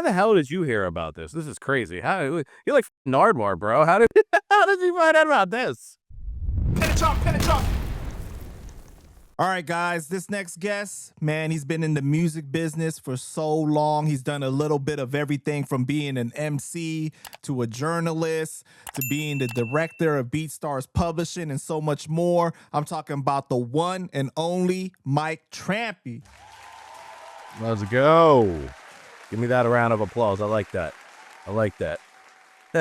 how the hell did you hear about this? This is crazy. How you're like Nardmar, bro. How did how did you find out about this? All right, guys, this next guest, man, he's been in the music business for so long. He's done a little bit of everything from being an MC to a journalist to being the director of BeatStars Publishing and so much more. I'm talking about the one and only Mike Trampe. Let's go. Give me that a round of applause. I like that. I like that.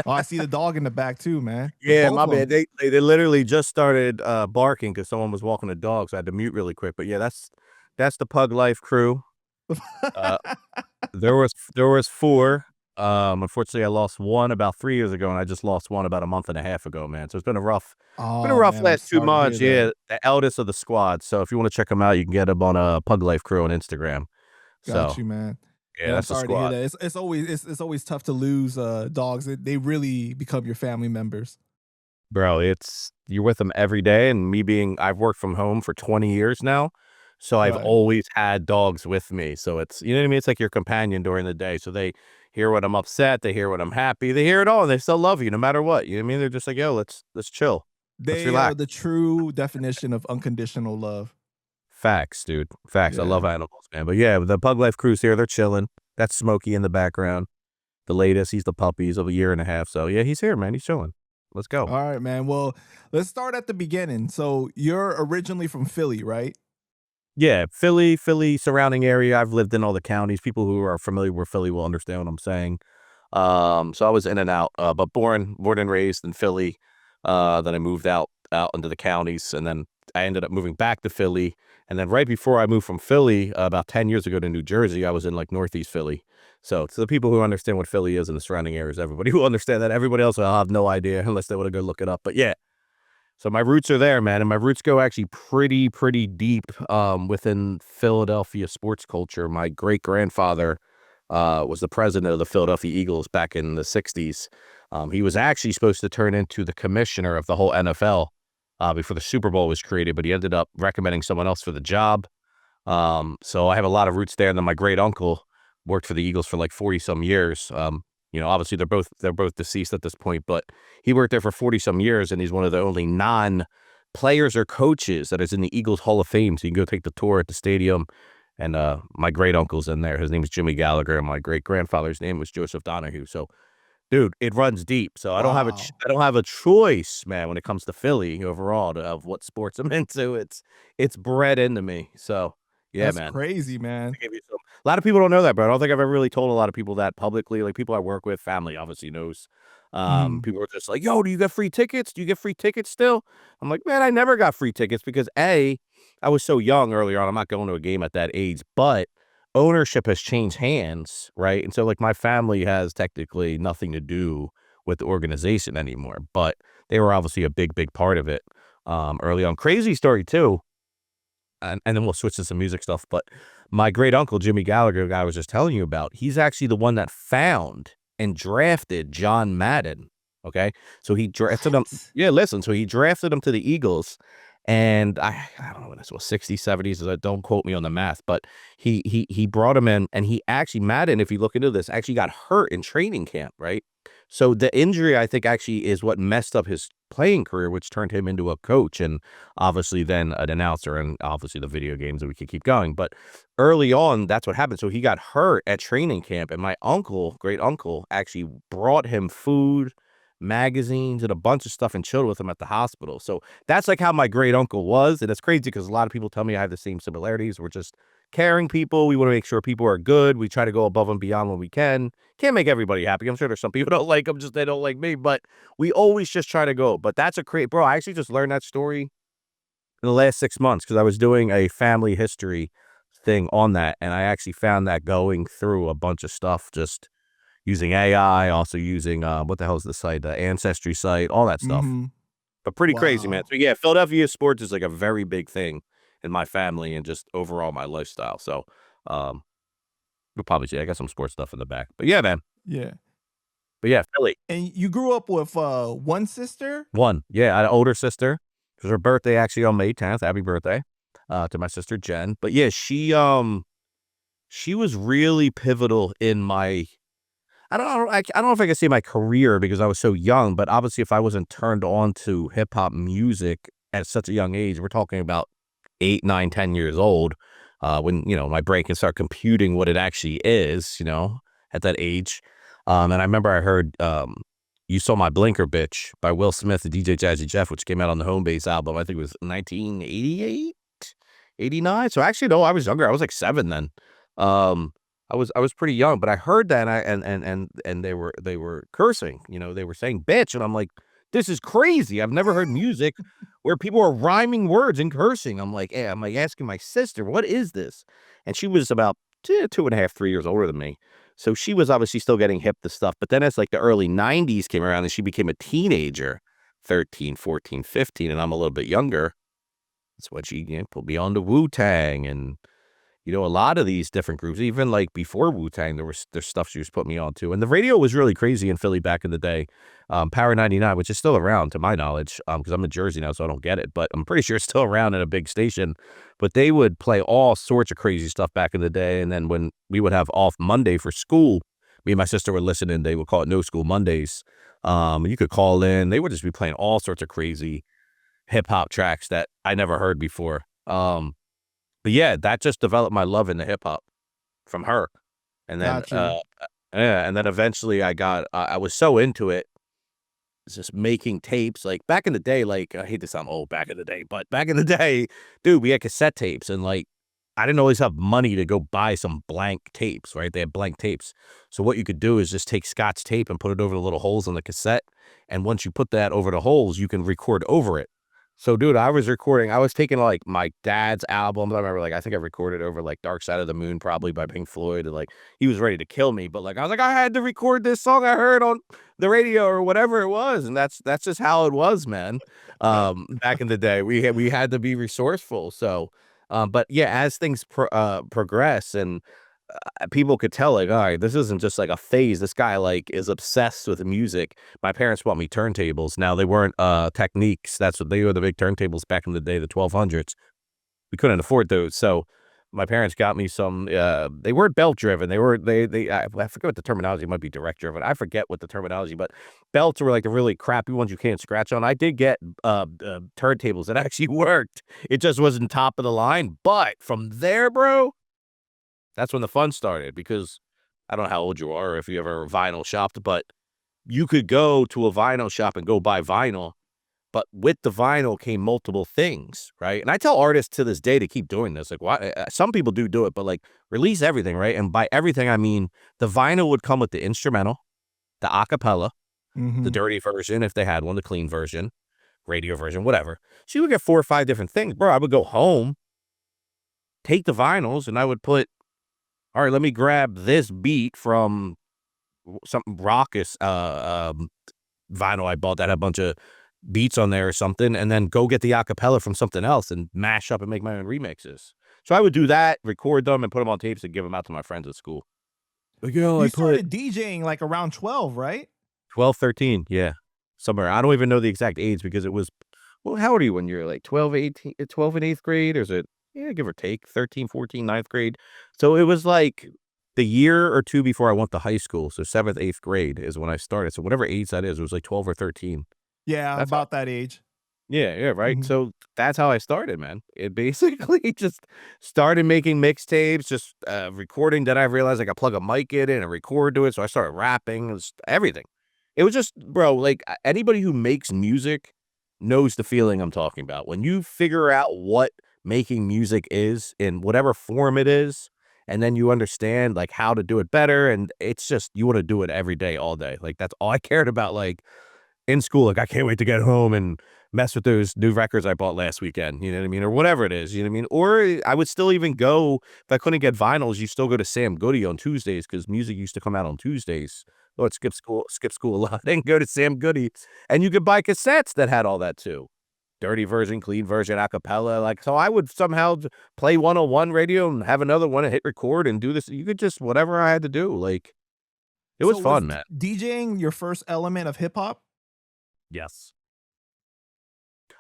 Oh, I see the dog in the back too, man. Yeah, my bad. They literally just started barking because someone was walking the dog, so I had to mute really quick. But yeah, that's the Pug Life crew. There was 4. Unfortunately, I lost one about 3 years ago, and I just lost one about a month and a half ago, man. So it's been a rough, man, last 2 months. Yeah, the eldest of the squad. So if you want to check them out, you can get them on a Pug Life crew on Instagram. Got so you, man. yeah, that's I'm sorry the squad. to hear that. It's always tough to lose dogs. They really become your family members. Bro, you're with them every day, and I've worked from home for 20 years now, so I've always had dogs with me. So it's, you know what I mean? It's like your companion during the day. So they hear when I'm upset, they hear when I'm happy, they hear it all, and they still love you no matter what. You know what I mean? They're just like, yo, let's chill. Let's They relax. are the true definition of unconditional love. Facts, dude. Facts. Yeah. I love animals, man. But yeah, the Pug Life crew's here. They're chilling. That's Smokey in the background. The latest, he's the puppies of a year and a half. So yeah, he's here, man. He's chilling. Let's go. All right, man. Well, let's start at the beginning. So you're originally from Philly, right? Yeah, Philly surrounding area. I've lived in all the counties. People who are familiar with Philly will understand what I'm saying. So I was in and out, but born and raised in Philly. Then I moved out into the counties, and then I ended up moving back to Philly. And then right before I moved from Philly, about 10 years ago to New Jersey, I was in like Northeast Philly. So to the people who understand what Philly is and the surrounding areas, everybody who understand that, everybody else will have no idea unless they want to go look it up. But yeah, so my roots are there, man. And my roots go actually pretty deep within Philadelphia sports culture. My great-grandfather was the president of the Philadelphia Eagles back in the 60s. He was actually supposed to turn into the commissioner of the whole NFL before the Super Bowl was created, but he ended up recommending someone else for the job. So I have a lot of roots there. And then my great uncle worked for the Eagles for like 40 some years. Obviously they're both deceased at this point, but he worked there for 40 some years, and he's one of the only non-players or coaches that is in the Eagles Hall of Fame. So you can go take the tour at the stadium, and my great uncle's in there. His name is Jimmy Gallagher, and my great grandfather's name was Joseph Donahue. So, dude, it runs deep. So I don't have a choice, man, when it comes to Philly overall of what sports I'm into. It's bred into me. So yeah, That's man, crazy, man. a lot of people don't know that, bro. I don't think I've ever really told a lot of people that publicly. Like people I work with, family obviously knows. People are just like, yo, do you get free tickets? Do you get free tickets still? I'm like, man, I never got free tickets because I was so young earlier on. I'm not going to a game at that age, but ownership has changed hands, right? And so like my family has technically nothing to do with the organization anymore, but they were obviously a big part of it early on. Crazy story too. And then we'll switch to some music stuff. But my great uncle, Jimmy Gallagher, the guy I was just telling you about, he's actually the one that found and drafted John Madden. Okay. So he drafted him. Yeah, listen. So he drafted him to the Eagles. And I don't know when this was, 60s, 70s. Don't quote me on the math, but he brought him in, and he actually, Madden, if you look into this, actually got hurt in training camp, right? So the injury, I think, actually is what messed up his playing career, which turned him into a coach and obviously then an announcer, and obviously the video games, and we could keep going. But early on, that's what happened. So he got hurt at training camp, and my uncle, great uncle, actually brought him food, magazines, and a bunch of stuff and chilled with him at the hospital. So that's like how my great uncle was. And it's crazy because a lot of people tell me I have the same similarities. We're just caring people. We want to make sure people are good. We try to go above and beyond when we can. Can't make everybody happy. I'm sure there's some people don't like them, just they don't like me, but we always just try to go. But that's a great, bro, I actually just learned that story in the last 6 months because I was doing a family history thing on that, and I actually found that going through a bunch of stuff, just using AI, also using what the hell is the site, the Ancestry site, all that stuff. But pretty crazy, man. So yeah, Philadelphia sports is like a very big thing in my family and just overall my lifestyle. So we'll probably see. I got some sports stuff in the back. But yeah, man. Yeah. But yeah, Philly. And you grew up with one sister? One. Yeah, I had an older sister. It was her birthday actually on May 10th. Happy birthday to my sister Jen. But yeah, she was really pivotal in my I don't know if I can say my career because I was so young, but obviously if I wasn't turned on to hip hop music at such a young age, we're talking about 8, 9, 10 years old, when, my brain can start computing what it actually is, at that age. And I remember I heard, You Saw My Blinker Bitch by Will Smith and DJ Jazzy Jeff, which came out on the Home Base album. I think it was 1988, 89. So actually, no, I was younger. I was like 7 then. Um, I was pretty young, but I heard that and they were cursing, they were saying bitch, and I'm like, this is crazy. I've never heard music where people are rhyming words and cursing. I'm like asking my sister, what is this? And she was about 2.5, 3 years older than me. So she was obviously still getting hip to stuff. But then as like the early 90s came around and she became a teenager, 13, 14, 15, and I'm a little bit younger. That's when she put me on to Wu-Tang and a lot of these different groups, even like before Wu-Tang, there's stuff she was putting me on to. And the radio was really crazy in Philly back in the day. Power 99, which is still around to my knowledge, because I'm in Jersey now, so I don't get it. But I'm pretty sure it's still around in a big station. But they would play all sorts of crazy stuff back in the day. And then when we would have off Monday for school, me and my sister would listen and they would call it No School Mondays. You could call in. They would just be playing all sorts of crazy hip-hop tracks that I never heard before. But yeah, that just developed my love into hip hop from her. And then, Got you. yeah, and then eventually I was so into it, just making tapes. Like back in the day, like I hate to sound old back in the day, but back in the day, dude, we had cassette tapes and like I didn't always have money to go buy some blank tapes, right? They had blank tapes. So what you could do is just take Scotch tape and put it over the little holes in the cassette. And once you put that over the holes, you can record over it. So, dude, I was taking like my dad's albums. I remember, like, I think I recorded over like Dark Side of the Moon, probably by Pink Floyd. And like, he was ready to kill me. But like, I was like, I had to record this song I heard on the radio or whatever it was. And that's just how it was, man. Back in the day, we had to be resourceful. So, but yeah, as things progress and people could tell, like, all right, this isn't just like a phase. This guy like is obsessed with music. My parents bought me turntables. Now they weren't Techniques. That's what they were, the big turntables back in the day, the 1200s. We couldn't afford those, so my parents got me some. They weren't belt driven. I forget what the terminology, might be direct driven. I forget what the terminology, but belts were like the really crappy ones you can't scratch on. I did get turntables that actually worked. It just wasn't top of the line. But from there, bro, that's when the fun started, because I don't know how old you are or if you ever vinyl shopped, but you could go to a vinyl shop and go buy vinyl, but with the vinyl came multiple things, right? And I tell artists to this day to keep doing this. Like, why? Some people do it, but like release everything, right? And by everything, I mean the vinyl would come with the instrumental, the acapella, the dirty version if they had one, the clean version, radio version, whatever. So you would get 4 or 5 different things, bro. I would go home, take the vinyls, and I would put, all right, let me grab this beat from something raucous vinyl I bought that had a bunch of beats on there or something, and then go get the acapella from something else and mash up and make my own remixes. So I would do that, record them, and put them on tapes and give them out to my friends at school. Like, You started DJing like around 12, right? 12, 13, yeah, somewhere. I don't even know the exact age because it was, well, how old are you when you're like 12, 18, 12 in 8th grade? Or is it, yeah, give or take, 13, 14, 9th grade. So it was like the year or two before I went to high school. So 7th, 8th grade is when I started. So whatever age that is, it was like 12 or 13. Yeah, That's about that age. Yeah, right. Mhm. So that's how I started, man. It basically just started making mixtapes, just recording. Then I realized I could plug a mic in and record to it. So I started rapping, everything. It was just, bro, like anybody who makes music knows the feeling I'm talking about. When you figure out what making music is in whatever form it is, and then you understand like how to do it better, and it's just, you want to do it every day, all day. Like that's all I cared about. Like in school, like I can't wait to get home and mess with those new records I bought last weekend, you know what I mean? Or whatever it is, you know what I mean? Or I would still even go, if I couldn't get vinyls, you still go to Sam Goody on Tuesdays because music used to come out on Tuesdays. Oh, I'd skip school a lot and go to Sam Goody. And you could buy cassettes that had all that too. Dirty version, clean version, a cappella. Like, so I would somehow play one on one radio and have another one and hit record and do this. You could just, whatever I had to do. Like, it was So was fun, man. DJing your first element of hip hop? Yes.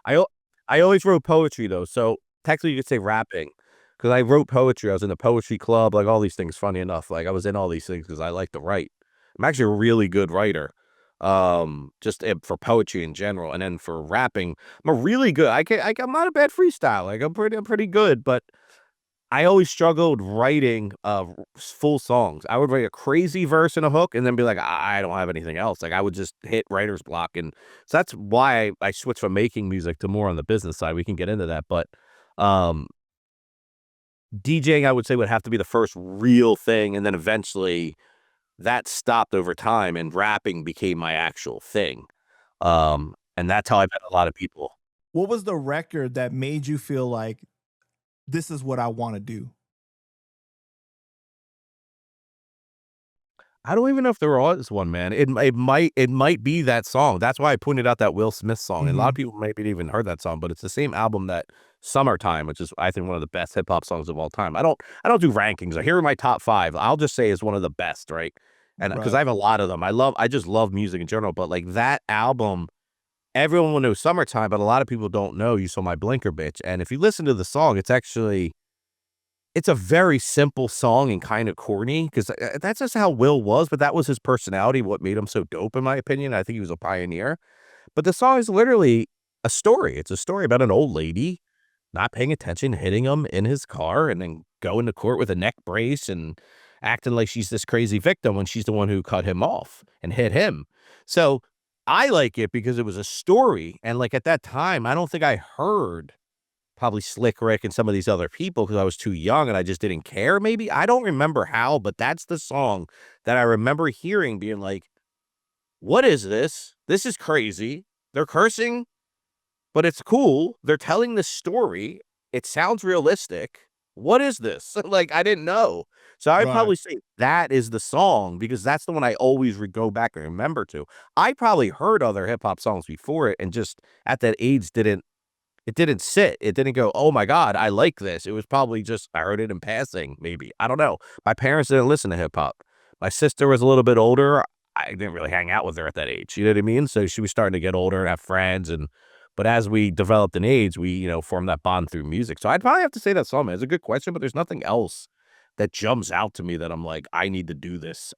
I always wrote poetry though, so technically you could say rapping, because I wrote poetry. I was in a poetry club, like all these things. Funny enough, like I was in all these things because I like to write. I'm actually a really good writer. Just for poetry in general, and then for rapping, I'm a really good. I'm not a bad freestyle. Like I'm pretty good, but I always struggled writing full songs. I would write a crazy verse and a hook, and then be like, I don't have anything else. Like I would just hit writer's block, and so that's why I switched from making music to more on the business side. We can get into that, but um, DJing, I would say, would have to be the first real thing, and then eventually that stopped over time, and rapping became my actual thing. And that's how I met a lot of people. What was the record that made you feel like this is what I want to do? I don't even know if there was one, man. It might be that song. That's why I pointed out that Will Smith song, and a lot of people maybe even heard that song, but it's the same album that "Summertime," which is, I think, one of the best hip hop songs of all time. I don't do rankings. Here are my top 5. I'll just say is one of the best, right? And because I Right. have a lot of them. I just love music in general, but, like, that album, everyone will know "Summertime," but a lot of people don't know "You So My Blinker Bitch," and if you listen to the song, it's a very simple song and kind of corny, 'cause, that's just how Will was, but that was his personality, what made him so dope, in my opinion. I think he was a pioneer. But the song is literally a story. It's a story about an old lady not paying attention, hitting him in his car, and then going to court with a neck brace and acting like she's this crazy victim when she's the one who cut him off and hit him. So, I like it because it was a story, and, like, at that time, I don't think I heard probably Slick Rick and some of these other people, because I was too young and I just didn't care maybe? I don't remember how, but that's the song that I remember hearing being like, "What is this? This is crazy. They're cursing, but it's cool. They're telling this story. It sounds realistic. What is this?" Like, I didn't know. So I'd Right. probably say that is the song, because that's the one I always would go back and remember to. I probably heard other hip hop songs before it, and just at that age didn't sit. It didn't go, "Oh my god, I like this." It was probably just I heard it in passing, maybe. I don't know. My parents didn't listen to hip hop. My sister was a little bit older. I didn't really hang out with her at that age, you know what I mean? So she was starting to get older and have friends, but as we developed in age, we, formed that bond through music. So I'd probably have to say that song, man. It's a good question, but there's nothing else that jumps out to me that I'm like, "I need to do this."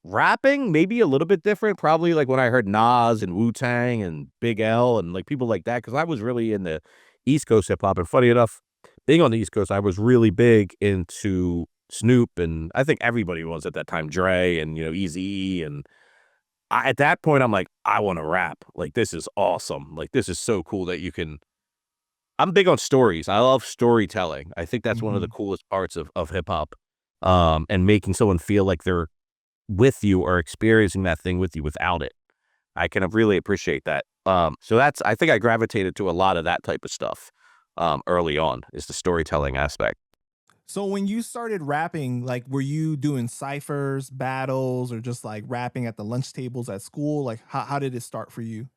Rapping, maybe a little bit different, probably, like, when I heard Nas and Wu-Tang and Big L and, like, people like that, because I was really into East Coast hip hop, and funny enough, being on the East Coast, I was really big into Snoop, and I think everybody was at that time, Dre and, Eazy-E, and at that point, I'm like, "I wanna rap. Like, this is awesome. Like, this is so cool that you can." I'm big on stories. I love storytelling. I think that's one of the Mhm. coolest parts of hip hop, and making someone feel like they're with you or experiencing that thing with you without it. I can really appreciate that. So that's I think I gravitated to a lot of that type of stuff, early on, is the storytelling aspect. So when you started rapping, like, were you doing ciphers, battles, or just like rapping at the lunch tables at school? Like, how did it start for you?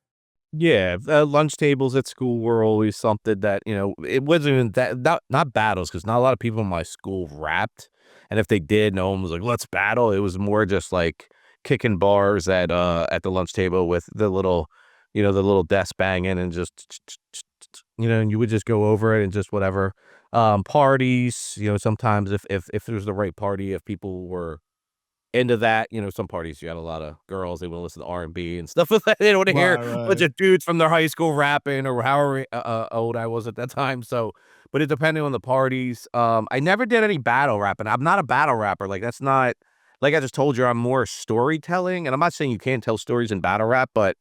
Yeah, lunch tables at school were always something that, it wasn't even that, not battles, because not a lot of people in my school rapped, and if they did, no one was like, "Let's battle." It was more just like kicking bars at the lunch table with the little desk banging, and just, and you would just go over it and just whatever. Parties, sometimes if it was the right party, if people were into that, some parties, you had a lot of girls, they wanna listen to R&B and stuff like that. They don't wanna hear Right, a bunch right. of dudes from their high school rapping, or however, old I was at that time, so but it depended on the parties. I never did any battle rapping. I'm not a battle rapper, like, that's not like I just told you, I'm more storytelling, and I'm not saying you can't tell stories in battle rap, but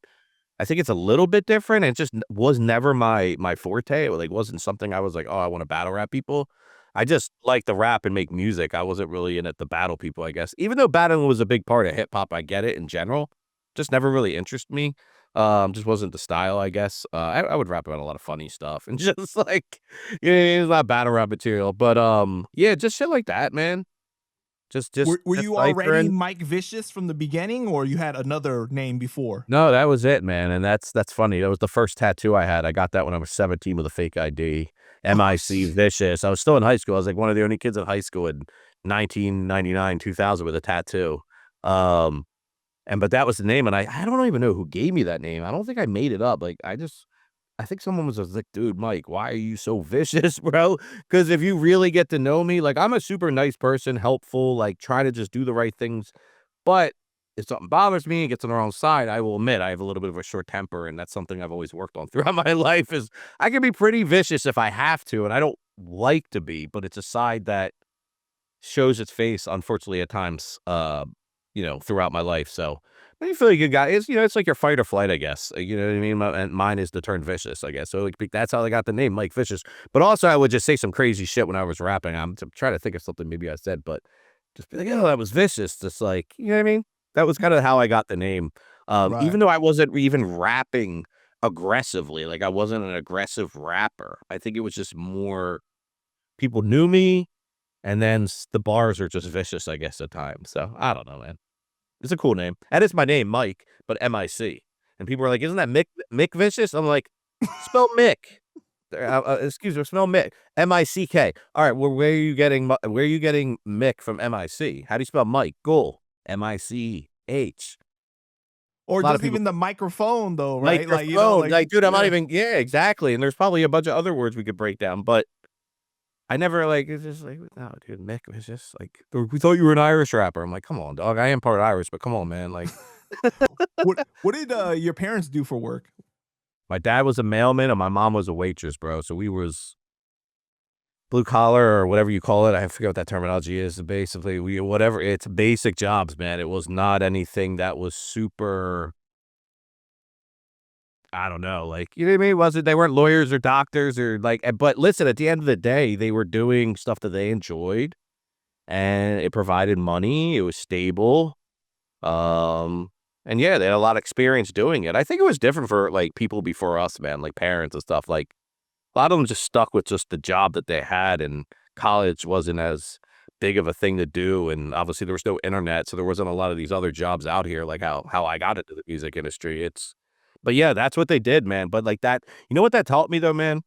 I think it's a little bit different, and it just was never my forte. It, like, wasn't something I was like, "Oh, I wanna battle rap people." I just like to rap and make music. I wasn't really in it to battle people, I guess. Even though battling was a big part of hip hop, I get it in general, just never really interested me. Just wasn't the style, I guess. I would rap about a lot of funny stuff and just like, it's not battle rap material, but, yeah, just shit like that, man. Just Were you already deciphering. Mike Vicious from the beginning, or you had another name before? No, that was it, man, and that's funny. That was the first tattoo I had. I got that when I was 17 with a fake ID. Oh, MIC Vicious. I was still in high school. I was, like, one of the only kids in high school in 1999, 2000 with a tattoo. Um, but that was the name, and I don't even know who gave me that name. I don't think I made it up. Like, I think someone was just like, "Dude, Mike, why are you so vicious, bro?" Because if you really get to know me, like, I'm a super nice person, helpful, like, try to just do the right things, but if something bothers me and gets on the wrong side, I will admit I have a little bit of a short temper, and that's something I've always worked on throughout my life. Is I can be pretty vicious if I have to, and I don't like to be, but it's a side that shows its face, unfortunately, at times, throughout my life. So I feel like a guy is, it's like your fight or flight, I guess. You know what I mean? And mine is to turn vicious, I guess. So like, that's how I got the name, Mike Vicious. But also, I would just say some crazy shit when I was rapping. I'm trying to think of something maybe I said, but just be like, oh, that was vicious. Just like, you know what I mean? That was kind of how I got the name. Right. Even though I wasn't even rapping aggressively, like I wasn't an aggressive rapper. I think it was just more people knew me, and then the bars are just vicious, I guess, at times. So I don't know, man. It's a cool name. That is my name, Mike, but M-I-C. And people are like, isn't that Mick Vicious? I'm like, spell Mick. Excuse me, spell Mick. M-I-C-K. All right, well, where are you getting Mick from M-I-C? How do you spell Mike? Goal. M-I-C-H. Or A lot just of people, even the microphone, though, right? microphone. Like, dude, I'm not yeah. even, yeah, exactly. And there's probably a bunch of other words we could break down, but I never it's just like, no, dude, Mick was just like, we thought you were an Irish rapper. I'm like, come on, dog. I am part Irish, but come on, man. Like, What did your parents do for work? my dad was a mailman and my mom was a waitress, bro. So we was blue collar or whatever you call it. I forget what that terminology is. Basically, it's basic jobs, man. It was not anything that was super, I don't know, like, you know what I mean? They weren't lawyers or doctors or like, but listen, at the end of the day, they were doing stuff that they enjoyed and it provided money. It was stable. And yeah, they had a lot of experience doing it. I think it was different for like people before us, man, like parents and stuff. Like a lot of them just stuck with just the job that they had, and college wasn't as big of a thing to do. And obviously there was no internet, so there wasn't a lot of these other jobs out here, like how I got into the music industry. But yeah, that's what they did, man. But like that, you know what that taught me though, man?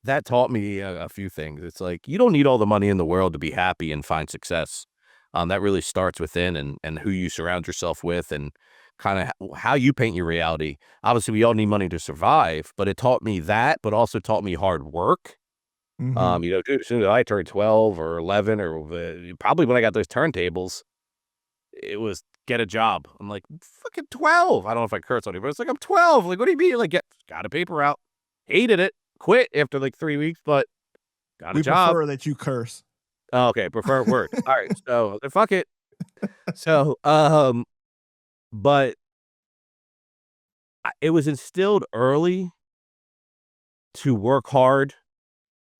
That taught me a few things. It's like, you don't need all the money in the world to be happy and find success. That really starts within, and who you surround yourself with, and kind of how you paint your reality. Obviously, we all need money to survive, but it taught me that, but also taught me hard work. Mm-hmm. Dude, as soon as I turned 12 or 11, or probably when I got those turntables, it was get a job. I'm like, fucking 12. I don't know if I curse on you, but it's like, I'm 12. Like, what do you mean? Like, got a paper out. Hated it. Quit after like 3 weeks, but got a We job. prefer that you curse. Oh, okay, prefer word. All right, so fuck it. So, but it was instilled early to work hard.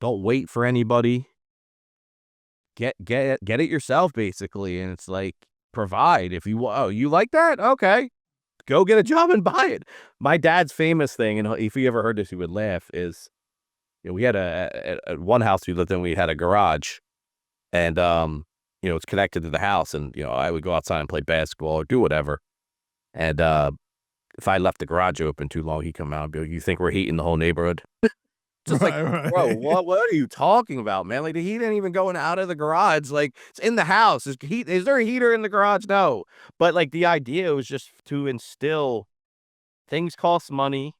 Don't wait for anybody. Get it yourself, basically. And it's like, provide. If you you like that, okay, go get a job and buy it. My dad's famous thing, and if he ever heard this, he would laugh. Is, we had at one house we lived in, we had a garage, and it's connected to the house, and I would go outside and play basketball or do whatever, and if I left the garage open too long, he'd come out and be like, "You think we're heating the whole neighborhood?" Just like, Right. bro, what are you talking about, man? Like, the heat ain't even going out of the garage. Like, it's in the house. Is there a heater in the garage? No. But like, the idea was just to instill things cost money.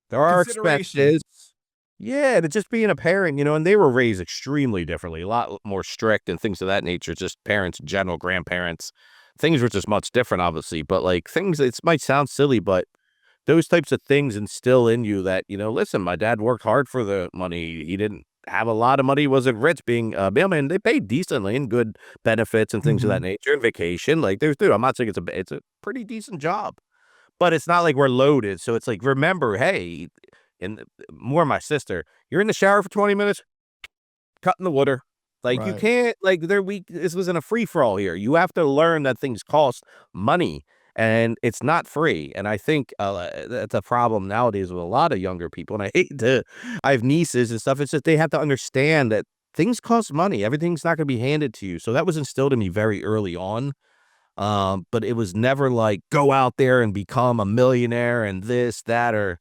There are Consideration. expenses. Yeah, to just being a parent, and they were raised extremely differently, a lot more strict and things of that nature. Just parents in general, grandparents, things were just much different, obviously. But like, things, it might sound silly, but those types of things instill in you that, listen, my dad worked hard for the money. He didn't have a lot of money, wasn't rich, being a mailman. They paid decently and good benefits and things of that Mm-hmm. nature, and vacation. Like, dude, I'm not saying it's a pretty decent job, but it's not like we're loaded. So it's like, remember, hey, and more my sister, you're in the shower for 20 minutes, cutting the water. Like, you Right. can't, like, this wasn't a free for all here. You have to learn that things cost money, and it's not free. And I think that's a problem nowadays with a lot of younger people. And I have nieces and stuff. It's just, they have to understand that things cost money. Everything's not going to be handed to you. So that was instilled in me very early on. But it was never like, go out there and become a millionaire and this, that, or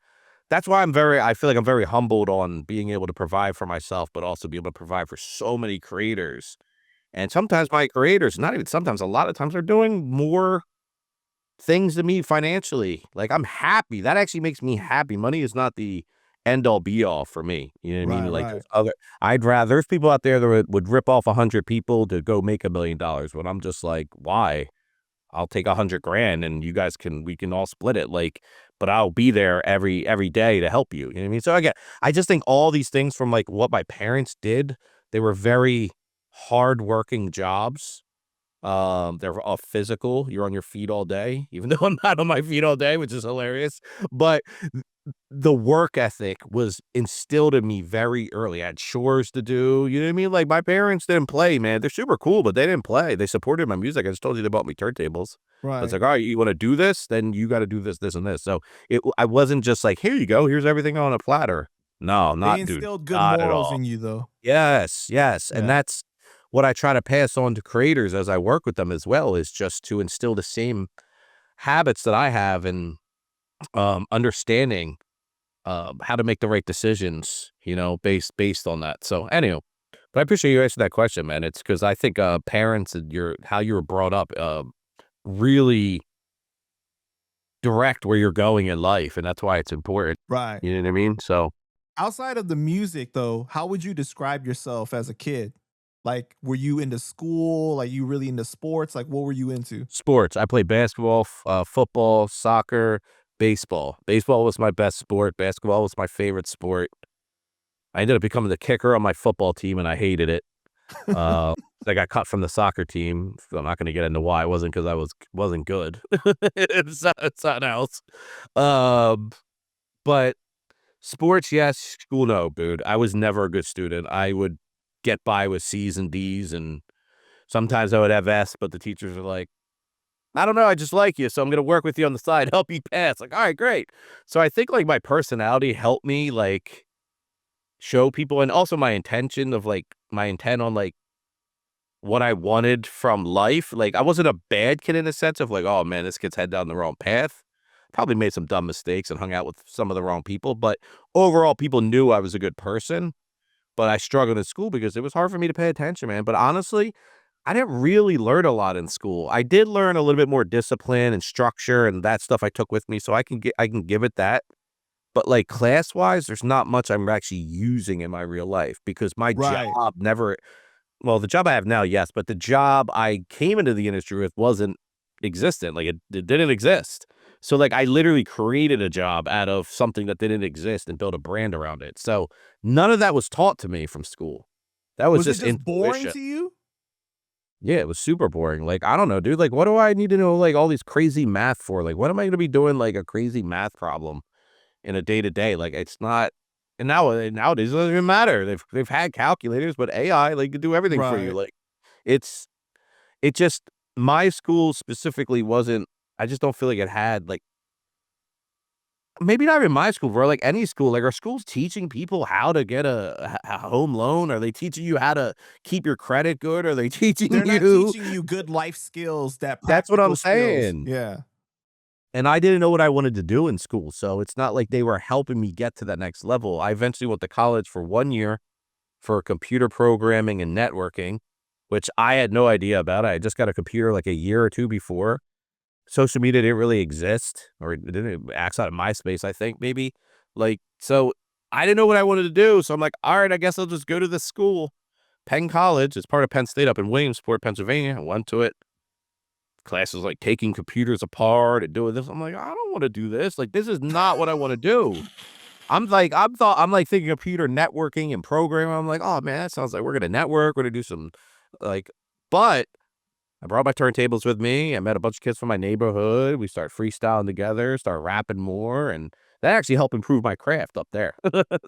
that's why I feel like I'm very humbled on being able to provide for myself, but also be able to provide for so many creators. And sometimes my creators, not even sometimes, a lot of times, are doing more things than me financially. Like, I'm happy. That actually makes me happy. Money is not the end all be all for me. You know what I mean? Right. Like, Right. there's people out there that would rip off 100 people to go make $1 million. But I'm just like, why? I'll take 100 grand and we can all split it. Like, but I'll be there every day to help you. You know what I mean? So again, I just think all these things from like what my parents did, they were very hardworking jobs. They're all physical. You're on your feet all day, even though I'm not on my feet all day, which is hilarious. But the work ethic was instilled in me very early. I had chores to do. You know what I mean? Like my parents didn't play, man. They're super cool, but they didn't play. They supported my music. I just told you they bought me turntables. But it's Right. like, all right, you want to do this? Then you got to do this, this, and this. So I wasn't just like, here you go. Here's everything on a platter. No, They not dude, instilled good not at morals all. in you, though. Yes, yes. And Yeah. that's what I try to pass on to creators as I work with them as well, is just to instill the same habits that I have and understanding how to make the right decisions, you know, based on that. So anyhow, but I appreciate you answering that question, man. It's because I think parents and how you were brought up really direct where you're going in life, and that's why it's important. Right. You know what I mean? So Outside of the music, though, how would you describe yourself as a kid? Like, were you into school? Like, you really into sports? Like, what were you into? sports, I played basketball, football, soccer, baseball. Baseball was my best sport. Basketball was my favorite sport. I ended up becoming the kicker on my football team, and I hated it. Uh, I got cut from the soccer team. So I'm not gonna get into why. It wasn't because wasn't good. It's something else. Um, but sports, yes. School, no, dude. I was never a good student. I would get by with C's and D's, and sometimes I would have S, but the teachers are like, I don't know, I just like you, so I'm gonna work with you on the side, help you pass. Like, all right, great. So I think like my personality helped me like show people, and also my intention of like my intent on like what I wanted from life. Like I wasn't a bad kid in the sense of like, oh man, this kid's head down the wrong path. Probably made some dumb mistakes and hung out with some of the wrong people, but overall people knew I was a good person. But I struggled in school because it was hard for me to pay attention, man. But honestly, I didn't really learn a lot in school. I did learn a little bit more discipline and structure, and that stuff I took with me, so I can give it that. But like class wise, there's not much I'm actually using in my real life because my Right. job never, well, the job I have now, yes, but the job I came into the industry with wasn't existent. Like it didn't exist. So like I literally created a job out of something that didn't exist and built a brand around it. So none of that was taught to me from school. That was Was it just just boring intuition. to you? Yeah, it was super boring. Like, I don't know, dude. Like, what do I need to know like all these crazy math for? Like, what am I gonna be doing like a crazy math problem in a day to day? Like, it's not. And nowadays it doesn't even matter. They've had calculators, but AI like can do everything for you. Right. Like, it's it just my school specifically wasn't. I just don't feel like it had like maybe not even my school, bro. Like any school. Like, are schools teaching people how to get a home loan? Are they teaching you how to keep your credit good? Are they teaching They're not you? teaching you good life skills, that That's what I'm practical skills. saying. Yeah. And I didn't know what I wanted to do in school, so it's not like they were helping me get to that next level. I eventually went to college for 1 year for computer programming and networking, which I had no idea about. I just got a computer like a year or 2 before. Social media didn't really exist, or it didn't outside of MySpace, I think, maybe. Like, so I didn't know what I wanted to do, so I'm like, "Alright, I guess I'll just go to this school." Penn College, it's part of Penn State up in Williamsport, Pennsylvania. I went to it. Classes like taking computers apart and doing this. I'm like, I don't want to do this. Like, this is not what I want to do. I'm like thinking computer networking and programming. I'm like, oh man, that sounds like we're gonna network. We're gonna do some like, but I brought my turntables with me. I met a bunch of kids from my neighborhood. We start freestyling together, start rapping more, and that actually helped improve my craft up there.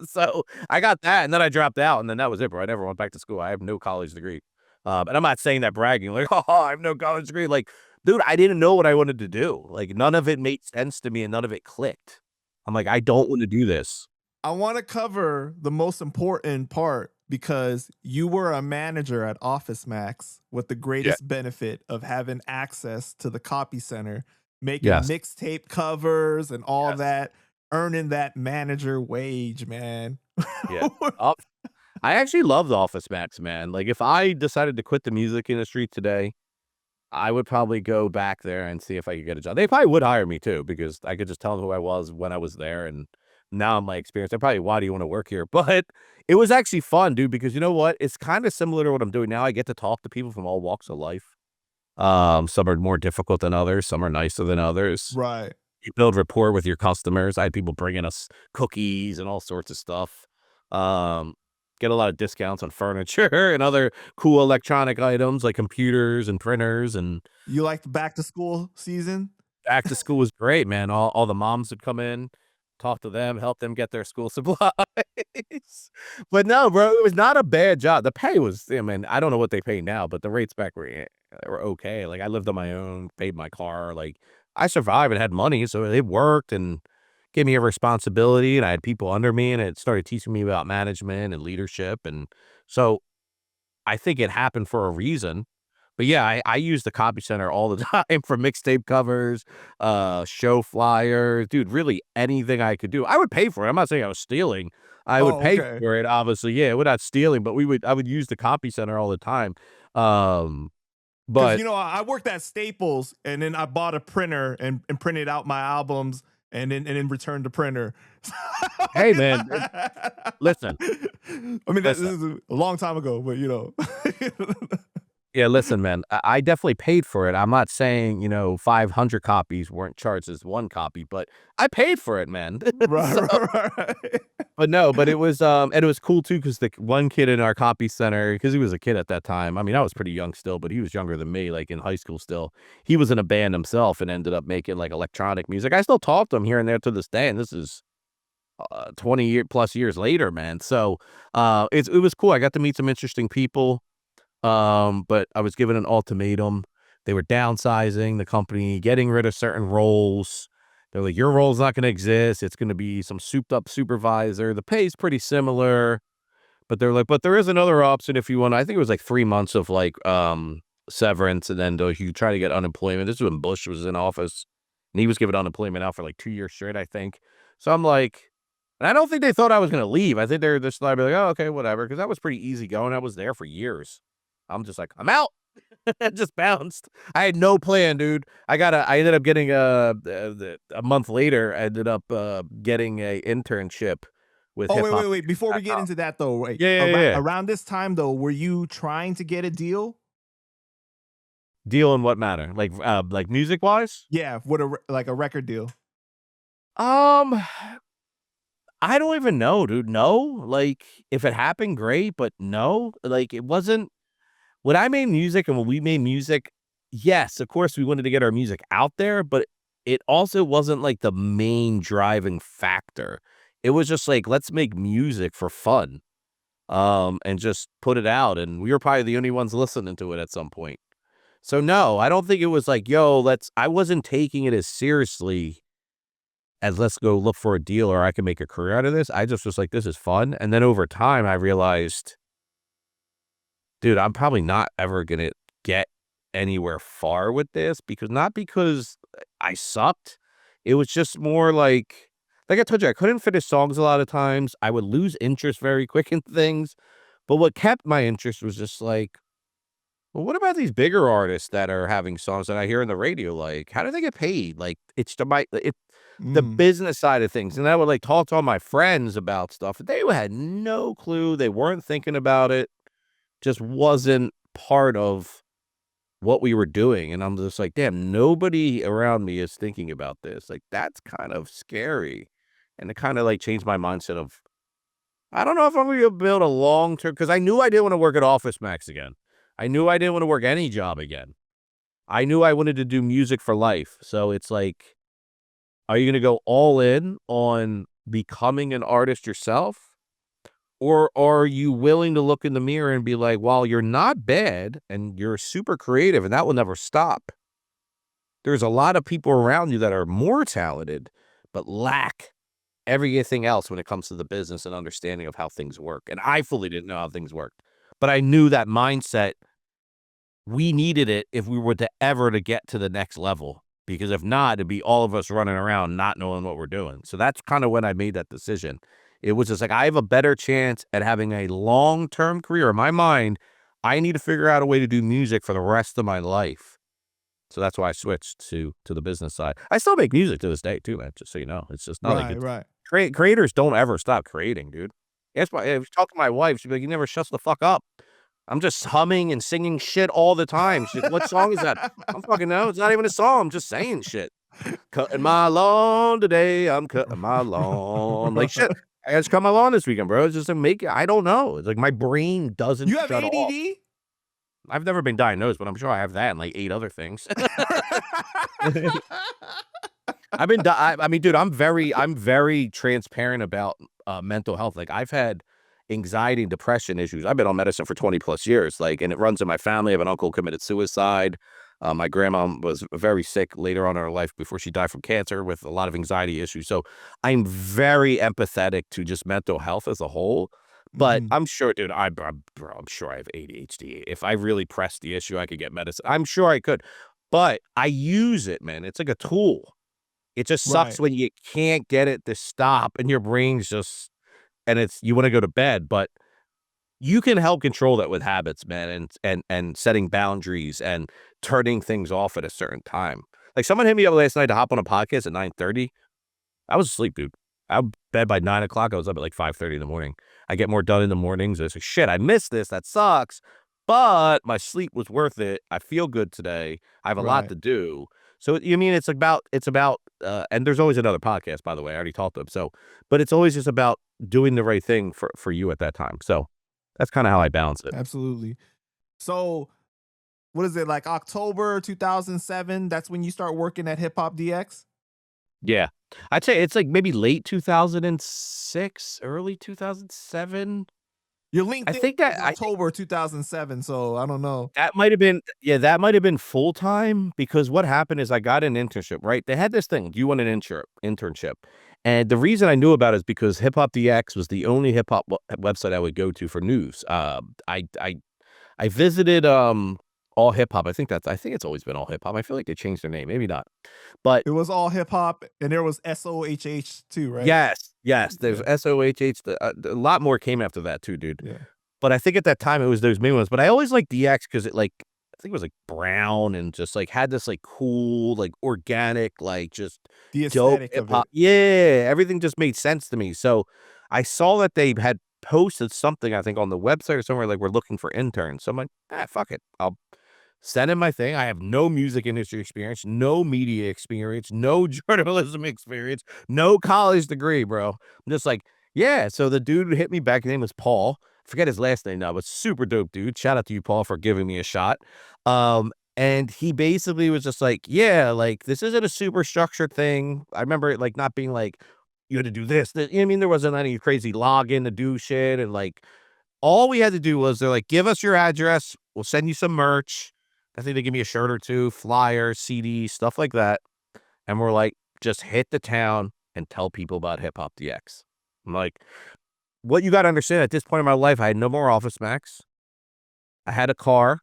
So I got that, and then I dropped out, and then that was it, bro. I never went back to school. I have no college degree. And I'm not saying that bragging, like, oh, I have no college degree. Like, dude, I didn't know what I wanted to do. Like, none of it made sense to me, and none of it clicked. I'm like, I don't want to do this. I want to cover the most important part because you were a manager at OfficeMax with the Yeah. greatest benefit of having access to the copy center, making Yes. mixtape covers and all Yes. that, earning that manager wage, man. Yeah. Oh, I actually love the Office Max, man. Like, if I decided to quit the music industry today, I would probably go back there and see if I could get a job. They probably would hire me too because I could just tell them who I was when I was there, and now my experience. They're probably, why do you want to work here? But it was actually fun, dude, because you know what? It's kind of similar to what I'm doing now. I get to talk to people from all walks of life. Some are more difficult than others. Some are nicer than others. Right. You build rapport with your customers. I had people bringing us cookies and all sorts of stuff. Um, get a lot of discounts on furniture and other cool electronic items like computers and printers. And You like the back to school season? back to school was great, man. All the moms would come in, talk to them, help them get their school supplies. But no, bro, it was not a bad job. The pay was, I mean, I don't know what they pay now, but the rates back were okay. Like I lived on my own, paid my car. Like I survived and had money, so it worked and gave me a responsibility. And I had people under me, and it started teaching me about management and leadership. And so I think it happened for a reason. But yeah, I use the copy center all the time for mixtape covers, show flyers, dude, really anything I could do. I would pay for it. I'm not saying I was stealing. I would Oh, pay okay. for it, obviously. Yeah, we're not stealing, but I would use the copy center all the time. Um, Because but I worked at Staples, and then I bought a printer and printed out my albums, and then returned the printer. hey, man, listen, I mean, this listen. is a long time ago, but Yeah, listen, man, I definitely paid for it. I'm not saying, 500 copies weren't charged as one copy, but I paid for it, man. right, So right. but no, but it was, and it was cool too because the one kid in our copy center, because he was a kid at that time. I mean, I was pretty young still, but he was younger than me, like in high school still. He was in a band himself and ended up making like electronic music. I still talk to him here and there to this day, and this is 20 plus years later, man. So it was cool. I got to meet some interesting people. But I was given an ultimatum. They were downsizing the company, getting rid of certain roles. They're like, your role's not going to exist. It's going to be some souped up supervisor. The pay's pretty similar, but they're like, but there is another option if you want. I think it was like 3 months of like severance, and then you try to get unemployment. This is when Bush was in office, and he was given unemployment out for like 2 years straight, I think. So I'm like, and I don't think they thought I was going to leave. I think they're just like, oh, okay, whatever, because that was pretty easy going. I was there for years. I'm just like, I'm out. Just bounced. I had no plan, dude. I ended up getting a month later. I ended up getting a internship with Oh, hip wait, hop. wait, wait. Before we get into that, though, wait. Yeah, yeah, yeah. Around this time, though, were you trying to get a deal? Deal in what matter? Like music wise? Yeah, with a record deal. Um, I don't even know, dude. No, like if it happened, great, but no, like it wasn't. When I made music and when we made music, yes, of course, we wanted to get our music out there, but it also wasn't like the main driving factor. It was just like, let's make music for fun, and just put it out. And we were probably the only ones listening to it at some point. So no, I don't think it was like, yo, I wasn't taking it as seriously as let's go look for a deal or I can make a career out of this. I just was like, this is fun. And then over time, I realized, dude, I'm probably not ever gonna get anywhere far with this not because I sucked. It was just more like I told you, I couldn't finish songs a lot of times. I would lose interest very quick in things. But what kept my interest was just like, well, what about these bigger artists that are having songs that I hear on the radio? Like, how do they get paid? Like, the Mm. business side of things. And I would like talk to all my friends about stuff. They had no clue. They weren't thinking about it. Just wasn't part of what we were doing, and I'm just like, "Damn, nobody around me is thinking about this." Like, that's kind of scary, and it kinda, like, changed my mindset of, I don't know if I'm gonna build a long-term, because I knew I didn't wanna work at OfficeMax again. I knew I didn't wanna work any job again. I knew I wanted to do music for life, so it's like, are you gonna go all in on becoming an artist yourself? Or are you willing to look in the mirror and be like, while you're not bad and you're super creative and that will never stop, there's a lot of people around you that are more talented, but lack everything else when it comes to the business and understanding of how things work. And I fully didn't know how things worked, but I knew that mindset, we needed it if we were to ever to get to the next level, because if not, it'd be all of us running around not knowing what we're doing. So that's kind of when I made that decision. It was just like, I have a better chance at having a long-term career. In my mind, I need to figure out a way to do music for the rest of my life. So that's why I switched to the business side. I still make music to this day too, man, just so you know. It's just not like Right, it's right. creators don't ever stop creating, dude. That's why if you talk to my wife, she'd be like, "You never shuts the fuck up." I'm just humming and singing shit all the time. Shit, what song is that? I don't fucking know. It's not even a song. I'm just saying shit. Cutting my lawn today. I'm cutting my lawn. Like shit. I just cut my lawn this weekend, bro. It's just I don't know. It's like my brain doesn't You have shut off. ADD? I've never been diagnosed, but I'm sure I have that and like 8 other things. I mean, dude, I'm very transparent about mental health. Like I've had anxiety and depression issues. I've been on medicine for 20 plus years, like, and it runs in my family. I have an uncle who committed suicide. My grandma was very sick later on in her life before she died from cancer with a lot of anxiety issues. So I'm very empathetic to just mental health as a whole. But I'm sure, dude, bro, I'm sure I have ADHD. If I really pressed the issue, I could get medicine. I'm sure I could. But I use it, man. It's like a tool. It just sucks Right. when you can't get it to stop and your brain's just and it's you wanna go to bed, but you can help control that with habits, man, and setting boundaries and turning things off at a certain time. Like, someone hit me up last night to hop on a podcast at 9:30. I was asleep, dude. I'm in bed by 9 o'clock. I was up at like 5:30 in the morning. I get more done in the mornings. I was like, shit, I missed this. That sucks. But my sleep was worth it. I feel good today. I have a lot Right. to do. So you mean and there's always another podcast, by the way. I already talked to them. So, but it's always just about doing the right thing for you at that time. So that's kind of how I balance it. Absolutely. So, what is it, like October 2007? That's when you start working at HipHopDX? Yeah. I'd say it's like maybe late 2006, early 2007. Your I LinkedIn think is that I October 2007, so I don't know. That might have been that might have been full time because what happened is I got an internship, right? They had this thing, do you want an internship? And the reason I knew about it is because HipHopDX was the only hip hop website I would go to for news. I visited All Hip Hop. I think it's always been All Hip Hop. I feel like they changed their name, maybe not. But It was all hip hop, and there was SOHH too, right? yes, there's Yeah. SOHH. A lot more came after that too, dude. Yeah. But I think at that time it was those main ones. But I always liked DX because it like I think it was like brown and just like had this like cool, like organic, like just The dope aesthetic hip of hop. it. Yeah, everything just made sense to me. So I saw that they had posted something, I think, on the website or somewhere like we're looking for interns. So I'm like, fuck it. I'll send in my thing. I have no music industry experience, no media experience, no journalism experience, no college degree, bro. I'm just like, yeah. So the dude who hit me back, his name was Paul. Forget his last name now, but super dope dude. Shout out to you, Paul, for giving me a shot. And he basically was just like, yeah, like this isn't a super structured thing. I remember it like not being like, you had to do this. You know what I mean? There wasn't any crazy login to do shit. And like all we had to do was they're like, give us your address. We'll send you some merch. I think they give me a shirt or two, flyer, CD, stuff like that. And we're like, just hit the town and tell people about Hip Hop DX. I'm like, what you got to understand at this point in my life, I had no more OfficeMax. I had a car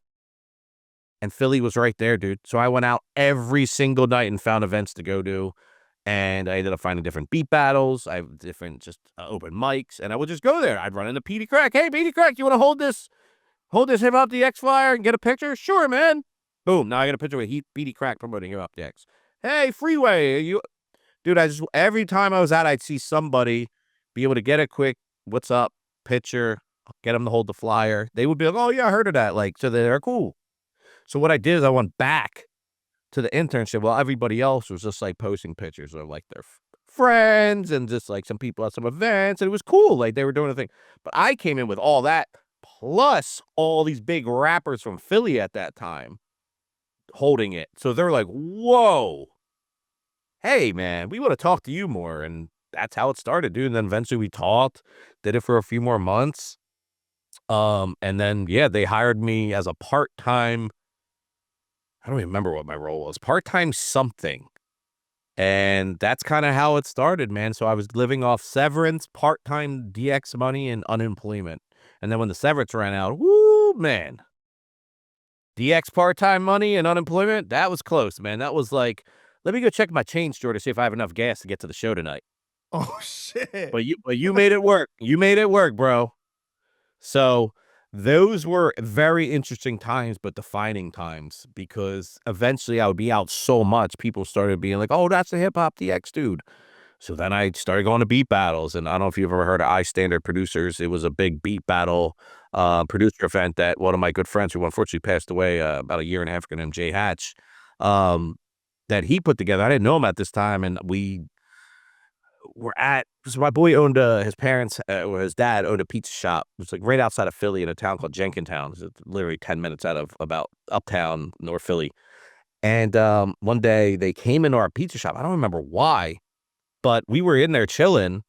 and Philly was right there, dude. So I went out every single night and found events to go to. And I ended up finding different beat battles. I have different just open mics. And I would just go there. I'd run into Petey Crack. Hey, Petey Crack, you want to hold this Hip Hop DX flyer and get a picture? Sure, man. Boom. Now I got a picture with Petey Crack promoting Hip Hop DX. Hey, Freeway, dude, every time I was out, I'd see somebody be able to get a quick, what's up, picture, get them to hold the flyer. They would be like, oh, yeah, I heard of that. Like, so they're cool. So what I did is I went back to the internship while everybody else was just like posting pictures of like their friends and just like some people at some events. And it was cool. Like they were doing a thing. But I came in with all that plus all these big rappers from Philly at that time holding it. So they're like, whoa, hey, man, we want to talk to you more. And that's how it started, dude. And then eventually we talked, did it for a few more months. And then, yeah, they hired me as a part-time, I don't even remember what my role was, part-time something. And that's kind of how it started, man. So I was living off severance, part-time DX money, and unemployment. And then when the severance ran out, woo, man. DX part-time money and unemployment, that was close, man. That was like, let me go check my change drawer to see if I have enough gas to get to the show tonight. Oh shit. But you made it work. You made it work, bro. So those were very interesting times, but defining times because eventually I would be out so much, people started being like, oh, that's the Hip Hop DX dude. So then I started going to beat battles, and I don't know if you've ever heard of I Standard Producers. It was a big beat battle producer event that one of my good friends, who unfortunately passed away about a year and a half ago, named Jay Hatch, um, that he put together. I didn't know him at this time, and we were at, so my boy owned his parents, or his dad owned a pizza shop. It was like right outside of Philly in a town called Jenkintown. It's literally 10 minutes out of about uptown North Philly. And one day they came into our pizza shop. I don't remember why, but we were in there chilling,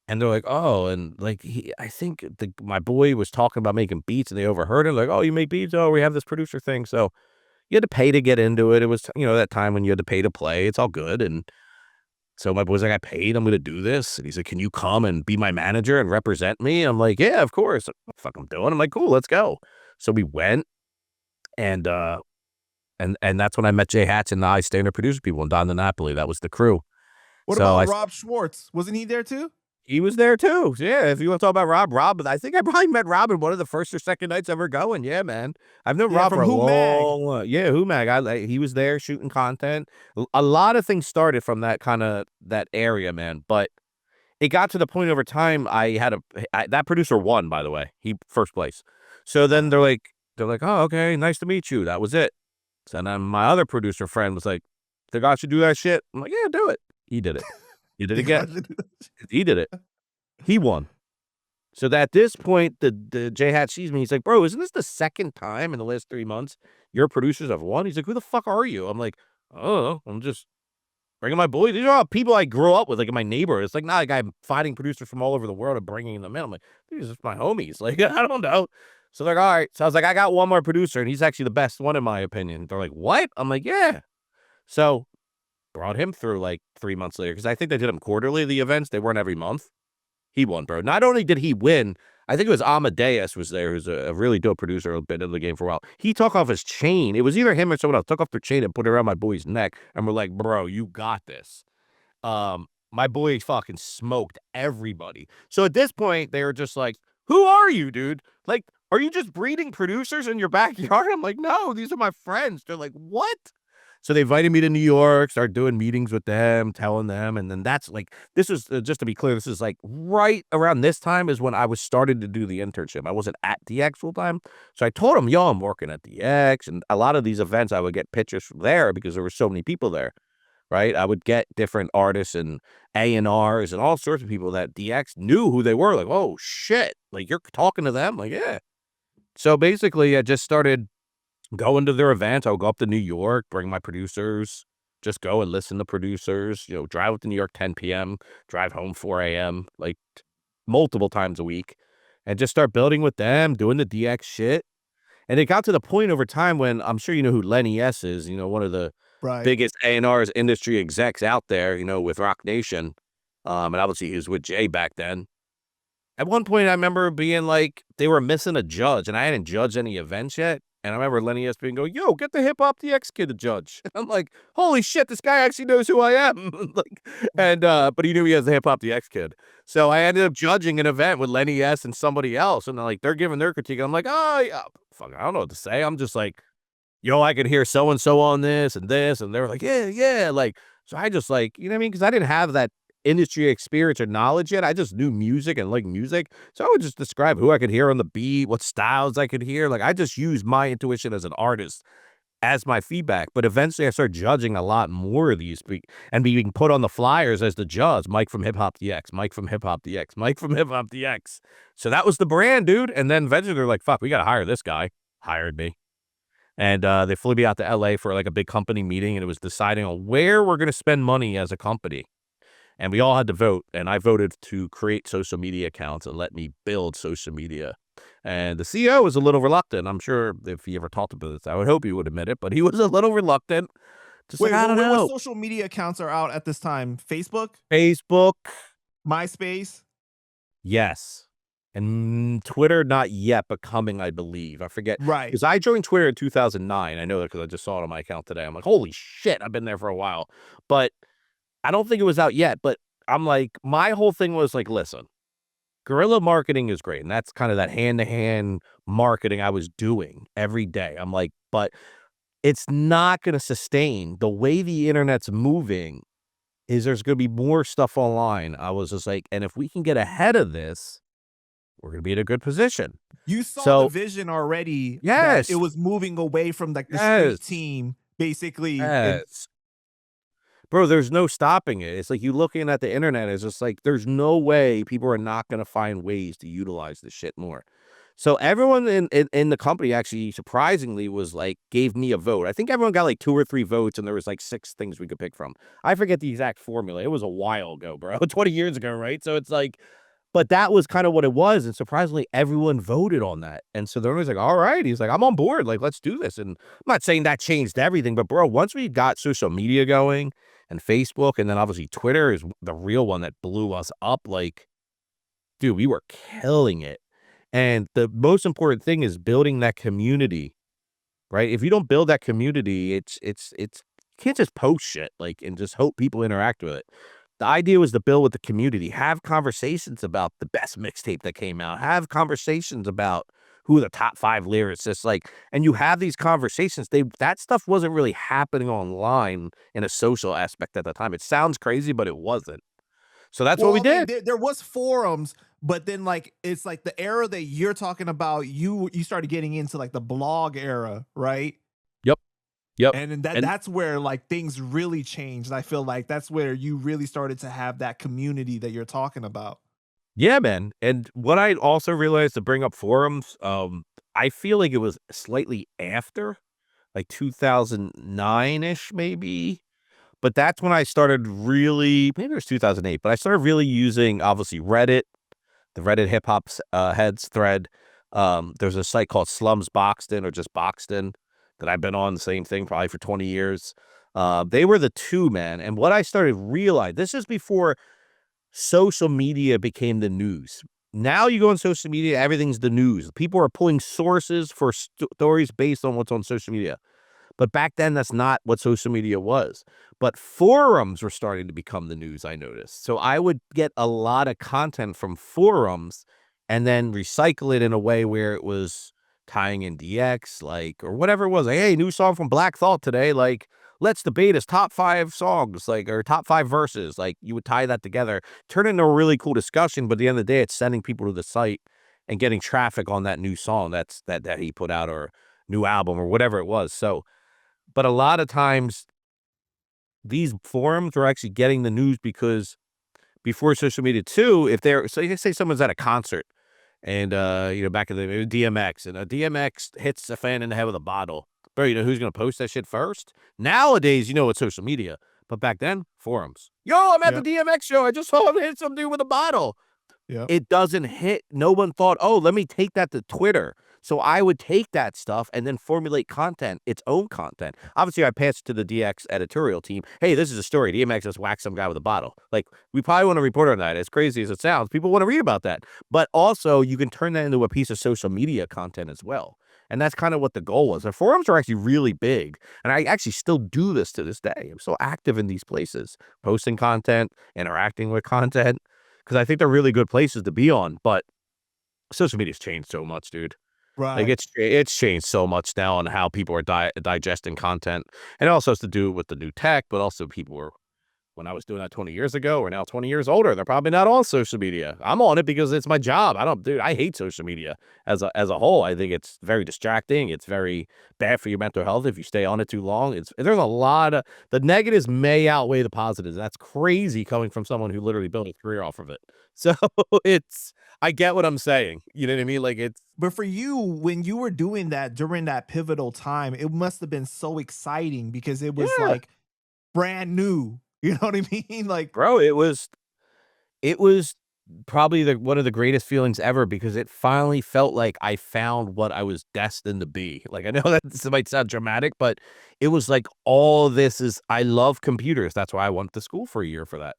and they're like, "Oh," and like I think my boy was talking about making beats, and they overheard it. Like, "Oh, you make beats? Oh, we have this producer thing." So you had to pay to get into it. It was, that time when you had to pay to play. It's all good. And so my boy's like, "I paid. I'm gonna do this." And he's like, "Can you come and be my manager and represent me?" I'm like, "Yeah, of course. What the fuck I'm doing?" I'm like, "Cool, let's go." So we went, and that's when I met Jay Hatch and the I Standard Producer people and Don the Napoli. That was the crew. What So about Rob Schwartz? Wasn't he there too? he was there too. Yeah, if you want to talk about Rob, I think I probably met Rob in one of the first or second nights ever going. Yeah, man. I've known Yeah, Rob from for a Who Mag. long yeah, Who Mag. He was there shooting content. A lot of things started from that area, man. But it got to the point over time that producer won, by the way. He first place. So then they're like, "Oh, okay, nice to meet you." That was it. So then my other producer friend was like, "The guy should do that shit." I'm like, "Yeah, do it." He did it. He did it again. He did it. He won. So that at this point, the J Hat sees me. He's like, "Bro, isn't this the second time in the last 3 months your producers have won?" He's like, "Who the fuck are you?" I'm like, "Oh, I'm just bringing my boys. These are all people I grew up with, like in my neighborhood. It's like not like I'm finding producers from all over the world and bringing them in." I'm like, "These are just my homies." Like, I don't know. So they're like, "All right." So I was like, "I got one more producer, and he's actually the best one in my opinion." They're like, "What?" I'm like, "Yeah." So brought him through like 3 months later because I think they did them quarterly, the events. They weren't every month. He won, bro. Not only did he win, I think it was Amadeus was there, who's a really dope producer, who's been in the game for a while. He took off his chain. It was either him or someone else took off their chain and put it around my boy's neck, and we're like, "Bro, you got this." My boy fucking smoked everybody. So at this point, they were just like, "Who are you, dude? Like, are you just breeding producers in your backyard?" I'm like, "No, these are my friends." They're like, "What?" So they invited me to New York, started doing meetings with them, telling them, and then that's like, this is just to be clear, this is like right around this time is when I was starting to do the internship. I wasn't at DX full time, so I told them, "Yo, I'm working at DX," and a lot of these events I would get pictures from there because there were so many people there. Right? I would get different artists and A&Rs and all sorts of people that DX knew who they were. Like, "Oh shit, like you're talking to them?" Like, "Yeah." So basically, I just started going to their events. I would go up to New York, bring my producers, just go and listen to producers, drive up to New York 10 p.m., drive home 4 a.m., like multiple times a week, and just start building with them, doing the DX shit. And it got to the point over time when I'm sure you know who Lenny S is, one of the Right. biggest A&Rs industry execs out there, with Rock Nation. And obviously he was with Jay back then. At one point, I remember being like, they were missing a judge, and I hadn't judged any events yet. And I remember Lenny S being going, "Yo, get the HipHopDX kid to judge." And I'm like, "Holy shit, this guy actually knows who I am." But he knew he was the HipHopDX kid. So I ended up judging an event with Lenny S and somebody else, and they're giving their critique. I'm like, "Oh, yeah, fuck, I don't know what to say." I'm just like, "Yo, I could hear so and so on this and this," and they were like, "Yeah, yeah." Like, so I just like, you know what I mean? Because I didn't have that industry experience or knowledge yet. I just knew music and like music, so I would just describe who I could hear on the beat, what styles I could hear. Like, I just used my intuition as an artist as my feedback. But eventually, I started judging a lot more of these and being put on the flyers as the judge. Mike from HipHopDX, Mike from HipHopDX, Mike from HipHopDX. So that was the brand, dude. And then eventually, they're like, "Fuck, we got to hire this guy." Hired me. And they flew me out to LA for like a big company meeting, and it was deciding on where we're going to spend money as a company. And we all had to vote, and I voted to create social media accounts and let me build social media. And the CEO was a little reluctant. I'm sure if he ever talked about this, I would hope he would admit it, but he was a little reluctant. Just Wait, like, I don't what know. social media accounts are out at this time? Facebook, Facebook, MySpace. yes. And Twitter, not yet, but coming, I believe. I forget. Right. Because I joined Twitter in 2009. I know that because I just saw it on my account today. I'm like, holy shit, I've been there for a while. But I don't think it was out yet. But I'm like, my whole thing was like, listen, guerrilla marketing is great. And that's kind of that hand-to-hand marketing I was doing every day. I'm like, but it's not going to sustain the way the internet's moving. is there's going to be more stuff online. I was just like, and if we can get ahead of this, we're going to be in a good position. You saw the So vision already that it yes, was moving away from like the street yes, team, basically. And yes. Bro, there's no stopping it. It's like you looking at the internet, it's just like there's no way people are not gonna find ways to utilize this shit more. So everyone in the company actually surprisingly was like gave me a vote. I think everyone got like 2 or 3 votes and there was like 6 things we could pick from. I forget the exact formula. It was a while ago, bro. 20 years ago, right? So it's like but that was kind of what it was, and surprisingly, everyone voted on that, and so they're always like, "All right," he's like, "I'm on board, like, let's do this," and I'm not saying that changed everything, but bro, once we got social media going and Facebook, and then obviously Twitter is the real one that blew us up, like, dude, we were killing it, and the most important thing is building that community, right? If you don't build that community, it's you can't just post shit, like, and just hope people interact with it. The idea was to build with the community, have conversations about the best mixtape that came out, have conversations about who the top 5 lyricists, like and you have these conversations, that stuff wasn't really happening online in a social aspect at the time. It sounds crazy, but it wasn't. So that's what well, we I mean, did. there was forums, but then like it's like the era that you're talking about, you started getting into like the blog era, right? Yep, yep, And then and that's where like things really changed. I feel like that's where you really started to have that community that you're talking about. yeah, man, and what I also realized to bring up forums, I feel like it was slightly after, like 2009-ish maybe? But that's when I started really maybe it was 2008, but I started really using, obviously, Reddit, the Reddit hip hop heads thread. There's a site called Slums Boxton or just Boxton that I've been on, the same thing probably for 20 years. They were the 2, man, and what I started realize this is before social media became the news. Now you go on social media, everything's the news. People are pulling sources for stories based on what's on social media. But back then, that's not what social media was. But forums were starting to become the news, I noticed. So I would get a lot of content from forums and then recycle it in a way where it was tying in DX, like, or whatever it was. Like, hey, new song from Black Thought today. Like, let's debate his top 5 songs, like, or top 5 verses. Like, you would tie that together, turn it into a really cool discussion. But at the end of the day, it's sending people to the site and getting traffic on that new song that he put out or new album or whatever it was. So, but a lot of times, these forums are actually getting the news because before social media too, if they're so you say someone's at a concert and, back in the DMX, and a DMX hits a fan in the head with a bottle. Bro, you know who's gonna post that shit first? Nowadays, it's social media, but back then, forums. "Yo, I'm at the Yep. DMX show. I just saw him hit some dude with a bottle." Yep. It doesn't hit. No one thought, "Oh, let me take that to Twitter." So I would take that stuff and then formulate content, its own content. Obviously, I passed it to the DX editorial team. "Hey, this is a story. DMX just whacked some guy with a bottle." Like, we probably want to report on that. As crazy as it sounds, people want to read about that. But also, you can turn that into a piece of social media content as well. And that's kind of what the goal was. The forums are actually really big. And I actually still do this to this day. I'm so active in these places, posting content, interacting with content, because I think they're really good places to be on. But social media's changed so much, dude. Like, Right. it's changed so much now on how people are digesting content, and it also has to do with the new tech, but also people were when I was doing that 20 years ago, we're now 20 years older, they're probably not on social media. I'm on it because it's my job. I hate social media as a whole. I think it's very distracting, it's very bad for your mental health if you stay on it too long. There's a lot of the negatives may outweigh the positives. That's crazy coming from someone who literally built a career off of it. So, it's I get what I'm saying, you know what I mean? Like, it's But for you, when you were doing that during that pivotal time, it must have been so exciting because it was yeah, like brand new. You know what I mean? Like, bro, it was probably one of the greatest feelings ever because it finally felt like I found what I was destined to be. Like, I know that this might sound dramatic, but it was like all this is I love computers. That's why I went to school for a year for that.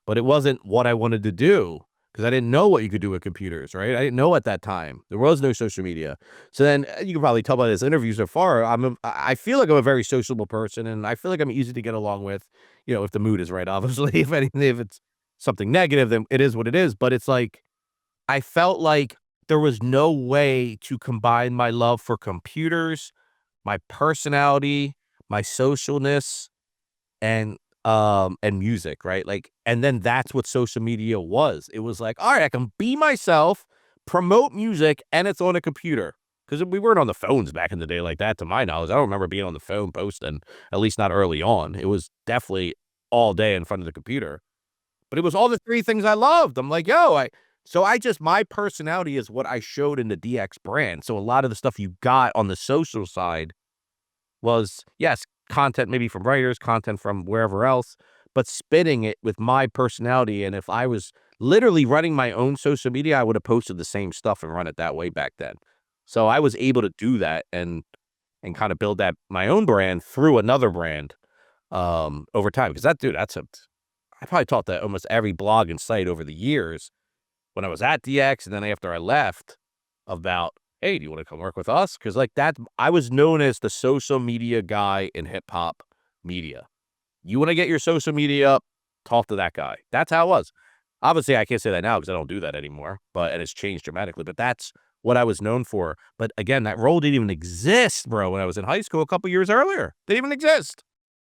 But it wasn't what I wanted to do because I didn't know what you could do with computers, right? I didn't know at that time. There was no social media. So then you can probably tell by this interview so far, I feel like I'm a very sociable person and I feel like I'm easy to get along with, if the mood is right, obviously. If it's something negative, then it is what it is. But it's like, I felt like there was no way to combine my love for computers, my personality, my socialness, and and music, right? Like, and then that's what social media was. It was like, all right, I can be myself, promote music, and it's on a computer. Because we weren't on the phones back in the day like that, to my knowledge. I don't remember being on the phone posting, at least not early on. It was definitely all day in front of the computer. But it was all the three things I loved. I'm like, yo, my personality is what I showed in the DX brand. So a lot of the stuff you got on the social side was, yes, content maybe from writers, content from wherever else, but spinning it with my personality. And if I was literally running my own social media, I would have posted the same stuff and run it that way back then. So I was able to do that and kind of build that my own brand through another brand over time. Because I probably taught that almost every blog and site over the years when I was at DX and then after I left about, hey, do you want to come work with us? Because like that, I was known as the social media guy in hip hop media. You want to get your social media up, talk to that guy. That's how it was. Obviously, I can't say that now because I don't do that anymore, and it's changed dramatically. But that's what I was known for. But again, that role didn't even exist, bro, when I was in high school a couple years earlier. Didn't even exist.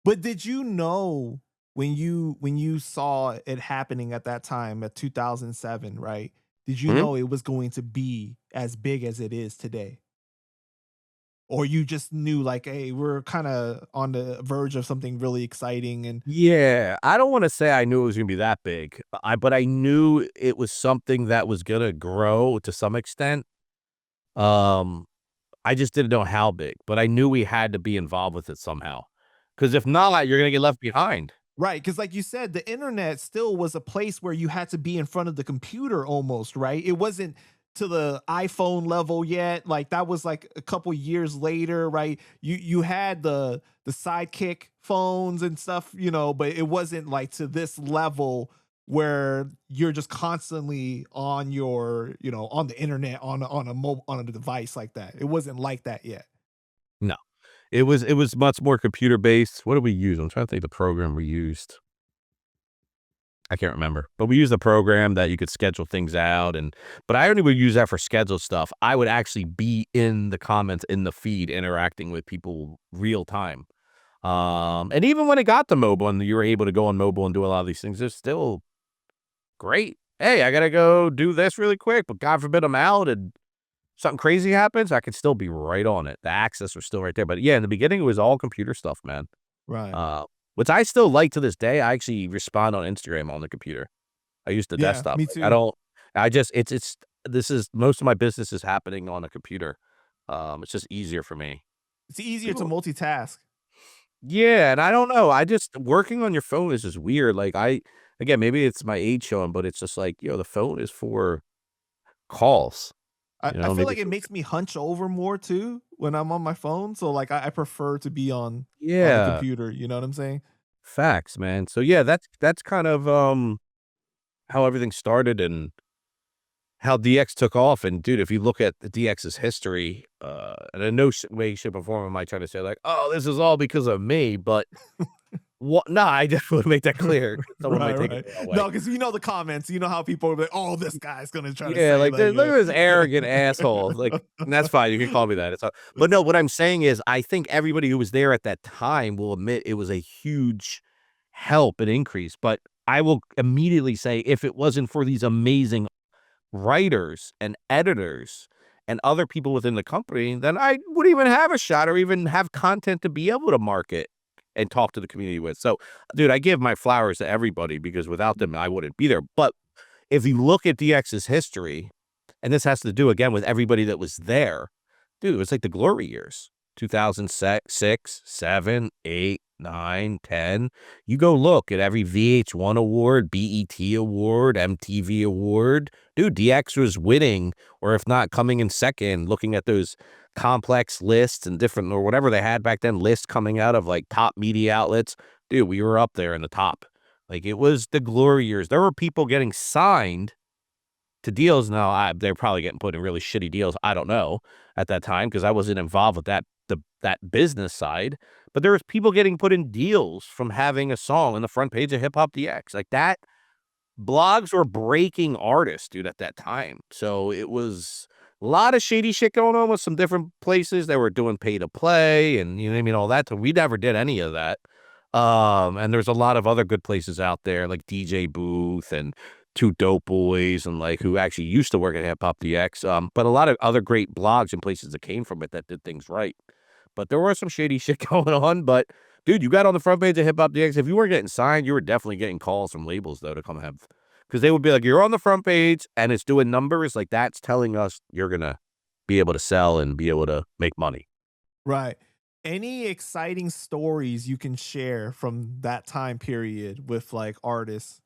But did you know when you saw it happening at that time at 2007, right? Did you Hmm? know it was going to be as big as it is today? Or you just knew like, hey, we're kind of on the verge of something really exciting and Yeah, I don't wanna say I knew it was gonna be that big, but I knew it was something that was gonna grow to some extent. Um, I just didn't know how big, but I knew we had to be involved with it somehow. Because if not, you're gonna get left behind. right, because like you said, the internet still was a place where you had to be in front of the computer almost, right? It wasn't to the iPhone level yet. Like that was like a couple years later, right? You had the sidekick phones and stuff, but it wasn't like to this level where you're just constantly on your, on the internet on a device like that. It wasn't like that yet. No. It was much more computer based. What did we use? I'm trying to think the program we used. I can't remember, but we used a program that you could schedule things out but I only would use that for scheduled stuff. I would actually be in the comments in the feed interacting with people real time. And even when it got to mobile and you were able to go on mobile and do a lot of these things, it's still great. Hey, I gotta go do this really quick, but God forbid I'm out and something crazy happens, I can still be right on it. The access was still right there. But yeah, in the beginning, it was all computer stuff, man. Right. Uh, which I still like to this day. I actually respond on Instagram on the computer. I use the Yeah, desktop. me Like, I too. don't. I just this is most of my business is happening on a computer. It's just easier for me. It's easier to People, multitask. yeah, and I don't know. I just working on your phone is just weird. Like again, maybe it's my age showing, but it's just like the phone is for calls. I feel Maybe like it's it makes me hunch over more too when I'm on my phone. So like I prefer to be on the yeah. computer. You know what I'm saying? Facts, man. So yeah, that's kind of how everything started and how DX took off. And dude, if you look at the DX's history, and in no way, shape, or form am I trying to say like, oh, this is all because of me, but what? No, I just want to make that clear. 'Cause someone Right, might take it right. the wrong way. No, because you know the comments. You know how people are like, "Oh, this guy's gonna try to Yeah, say like like." look at this arrogant asshole. Like, and that's fine. You can call me that. It's not, but no, what I'm saying is, I think everybody who was there at that time will admit it was a huge help and increase. But I will immediately say, if it wasn't for these amazing writers and editors and other people within the company, then I wouldn't even have a shot or even have content to be able to market and talk to the community with. So, dude, I give my flowers to everybody because without them, I wouldn't be there. But if you look at DX's history, and this has to do again with everybody that was there, dude, it was like the glory years 2006, 7, 8, 9, 10. You go look at every VH1 award, BET award, MTV award. Dude, DX was winning, or if not, coming in second, looking at those complex lists and different, or whatever they had back then, lists coming out of like top media outlets. Dude, we were up there in the top. Like it was the glory years. There were people getting signed to deals. Now they're probably getting put in really shitty deals. I don't know at that time because I wasn't involved with that business side. But there was people getting put in deals from having a song on the front page of HipHopDX like that. Blogs were breaking artists, dude, at that time. So it was a lot of shady shit going on with some different places that were doing pay to play and you know what I mean, all that. So we never did any of that. And there's a lot of other good places out there like DJ Booth and Two Dope Boys and like who actually used to work at HipHopDX. But a lot of other great blogs and places that came from it that did things right. But there was some shady shit going on. But dude, you got on the front page of HipHopDX. If you weren't getting signed, you were definitely getting calls from labels though to come have, because they would be like, you're on the front page and it's doing numbers. Like that's telling us you're gonna be able to sell and be able to make money. Right. Any exciting stories you can share from that time period with like artists?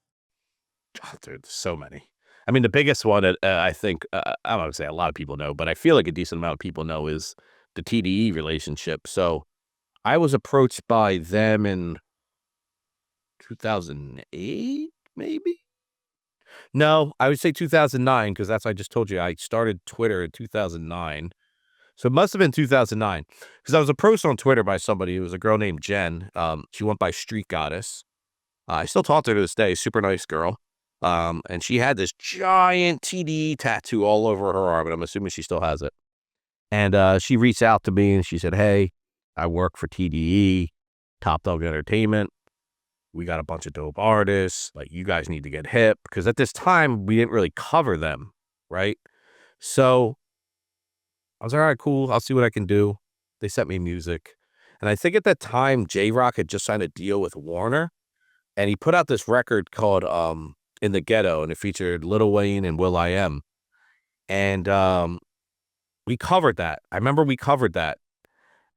Oh, dude, so many. I mean, the biggest one, I think, I'm not gonna say a lot of people know, but I feel like a decent amount of people know is the TDE relationship. So I was approached by them in 2008, maybe? No, I would say 2009 because that's I just told you I started Twitter in 2009. So it must have been 2009 because I was approached on Twitter by somebody. It was a girl named Jen. She went by Street Goddess. I still talk to her to this day. Super nice girl. And she had this giant TDE tattoo all over her arm, and I'm assuming she still has it. And she reached out to me and she said, "Hey, I work for TDE, Top Dog Entertainment. We got a bunch of dope artists. Like, you guys need to get hip." Because at this time, we didn't really cover them, right? So I was like, all right, cool. I'll see what I can do. They sent me music. And I think at that time, J-Rock had just signed a deal with Warner. And he put out this record called In the Ghetto. And it featured Lil Wayne and will.i.am. And we covered that. I remember we covered that.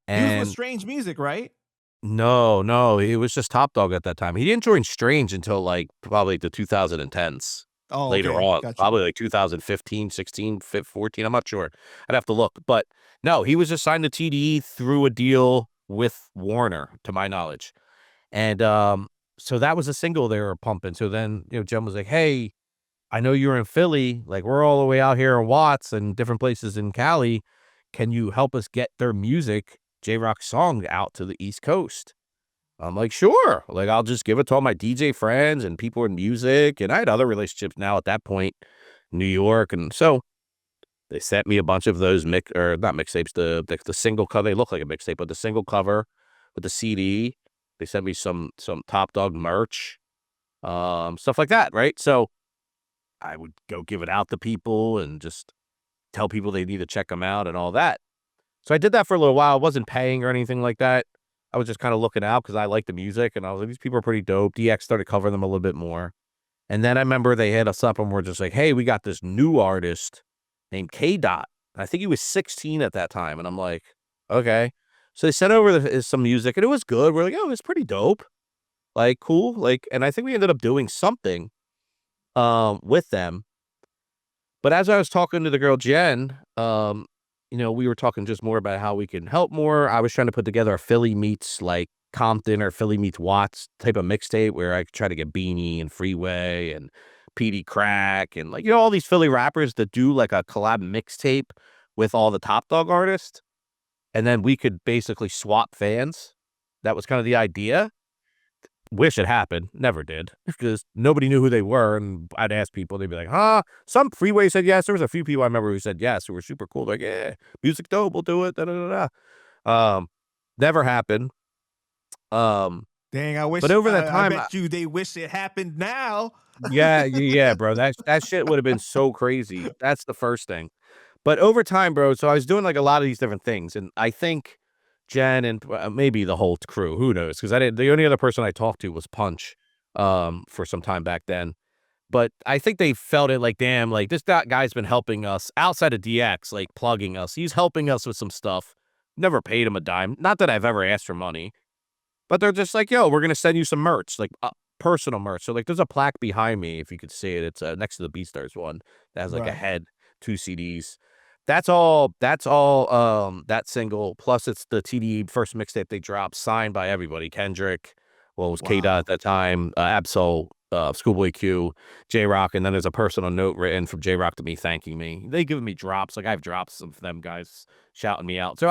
He was with And Strange Music, right? no, it was just Top Dog at that time. He didn't join Strange until like probably the 2010s. Oh, Later okay. on, Got you. probably like 2015, 16, 14. I'm not sure. I'd have to look. But no, he was just signed to TDE through a deal with Warner, to my knowledge. And so that was a single they were pumping. So then, Jen was like, "Hey, I know you're in Philly. Like, we're all the way out here in Watts and different places in Cali. Can you help us get their music, J-Rock song, out to the East Coast?" I'm like, "Sure. Like, I'll just give it to all my DJ friends and people in music." And I had other relationships now at that point, New York. And so they sent me a bunch of those not mixtapes, the single cover. They look like a mixtape, but the single cover with the CD. They sent me some Top Dog merch, stuff like that, right? So I would go give it out to people and just tell people they need to check them out and all that. So I did that for a little while. I wasn't paying or anything like that. I was just kind of looking out because I like the music, and I was like, these people are pretty dope. DX started covering them a little bit more. And then I remember they hit us up and we're just like, "Hey, we got this new artist named K Dot." I think he was 16 at that time. And I'm like, "Okay." So they sent over some music and it was good. We're like, "Oh, it's pretty dope." Like, cool. Like, and I think we ended up doing something with them. But as I was talking to the girl Jen, we were talking just more about how we can help more. I was trying to put together a Philly meets like Compton or Philly meets Watts type of mixtape where I could try to get Beanie and Freeway and PD Crack and like, all these Philly rappers that do like a collab mixtape with all the Top Dog artists. And then we could basically swap fans. That was kind of the idea. Wish it happened. Never did because nobody knew who they were. And I'd ask people, they'd be like, "Huh?" Some Freeway said yes. There was a few people I remember who said yes, who were super cool. Like, "Yeah, music dope, we'll do it." Da, da, da, da. Never happened. Dang, But over that I time, bet you they wish it happened now. yeah, bro, that shit would have been so crazy. That's the first thing. But over time, bro, so I was doing like a lot of these different things, and I think Jen and maybe the whole crew, who knows? Because the only other person I talked to was Punch, for some time back then. But I think they felt it like, damn, like this guy's been helping us outside of DX, like plugging us. He's helping us with some stuff. Never paid him a dime. Not that I've ever asked for money, but they're just like, "Yo, we're gonna send you some merch, like personal merch." So like, there's a plaque behind me if you could see it. It's next to the BeatStars one that has like a Right. head, two CDs. That's all. That's all. That single plus it's the TD first mixtape they dropped, signed by everybody. Kendrick, well, it was K Dot Wow. at that time, Absol, Schoolboy Q, J Rock, and then there's a personal note written from J Rock to me thanking me. They giving me drops, like I have drops of them guys shouting me out. So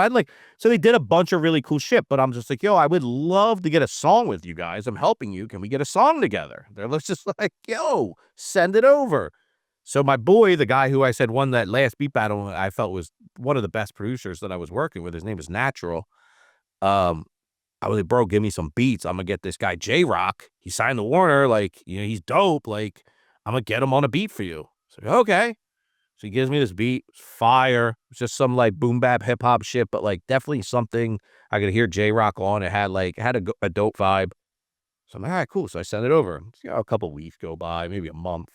they did a bunch of really cool shit, but I'm just like, "Yo, I would love to get a song with you guys. I'm helping you. Can we get a song together?" They're just like, "Yo, send it over." So my boy, the guy who I said won that last beat battle, I felt was one of the best producers that I was working with. His name is Natural. Um, I was like, bro, give me some beats. I'm gonna get this guy J-Rock. He signed to Warner. Like, you know, he's dope. Like, I'm gonna get him on a beat for you. So okay. So he gives me this beat. It's fire. It's just some like boom bap hip hop shit, but like definitely something I could hear J-Rock on. It had a dope vibe. So I'm like, all right, cool. So I sent it over. You know, a couple weeks go by, maybe a month.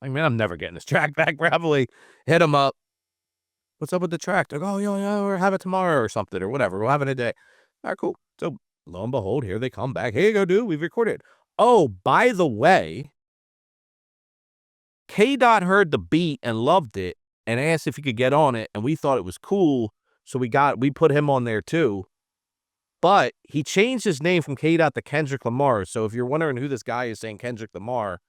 Like, man, I'm never getting this track back. Probably hit him up. What's up with the track? They're like, oh, yeah, we'll have it tomorrow or something or whatever. We'll have it in a day. All right, cool. So lo and behold, here they come back. Here you go, dude. We've recorded. Oh, by the way, K-Dot heard the beat and loved it and asked if he could get on it, and we thought it was cool. So we put him on there too. But he changed his name from K-Dot to Kendrick Lamar. So if you're wondering who this guy is saying Kendrick Lamar,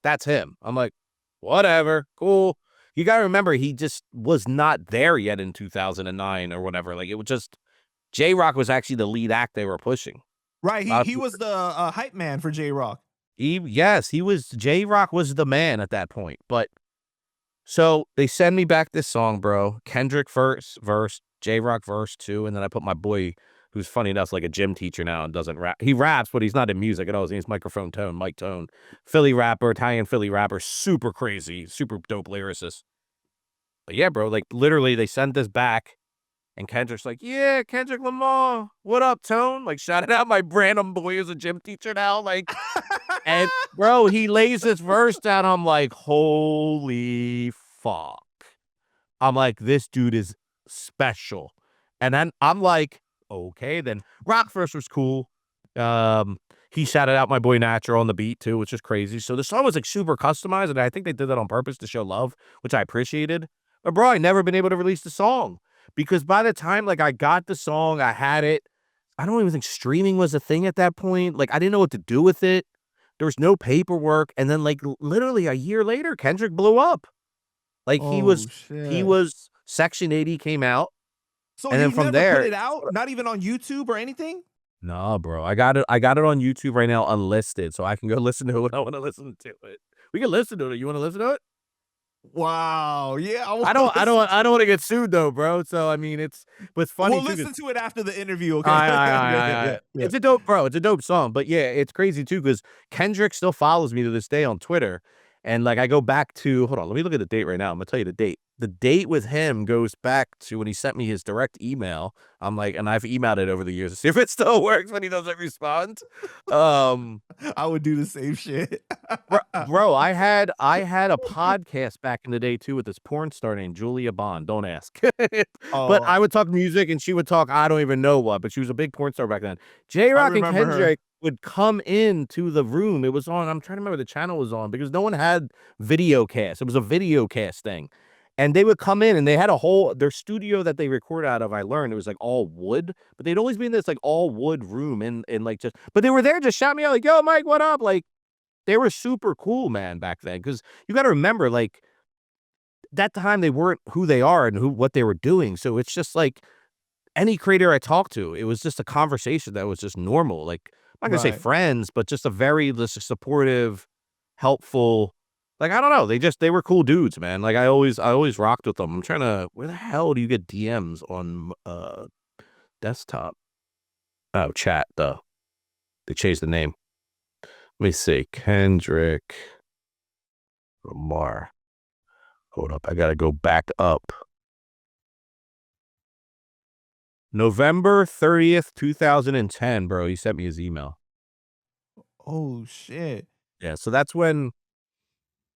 that's him. I'm like, whatever, cool. You got to remember, he just was not there yet in 2009 or whatever. Like, it was just, J-Rock was actually the lead act they were pushing. Right. He was the hype man for J-Rock. J-Rock was the man at that point. But so they send me back this song, bro. Kendrick first verse, J-Rock verse 2, and then I put my boy, who's funny enough, like a gym teacher now and doesn't rap. He raps, but he's not in music at all. He's microphone tone, mic tone. Philly rapper, Italian Philly rapper, super crazy, super dope lyricist. But yeah, bro, like literally they sent this back and Kendrick's like, yeah, Kendrick Lamar, what up, Tone? Like, shouting out my random boy who's a gym teacher now. Like, and bro, he lays this verse down. I'm like, holy fuck. I'm like, this dude is special. And then I'm like, okay, then Rock First was cool. He shouted out my boy Natural on the beat too, which is crazy. So the song was like super customized, and I think they did that on purpose to show love, which I appreciated. But bro, I never been able to release the song because by the time like I got the song, I had it. I don't even think streaming was a thing at that point. Like I didn't know what to do with it. There was no paperwork, and then like literally a year later, Kendrick blew up. Like he was Section 80 came out. So and then from never there, put it out, not even on YouTube or anything. No, bro, I got it on YouTube right now, unlisted, so I can go listen to it when I want to listen to it. We can listen to it. You want to listen to it? Wow. Yeah. I don't want to get sued though, bro. So I mean, it's funny. We'll listen to it after the interview. Okay. Yeah. It's a dope, bro. It's a dope song, but yeah, it's crazy too because Kendrick still follows me to this day on Twitter, and like I go back to hold on, let me look at the date right now. I'm gonna tell you the date. The date with him goes back to when he sent me his direct email. I'm like, and I've emailed it over the years to see if it still works when he doesn't respond. I would do the same shit. bro, I had a podcast back in the day too with this porn star named Julia Bond. Don't ask. But I would talk music and she would talk, I don't even know what, but she was a big porn star back then. J-Rock and Kendrick would come into the room. It was on, I'm trying to remember the channel was on because no one had video cast. It was a video cast thing. And they would come in and they had their studio that they record out of, I learned, it was like all wood, but they'd always be in this like all wood room and like just, but they were there just shouting me out like, yo, Mike, what up? Like they were super cool, man, back then. Cause you got to remember, like that time they weren't who they are and what they were doing. So it's just like any creator I talked to, it was just a conversation that was just normal. Like I'm not gonna say friends, but just a very supportive, helpful. Like, I don't know. They were cool dudes, man. Like I always rocked with them. I'm trying to, where the hell do you get DMs on desktop? Oh, chat, though. They changed the name. Let me see. Kendrick Lamar. Hold up. I got to go back up. November 30th, 2010, bro. He sent me his email. Oh, shit. Yeah, so that's when.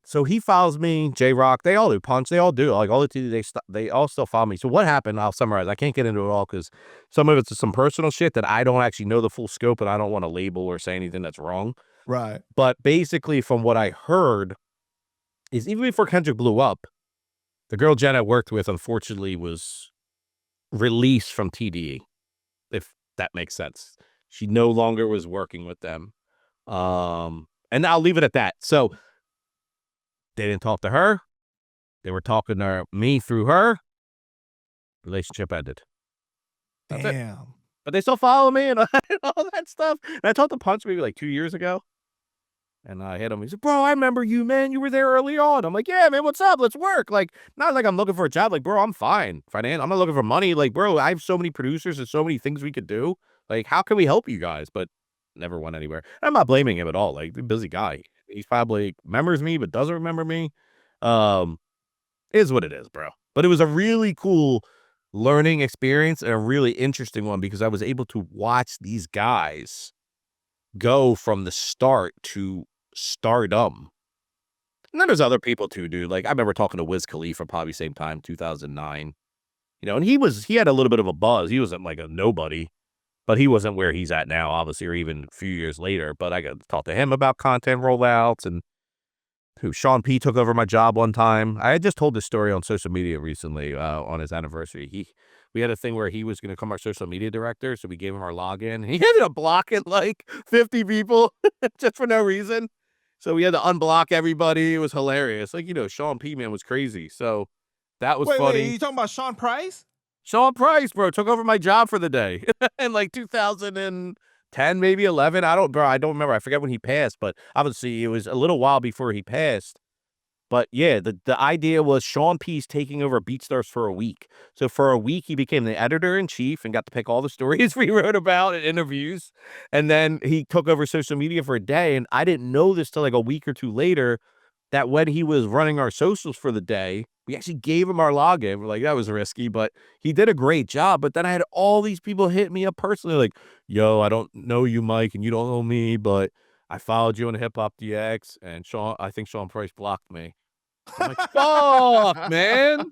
So he follows me, J-Rock, they all do, Punch, they all do. Like all the two, they all still follow me. So what happened, I'll summarize. I can't get into it all because some of it's some personal shit that I don't actually know the full scope and I don't want to label or say anything that's wrong. Right. But basically from what I heard is even before Kendrick blew up, the girl Jenna worked with, unfortunately, was released from TDE, if that makes sense. She no longer was working with them. And I'll leave it at that. So they didn't talk to her. They were talking to me through her. Relationship ended. That's Damn. it. But they still follow me and all that stuff. And I talked to Punch maybe like 2 years ago. And I hit him. He said, bro, I remember you, man. You were there early on. I'm like, yeah, man, what's up? Let's work. Like, not like I'm looking for a job. Like, bro, I'm fine. I'm not looking for money. Like, bro, I have so many producers and so many things we could do. Like, how can we help you guys? But never went anywhere. I'm not blaming him at all. Like, the busy guy. He's probably remembers me, but doesn't remember me. Um, is what it is, bro. But it was a really cool learning experience and a really interesting one because I was able to watch these guys go from the start to stardom. And then there's other people too, dude. Like, I remember talking to Wiz Khalifa probably same time, 2009. And he had a little bit of a buzz. He wasn't like a nobody, but he wasn't where he's at now, obviously, or even a few years later. But I got to talk to him about content rollouts and who Sean P took over my job one time. I had just told this story on social media recently on his anniversary. We had a thing where he was going to become our social media director, so we gave him our login. He ended up blocking like 50 people just for no reason. So we had to unblock everybody. It was hilarious. Like, Sean P, man, was crazy. So that was Wait, funny. you talking about Sean Price? Sean Price, bro, took over my job for the day in like 2010, maybe 11. I don't remember. I forget when he passed, but obviously it was a little while before he passed. But yeah, the idea was Sean P's taking over BeatStars for a week. So for a week, he became the editor-in-chief and got to pick all the stories we wrote about in interviews. And then he took over social media for a day. And I didn't know this till like a week or two later that when he was running our socials for the day, we actually gave him our login. We're like, that was risky, but he did a great job. But then I had all these people hit me up personally like, yo, I don't know you, Mike, and you don't know me, but I followed you on HipHopDX, and I think Sean Price blocked me. I'm like, fuck, man.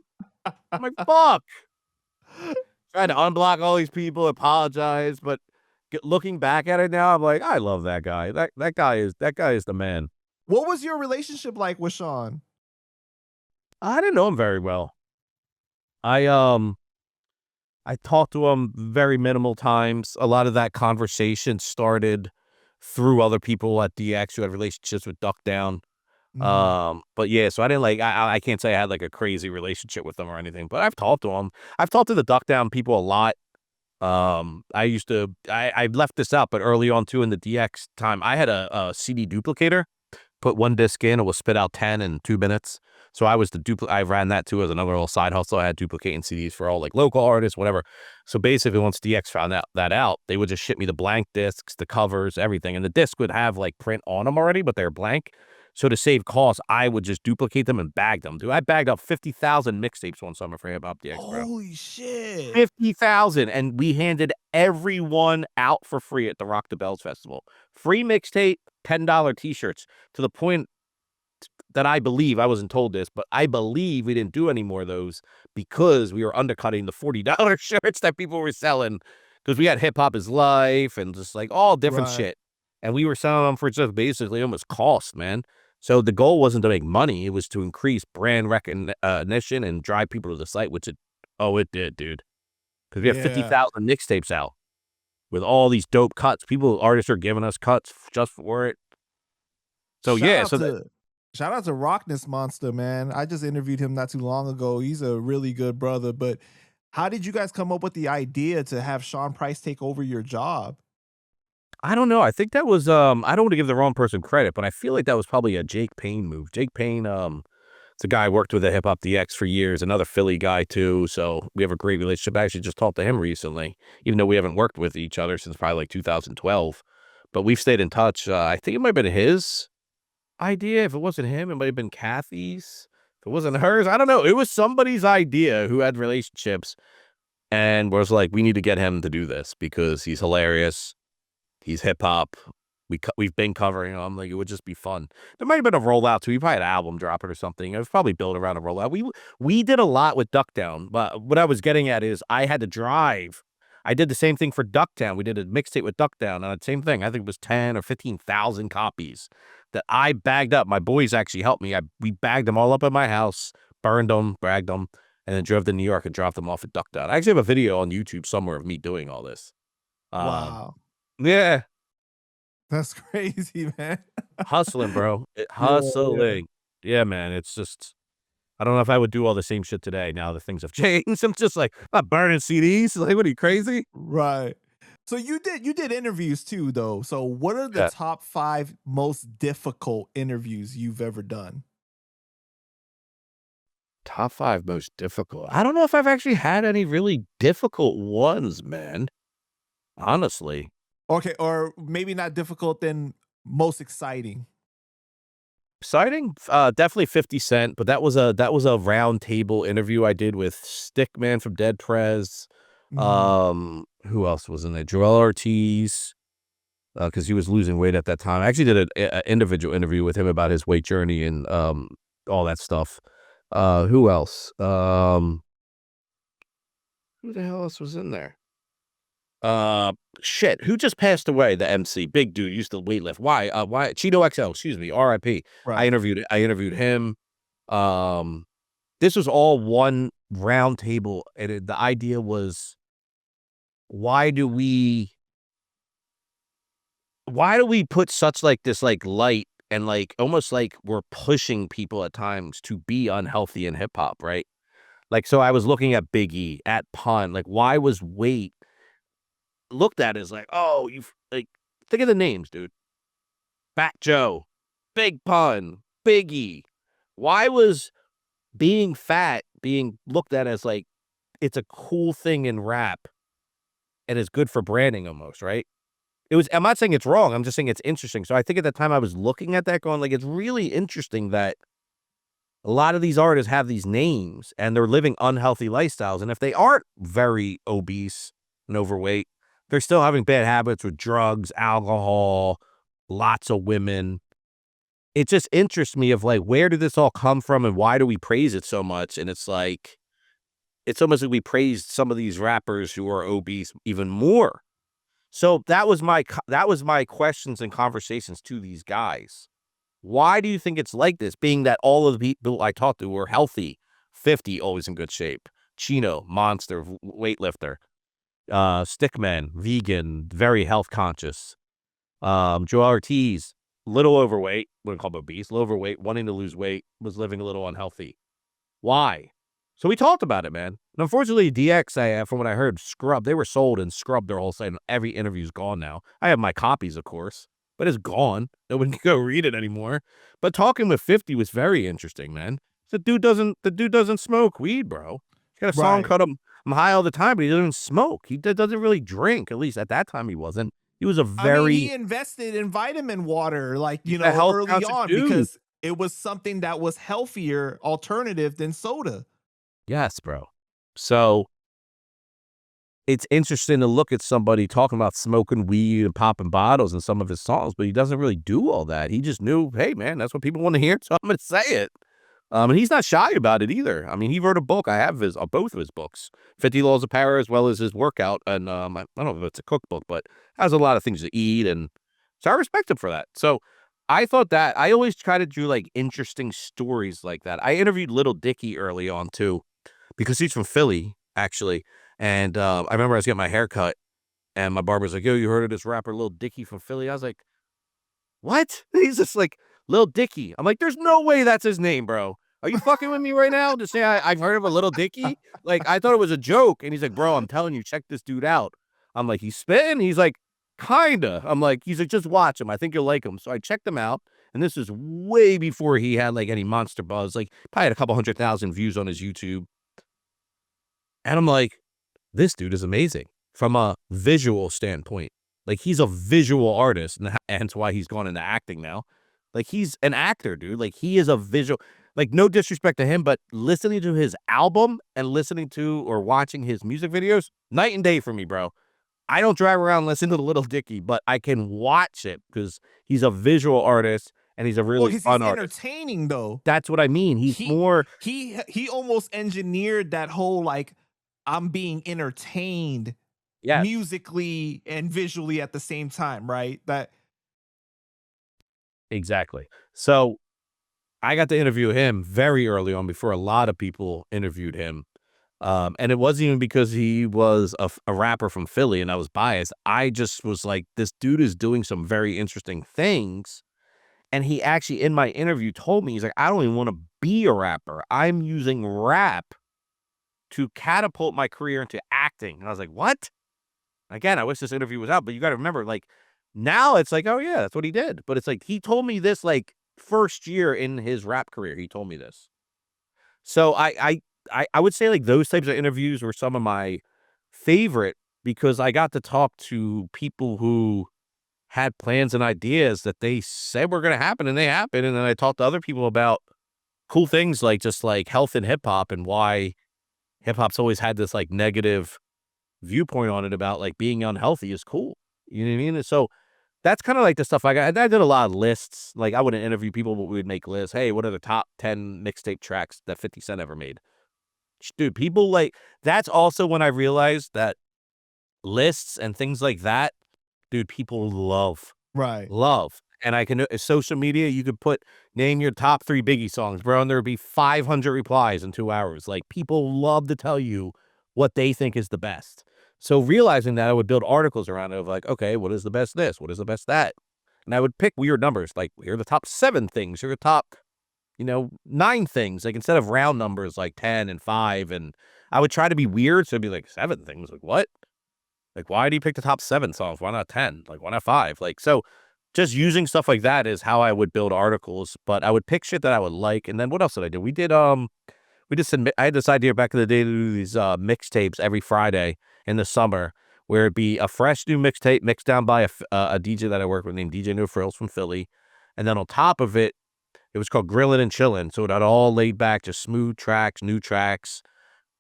I'm like, fuck. Tried to unblock all these people, apologize, but looking back at it now, I'm like, I love that guy. That guy is the man. What was your relationship like with Sean? I didn't know him very well. I talked to him very minimal times. A lot of that conversation started through other people at DX who had relationships with Duck Down. But yeah, so I didn't I can't say I had like a crazy relationship with them or anything, but I've talked to them. I've talked to the Duck Down people a lot. I left this out, but early on too in the DX time, I had a CD duplicator. Put one disc in, it will spit out 10 in 2 minutes. So I was I ran that too as another little side hustle. I had duplicating CDs for all like local artists, whatever. So basically, once DX found that out, they would just ship me the blank discs, the covers, everything. And the disc would have like print on them already, but they're blank. So to save costs, I would just duplicate them and bag them. Dude, I bagged up 50,000 mixtapes one summer for HipHopDX, bro. Holy shit. 50,000. And we handed everyone out for free at the Rock the Bells Festival. Free mixtape, $10 t-shirts, to the point that I believe, I wasn't told this, but I believe we didn't do any more of those because we were undercutting the $40 shirts that people were selling because we had Hip Hop is Life and just like all different shit. And we were selling them for just basically almost cost, man. So the goal wasn't to make money. It was to increase brand recognition and drive people to the site, which it did, dude. Because we have 50,000 mixtapes out with all these dope cuts. Artists are giving us cuts just for it. So shout out to Rockness Monster, man. I just interviewed him not too long ago. He's a really good brother. But how did you guys come up with the idea to have Sean Price take over your job? I don't know. I think that was I don't want to give the wrong person credit, but I feel like that was probably a Jake Payne move. Jake Payne, it's a guy I worked with at HipHopDX for years, another Philly guy too. So we have a great relationship. I actually just talked to him recently, even though we haven't worked with each other since probably like 2012. But we've stayed in touch. I think it might have been his idea. If it wasn't him, it might have been Kathy's. If it wasn't hers, I don't know. It was somebody's idea who had relationships and was like, we need to get him to do this because he's hilarious. He's hip hop. We've been covering him. Like, it would just be fun. There might have been a rollout too. We probably had an album drop it or something. It was probably built around a rollout. We did a lot with Duckdown, but what I was getting at is I had to drive. I did the same thing for Duckdown. We did a mixtape with Duckdown, and the same thing. I think it was 10 or 15,000 copies that I bagged up. My boys actually helped me. We bagged them all up at my house, burned them, bagged them, and then drove to New York and dropped them off at Duckdown. I actually have a video on YouTube somewhere of me doing all this. Wow. Yeah. That's crazy, man. Hustling, bro. Hustling. Yeah, man. It's just, I don't know if I would do all the same shit today now that things have changed. I'm just like, I'm burning CDs. Like, what are you, crazy? Right. So you did interviews too, though. So what are the top 5 most difficult interviews you've ever done? Top 5 most difficult. I don't know if I've actually had any really difficult ones, man. honestly. Okay, or maybe not difficult, then most exciting. Exciting? Definitely 50 Cent, but that was a round table interview I did with Stickman from Dead Prez. Mhm. Who else was in there? Joell Ortiz, because he was losing weight at that time. I actually did an individual interview with him about his weight journey and all that stuff. Who else? Who the hell else was in there? Uh, Shit. Who just passed away? The MC, big dude, used to weightlift. Why? Why? Cheeto XL. Excuse me. R.I.P. Right. I interviewed him. Um, this was all one round table, and the idea was, why do we put such like this like light and like almost like we're pushing people at times to be unhealthy in hip hop, right? Like, so I was looking at Biggie, at Pun, like, why was weight looked at as like, oh, you like, think of the names, dude. Fat Joe, Big Pun, Biggie. Why was being fat being looked at as like it's a cool thing in rap and is good for branding almost, right? It was, I'm not saying it's wrong, I'm just saying it's interesting. So I think at the time I was looking at that going like, it's really interesting that a lot of these artists have these names and they're living unhealthy lifestyles. And if they aren't very obese and overweight, they're still having bad habits with drugs, alcohol, lots of women. It just interests me of like, where did this all come from and why do we praise it so much? And it's like, it's almost like we praised some of these rappers who are obese even more. So that was my questions and conversations to these guys. Why do you think it's like this? Being that all of the people I talked to were healthy, 50, always in good shape. Chino, monster, weightlifter. Stickman, vegan, very health conscious. Joell Ortiz, little overweight, wouldn't call him obese, little overweight, wanting to lose weight, was living a little unhealthy. Why? So we talked about it, man. And unfortunately, DX, from what I heard, scrubbed. They were sold and scrubbed their whole site. And every interview's gone now. I have my copies, of course, but it's gone. Nobody can go read it anymore. But talking with 50 was very interesting, man. The dude doesn't smoke weed, bro. He's got a song Right. called I'm high all the time, but he doesn't smoke. He doesn't really drink. At least at that time, he wasn't. He was a I mean, he very invested in vitamin water, like, he's a health early conscious on dude. because it was something that was healthier alternative than soda. Yes, bro. So it's interesting to look at somebody talking about smoking weed and popping bottles in some of his songs, but he doesn't really do all that. He just knew, hey, man, that's what people want to hear, so I'm going to say it. And he's not shy about it either. I mean, he wrote a book. I have both of his books, 50 Laws of Power, as well as his workout. And I don't know if it's a cookbook, but has a lot of things to eat. And so I respect him for that. So I thought that I always try to do like interesting stories like that. I interviewed Lil Dicky early on too, because he's from Philly, actually. And I remember I was getting my hair cut, and my barber's like, yo, you heard of this rapper Lil Dicky from Philly? I was like, what? He's just like, Lil Dicky. I'm like, there's no way that's his name, bro. Are you fucking with me right now to say I've heard of a Little Dicky? Like, I thought it was a joke. And he's like, bro, I'm telling you, check this dude out. I'm like, he's spitting? He's like, kinda. I'm like, he's like, just watch him. I think you'll like him. So I checked him out. And this is way before he had like any monster buzz. Like, probably had a couple 100,000 views on his YouTube. And I'm like, this dude is amazing from a visual standpoint. Like, he's a visual artist, and hence why he's gone into acting now. Like, he's an actor, dude. Like, he is a visual. Like, no disrespect to him, but listening to his album and listening to or watching his music videos, night and day for me, bro. I don't drive around listening to the Little Dicky, but I can watch it because he's a visual artist and he's a Well, really he's fun artist. entertaining though. That's what I mean. He's He more, he almost engineered that whole like I'm being entertained yes, musically and visually at the same time, right? That exactly. So I got to interview him very early on before a lot of people interviewed him. And it wasn't even because he was a rapper from Philly and I was biased. I just was like, this dude is doing some very interesting things. And he actually, in my interview, told me, he's like, I don't even want to be a rapper. I'm using rap to catapult my career into acting. And I was like, what? Again, I wish this interview was out, but you got to remember, like, now it's like, oh, yeah, that's what he did. But it's like, he told me this, like, first year in his rap career. He told me this. So I would say like those types of interviews were some of my favorite because I got to talk to people who had plans and ideas that they said were going to happen, and they happened. And then I talked to other people about cool things like just like health and hip hop, and why hip hop's always had this like negative viewpoint on it about like being unhealthy is cool. You know what I mean? And so that's kind of like the stuff I got. I did a lot of lists. Like I wouldn't interview people, but we would make lists. Hey, what are the top 10 mixtape tracks that 50 Cent ever made? Dude, people like that's also when I realized that lists and things like that, dude, people love. Right. Love. And I can social media, you could put name your top 3 Biggie songs, bro, and there would be 500 replies in 2 hours. Like, people love to tell you what they think is the best. So realizing that, I would build articles around it of like, okay, what is the best this? What is the best that? And I would pick weird numbers, like, here are the top 7 things, here are the top, 9 things. Like, instead of round numbers like 10 and 5, and I would try to be weird, so it'd be like 7 things. Like, what? Like, why do you pick the top 7 songs? Why not 10? Like, why not 5? Like, so just using stuff like that is how I would build articles, but I would pick shit that I would like. And then what else did I do? We just submit, I had this idea back in the day to do these mixtapes every Friday in the summer, where it'd be a fresh new mixtape mixed down by a DJ that I work with named DJ No Frills from Philly. And then on top of it, it was called Grillin' and Chillin'. So it had all laid back, just smooth tracks, new tracks,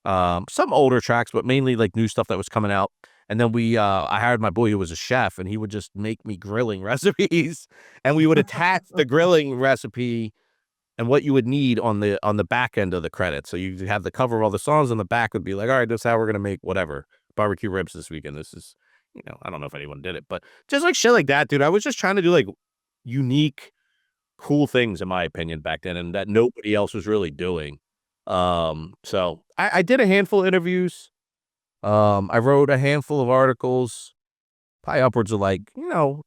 some older tracks, but mainly like new stuff that was coming out. And then I hired my boy who was a chef, and he would just make me grilling recipes, and we would attach the grilling recipe and what you would need on the back end of the credits. So you have the cover of all the songs, and the back would be like, all right, this is how we're gonna make whatever barbecue ribs this weekend. This is, I don't know if anyone did it, but just like shit like that, dude. I was just trying to do like unique, cool things, in my opinion, back then, and that nobody else was really doing. So I did a handful of interviews. I wrote a handful of articles, probably upwards of like,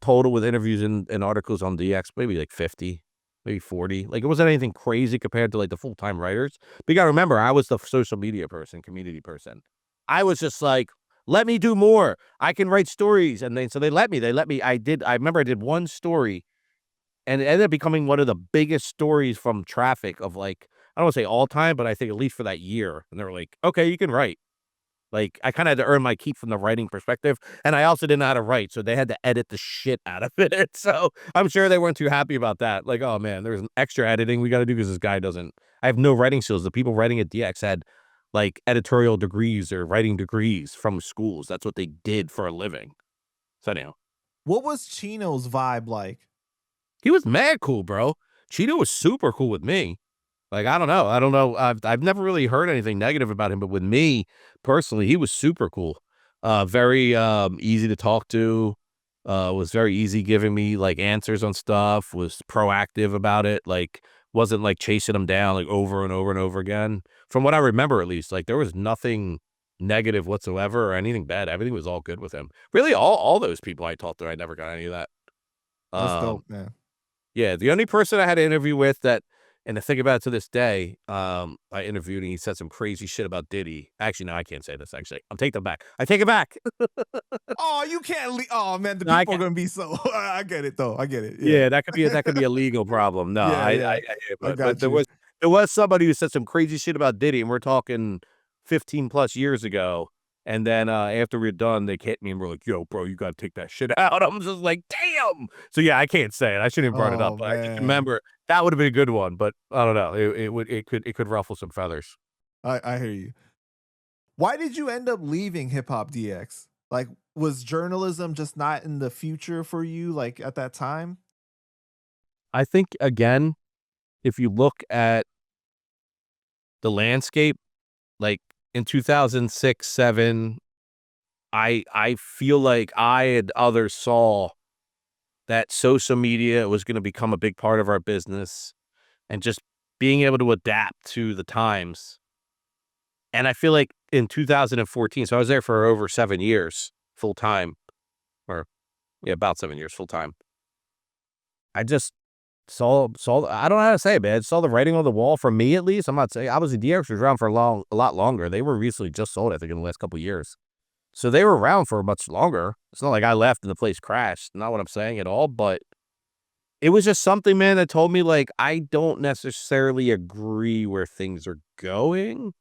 total with interviews and articles on DX, maybe like 50, maybe 40. Like, it wasn't anything crazy compared to like the full-time writers. But you gotta remember, I was the social media person, community person. I was just like, let me do more. I can write stories. And so they let me. I remember I did one story, and it ended up becoming one of the biggest stories from traffic of like, I don't want to say all time, but I think at least for that year. And they were like, okay, you can write. Like, I kinda had to earn my keep from the writing perspective, and I also didn't know how to write, so they had to edit the shit out of it, so I'm sure they weren't too happy about that. Like, "Oh, man, there's an extra editing we gotta do because this guy doesn't." I have no writing skills. The people writing at DX had, like, editorial degrees or writing degrees from schools. That's what they did for a living. So, anyhow. What was Chino's vibe like? He was mad cool, bro. Cheeto was super cool with me. Like, I don't know. I've never really heard anything negative about him, but with me personally, he was super cool. Very easy to talk to. Was very easy giving me like answers on stuff. Was proactive about it. Like, wasn't like chasing him down like over and over and over again. From what I remember, at least, like there was nothing negative whatsoever or anything bad. Everything was all good with him. Really, all those people I talked to, I never got any of that. That's Um, dope, man. yeah, the only person I had an interview with that, and to think about it to this day, I interviewed and he said some crazy shit about Diddy. Actually, no, I can't say this. Actually, I'm taking it back. I take it back. Oh, you can't leave. Oh man, the No, I people are can't. gonna be so. I get it though. I get it. Yeah. Yeah, that could be a legal problem. No, Yeah, yeah. I but got you. there was somebody who said some crazy shit about Diddy, and we're talking 15 plus years ago. And then after we're done, they hit me and we're like, "Yo, bro, you gotta take that shit out." I'm just like, "Damn!" So yeah, I can't say it. I shouldn't have brought it up, Oh but I just man. remember that would have been a good one. But I don't know. It could ruffle some feathers. I hear you. Why did you end up leaving HipHopDX? Like, was journalism just not in the future for you, like at that time? I think again, if you look at the landscape, like in 2006, 7, I feel like I and others saw that social media was going to become a big part of our business, and just being able to adapt to the times. And I feel like in 2014, so I was there for over 7 years full time, or yeah, about 7 years full time. I just saw I don't know how to say it, man. Saw the writing on the wall for me, at least. I'm not saying obviously DX was around for a lot longer. They were recently just sold, I think, in the last couple of years. So they were around for much longer. It's not like I left and the place crashed. Not what I'm saying at all, but it was just something, man, that told me like I don't necessarily agree where things are going.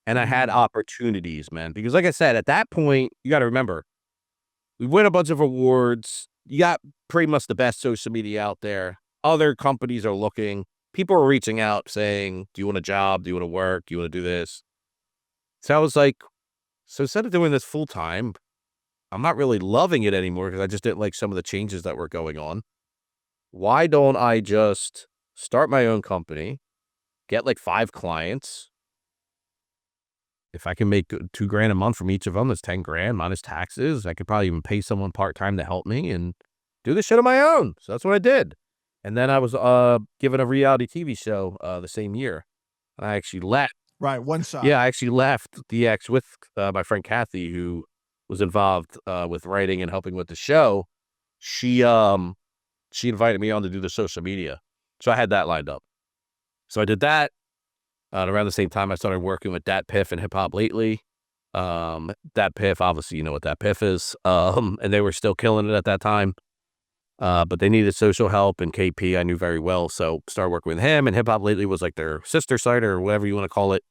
and I had opportunities, man. Because like I said, at that point, you got to remember, we win a bunch of awards. You got pretty much the best social media out there. Other companies are looking. People are reaching out saying, do you want a job? Do you want to work? Do you want to do this? So I was like, so instead of doing this full time, I'm not really loving it anymore because I just didn't like some of the changes that were going on. Why don't I just start my own company, get like 5 clients? If I can make $2,000 a month from each of them, that's 10 grand minus taxes. I could probably even pay someone part-time to help me and do this shit on my own. So that's what I did. And then I was given a reality TV show the same year. And I actually left. Right, one shot. Yeah, I actually left DX with my friend Kathy, who was involved with writing and helping with the show. She invited me on to do the social media. So I had that lined up. So I did that. Around the same time, I started working with Dat Piff and Hip Hop Lately. Dat Piff, obviously, you know what Dat Piff is. And they were still killing it at that time. But they needed social help, and KP I knew very well. So started working with him, and Hip Hop Lately was like their sister site or whatever you want to call it.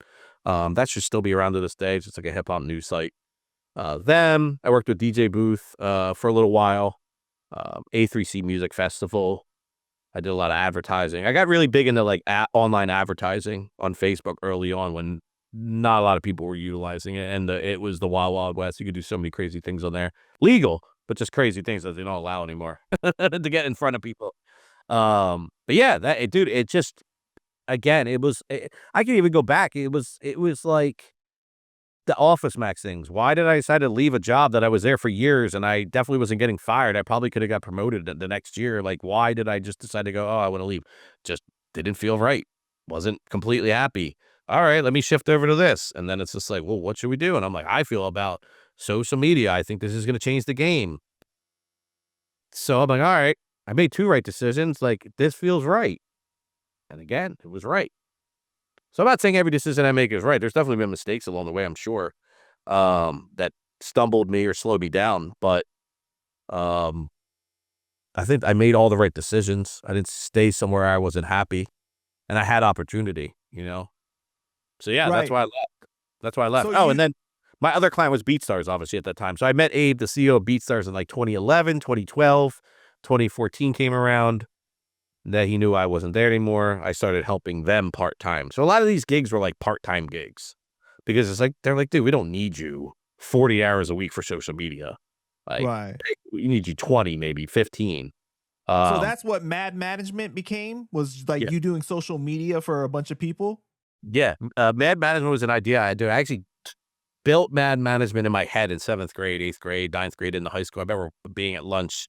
That should still be around to this day. It's just like a hip hop news site. Them, I worked with DJ Booth for a little while. A3C Music Festival. I did a lot of advertising. I got really big into like online advertising on Facebook early on when not a lot of people were utilizing it. And it was the Wild Wild West. You could do so many crazy things on there. Legal, but just crazy things that they don't allow anymore to get in front of people. But yeah, dude, it just, again, I can even go back. It was like the OfficeMax things. Why did I decide to leave a job that I was there for years and I definitely wasn't getting fired? I probably could have got promoted the next year. Like, why did I just decide to go, oh, I want to leave? Just didn't feel right. Wasn't completely happy. All right, let me shift over to this. And then it's just like, well, what should we do? And I'm like, I feel about social media. I think this is going to change the game. So I'm like, all right, I made 2 right decisions. Like, this feels right. And again, it was right. So I'm not saying every decision I make is right. There's definitely been mistakes along the way, I'm sure, that stumbled me or slowed me down. But I think I made all the right decisions. I didn't stay somewhere I wasn't happy, and I had opportunity, you know? So yeah, that's Right. why I left. That's why I left. So And then my other client was BeatStars, obviously, at that time. So I met Abe, the CEO of BeatStars, in like 2011, 2012, 2014 came around. That he knew I wasn't there anymore. I started helping them part-time. So a lot of these gigs were like part-time gigs because it's like, they're like, dude, we don't need you 40 hours a week for social media. Like, Right. we need you 20, maybe 15. So that's what MAAD Management became, was like Yeah. you doing social media for a bunch of people? Yeah. MAAD Management was an idea I had to. I actually built MAAD Management in my head in 7th grade, 8th grade, 9th grade in the high school. I remember being at lunch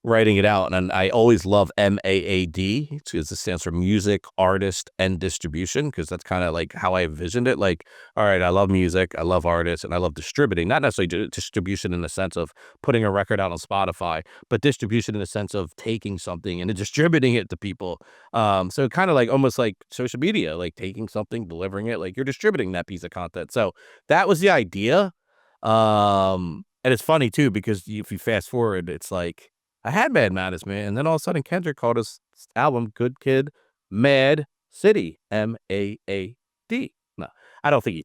writing it out, and I always love MAAD because it stands for music, artist, and distribution, because that's kind of like how I envisioned it. Like, all right, I love music, I love artists, and I love distributing. Not necessarily distribution in the sense of putting a record out on Spotify, but distribution in the sense of taking something and distributing it to people. So kind of like almost like social media, like taking something, delivering it, like you're distributing that piece of content. So that was the idea. And it's funny too, because if you fast forward, it's like, I had MAAD Management, and then all of a sudden Kendrick called his album Good Kid, MAAD City, MAAD. No, I don't think he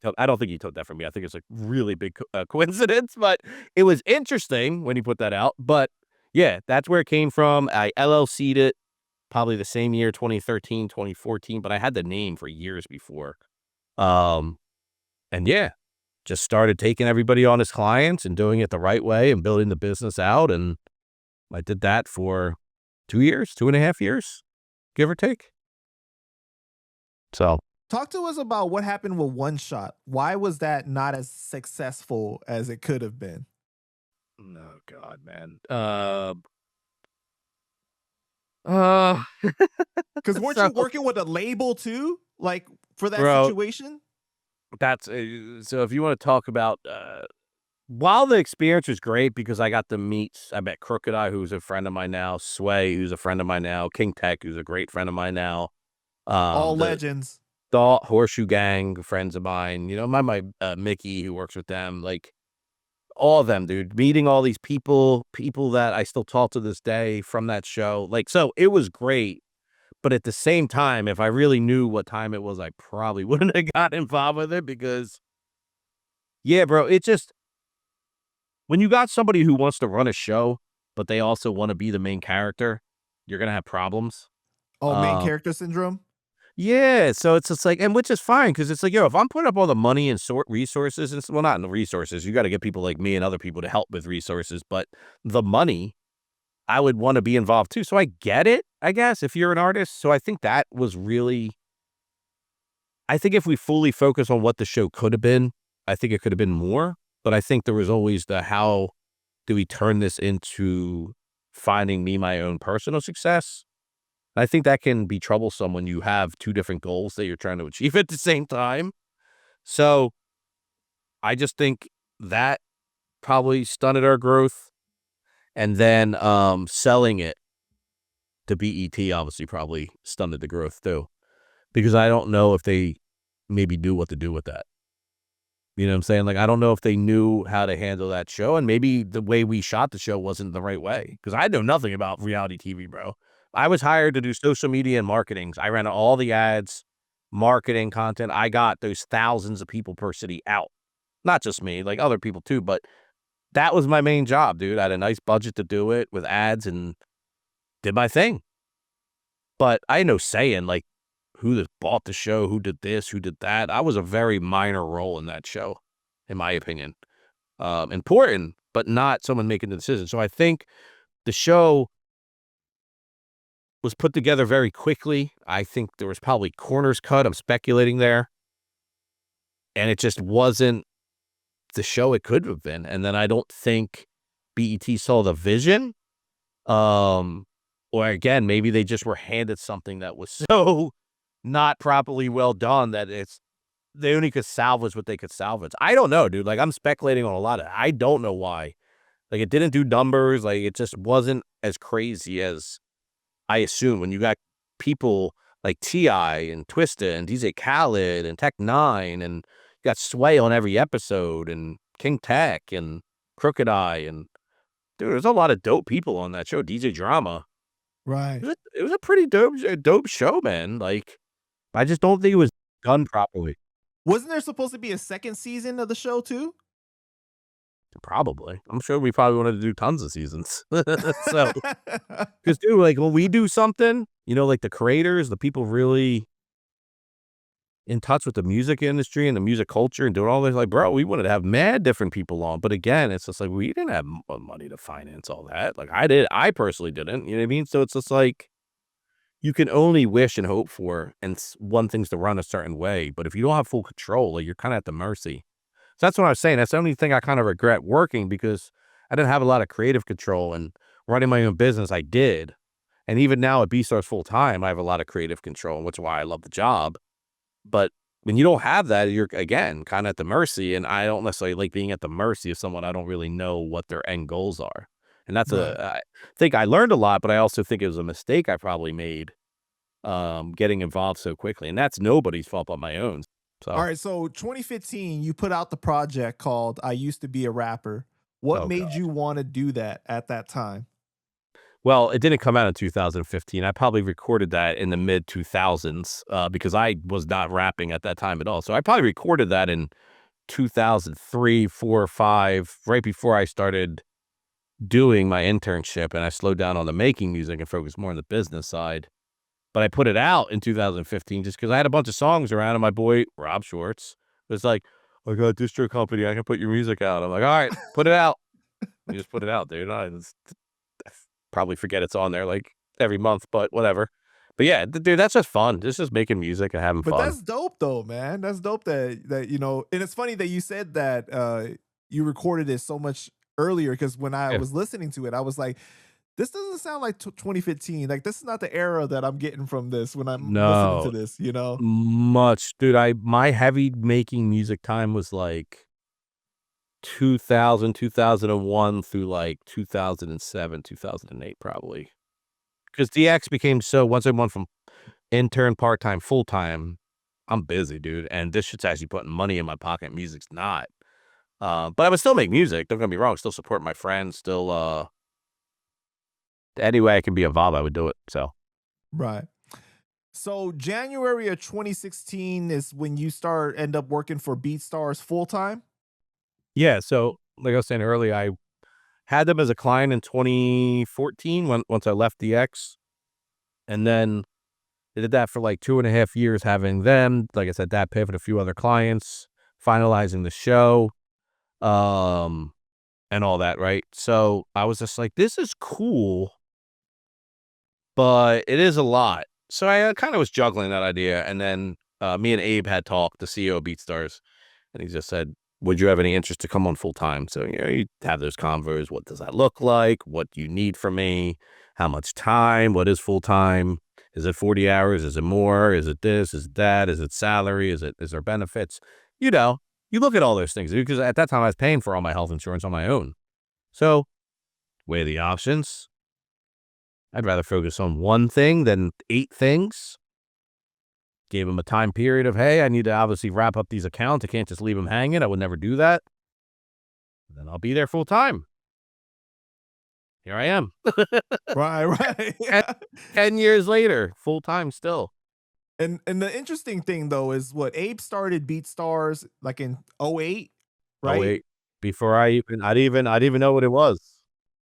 took that from me. I think it's a really big coincidence, but it was interesting when he put that out. But yeah, that's where it came from. I LLC'd it probably the same year, 2013, 2014, but I had the name for years before. And yeah, just started taking everybody on as clients and doing it the right way and building the business out, and I did that for 2 years, 2.5 years, give or take. So Talk to us about what happened with One Shot. Why was that not as successful as it could have been? oh God, man. Because weren't So, you working with a label too, like for that bro, situation? that's so if you want to talk about while the experience was great because I met Crooked Eye, who's a friend of mine now, Sway, who's a friend of mine now, King Tech, who's a great friend of mine now. All The legends. Horseshoe Gang, friends of mine, you know, my Mickey, who works with them, like all of them, dude. Meeting all these people that I still talk to this day from that show. Like, so it was great. But at the same time, if I really knew what time it was, I probably wouldn't have got involved with it because Yeah, bro, it just when you got somebody who wants to run a show, but they also wanna be the main character, you're gonna have problems. Oh, main Um, character syndrome? yeah, so it's just like and which is fine because it's like, yo, if I'm putting up all the money and sort resources and well, not in the resources, you gotta get people like me and other people to help with resources, but the money, I would wanna be involved too, so I get it, I guess, if you're an artist, so I think that was really I think if we fully focus on what the show could have been, I think it could have been more, but I think there was always the how do we turn this into finding me my own personal success? I think that can be troublesome when you have 2 different goals that you're trying to achieve at the same time. So, I just think that probably stunted our growth, and then, selling it to BET obviously probably stunted the growth too, because I don't know if they maybe knew what to do with that. You know what I'm saying? Like, I don't know if they knew how to handle that show, and maybe the way we shot the show wasn't the right way, because I know nothing about reality TV, bro. I was hired to do social media and marketing. I ran all the ads, marketing content. I got those thousands of people per city out. Not just me, like other people too, but that was my main job, dude. I had a nice budget to do it with ads and did my thing. But I had no say in, like, who that bought the show, who did this, who did that. I was a very minor role in that show, in my opinion. Important, but not someone making the decision. So I think the show was put together very quickly. I think there was probably corners cut. I'm speculating there. And it just wasn't the show it could have been. And then I don't think BET saw the vision. Um, or again, maybe they just were handed something that was so not properly well done that they only could salvage what they could salvage. I don't know, dude. Like I'm speculating on a lot of I don't know why. Like it didn't do numbers, like it just wasn't as crazy as I assumed when you got people like T.I. and Twista and DJ Khaled and Tech Nine and you got Sway on every episode and King Tech and Crooked Eye and dude, there's a lot of dope people on that show. DJ Drama. Right. It was a pretty dope show, man. Like I just don't think it was done properly. Wasn't there supposed to be a second season of the show too? Probably. I'm sure we probably wanted to do tons of seasons. So, because dude, like when we do something, you know, like the creators, the people really in touch with the music industry and the music culture and doing all this, like, bro, we wanted to have mad different people on. But again, it's just like we didn't have money to finance all that. Like I personally didn't. You know what I mean? So it's just like you can only wish and hope for, and one thing's to run a certain way. But if you don't have full control, like you're kind of at the mercy. So that's what I was saying. That's the only thing I kind of regret working because I didn't have a lot of creative control and running my own business. I did. And even now at BeatStars full time, I have a lot of creative control, which is why I love the job. But when you don't have that, you're again kind of at the mercy. And I don't necessarily like being at the mercy of someone I don't really know what their end goals are. And that's Right. I think I learned a lot, but I also think it was a mistake I probably made getting involved so quickly. And that's nobody's fault but my own. All So, right, so 2015, you put out the project called I Used to Be a Rapper. What oh made God. you want to do that at that time? Well, it didn't come out in 2015. I probably recorded that in the mid 2000s because I was not rapping at that time at all. So I probably recorded that in 2003, 4, 5, right before I started doing my internship and I slowed down on the making music and focused more on the business side. But I put it out in 2015 just because I had a bunch of songs around and my boy, Rob Schwartz, was like, I got a distro company. I can put your music out. I'm like, all right, put it out. We just put it out, dude. Probably forget it's on there like every month, but whatever. But yeah, dude, that's just fun. It's just making music and having But fun. that's dope though, man. That's dope that and it's funny that you said that you recorded it so much earlier because when I Yeah. was listening to it, I was like, this doesn't sound like 2015. Like this is not the era that I'm getting from this when I'm listening to No, this, you know? much, dude. My heavy making music time was like 2000, 2001 through like 2007, 2008, probably. Because DX became so once I went from intern, part time, full time, I'm busy, dude. And this shit's actually putting money in my pocket. Music's not. But I would still make music. Don't get me wrong. Still support my friends. Still, any way I can be involved, I would do it. So, Right. So January of 2016 is when you end up working for BeatStars full time. Yeah, so like I was saying earlier, I had them as a client in 2014 once I left DX, and then I did that for like 2.5 years having them. Like I said, that pivot, a few other clients, finalizing the show, um, and all that, right? So I was just like, this is cool, but it is a lot. So I kind of was juggling that idea, and then me and Abe had talked, the CEO of BeatStars, and he just said, would you have any interest to come on full time? So, you have those convos. What does that look like? What do you need from me? How much time? What is full time? Is it 40 hours? Is it more? Is it this? Is it that? Is it salary? Is there benefits? You know, you look at all those things because at that time I was paying for all my health insurance on my own. So weigh the options. I'd rather focus on one thing than 8 things. Gave him a time period of, hey, I need to obviously wrap up these accounts. I can't just leave them hanging. I would never do that. Then I'll be there full time. Here I am. Right. And 10 years later, full time still. And the interesting thing though is what Abe started BeatStars like in '08, Oh right? wait, before I didn't even know what it was.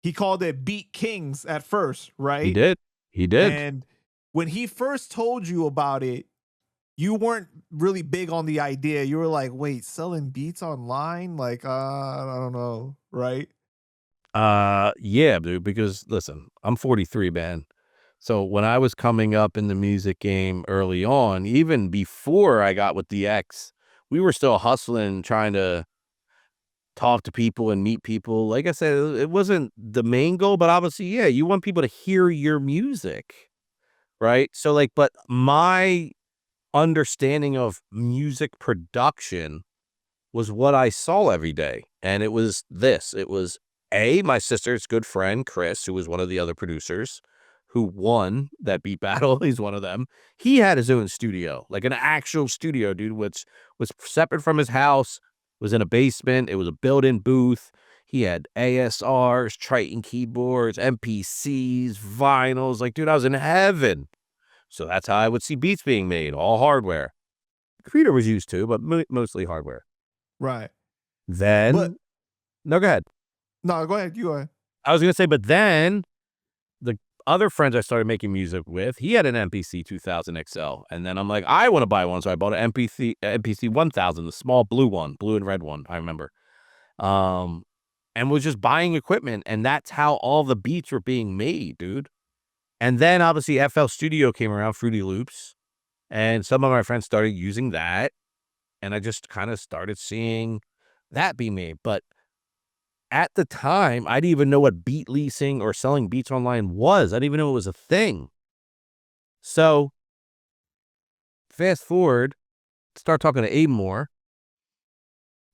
He called it Beat Kings at first, He right? did. He did. And when he first told you about it, you weren't really big on the idea. You were like, wait, selling beats online? Like, I don't know, right? Yeah, dude, because listen, I'm 43, man. So when I was coming up in the music game early on, even before I got with DX, we were still hustling, trying to talk to people and meet people. Like I said, it wasn't the main goal, but obviously, yeah, you want people to hear your music, right? So like, but my understanding of music production was what I saw every day. And it was this. It was my sister's good friend, Chris, who was one of the other producers who won that beat battle. He's one of them. He had his own studio, like an actual studio, dude, which was separate from his house, was in a basement. It was a built-in booth. He had ASRs, Triton keyboards, MPCs, vinyls. Like, dude, I was in heaven. So that's how I would see beats being made, all hardware. Computer was used too, but mostly hardware. Right. But Then, no, go ahead. no, go ahead. You go ahead. I was going to say, but then the other friends I started making music with, he had an MPC 2000 XL. And then I'm like, I want to buy one. So I bought an MPC 1000, the small blue one, blue and red one, I remember. And was just buying equipment. And that's how all the beats were being made, dude. And then obviously FL Studio came around, Fruity Loops. And some of my friends started using that. And I just kind of started seeing that be made. But at the time, I didn't even know what beat leasing or selling beats online was. I didn't even know it was a thing. So fast forward, start talking to Abe more.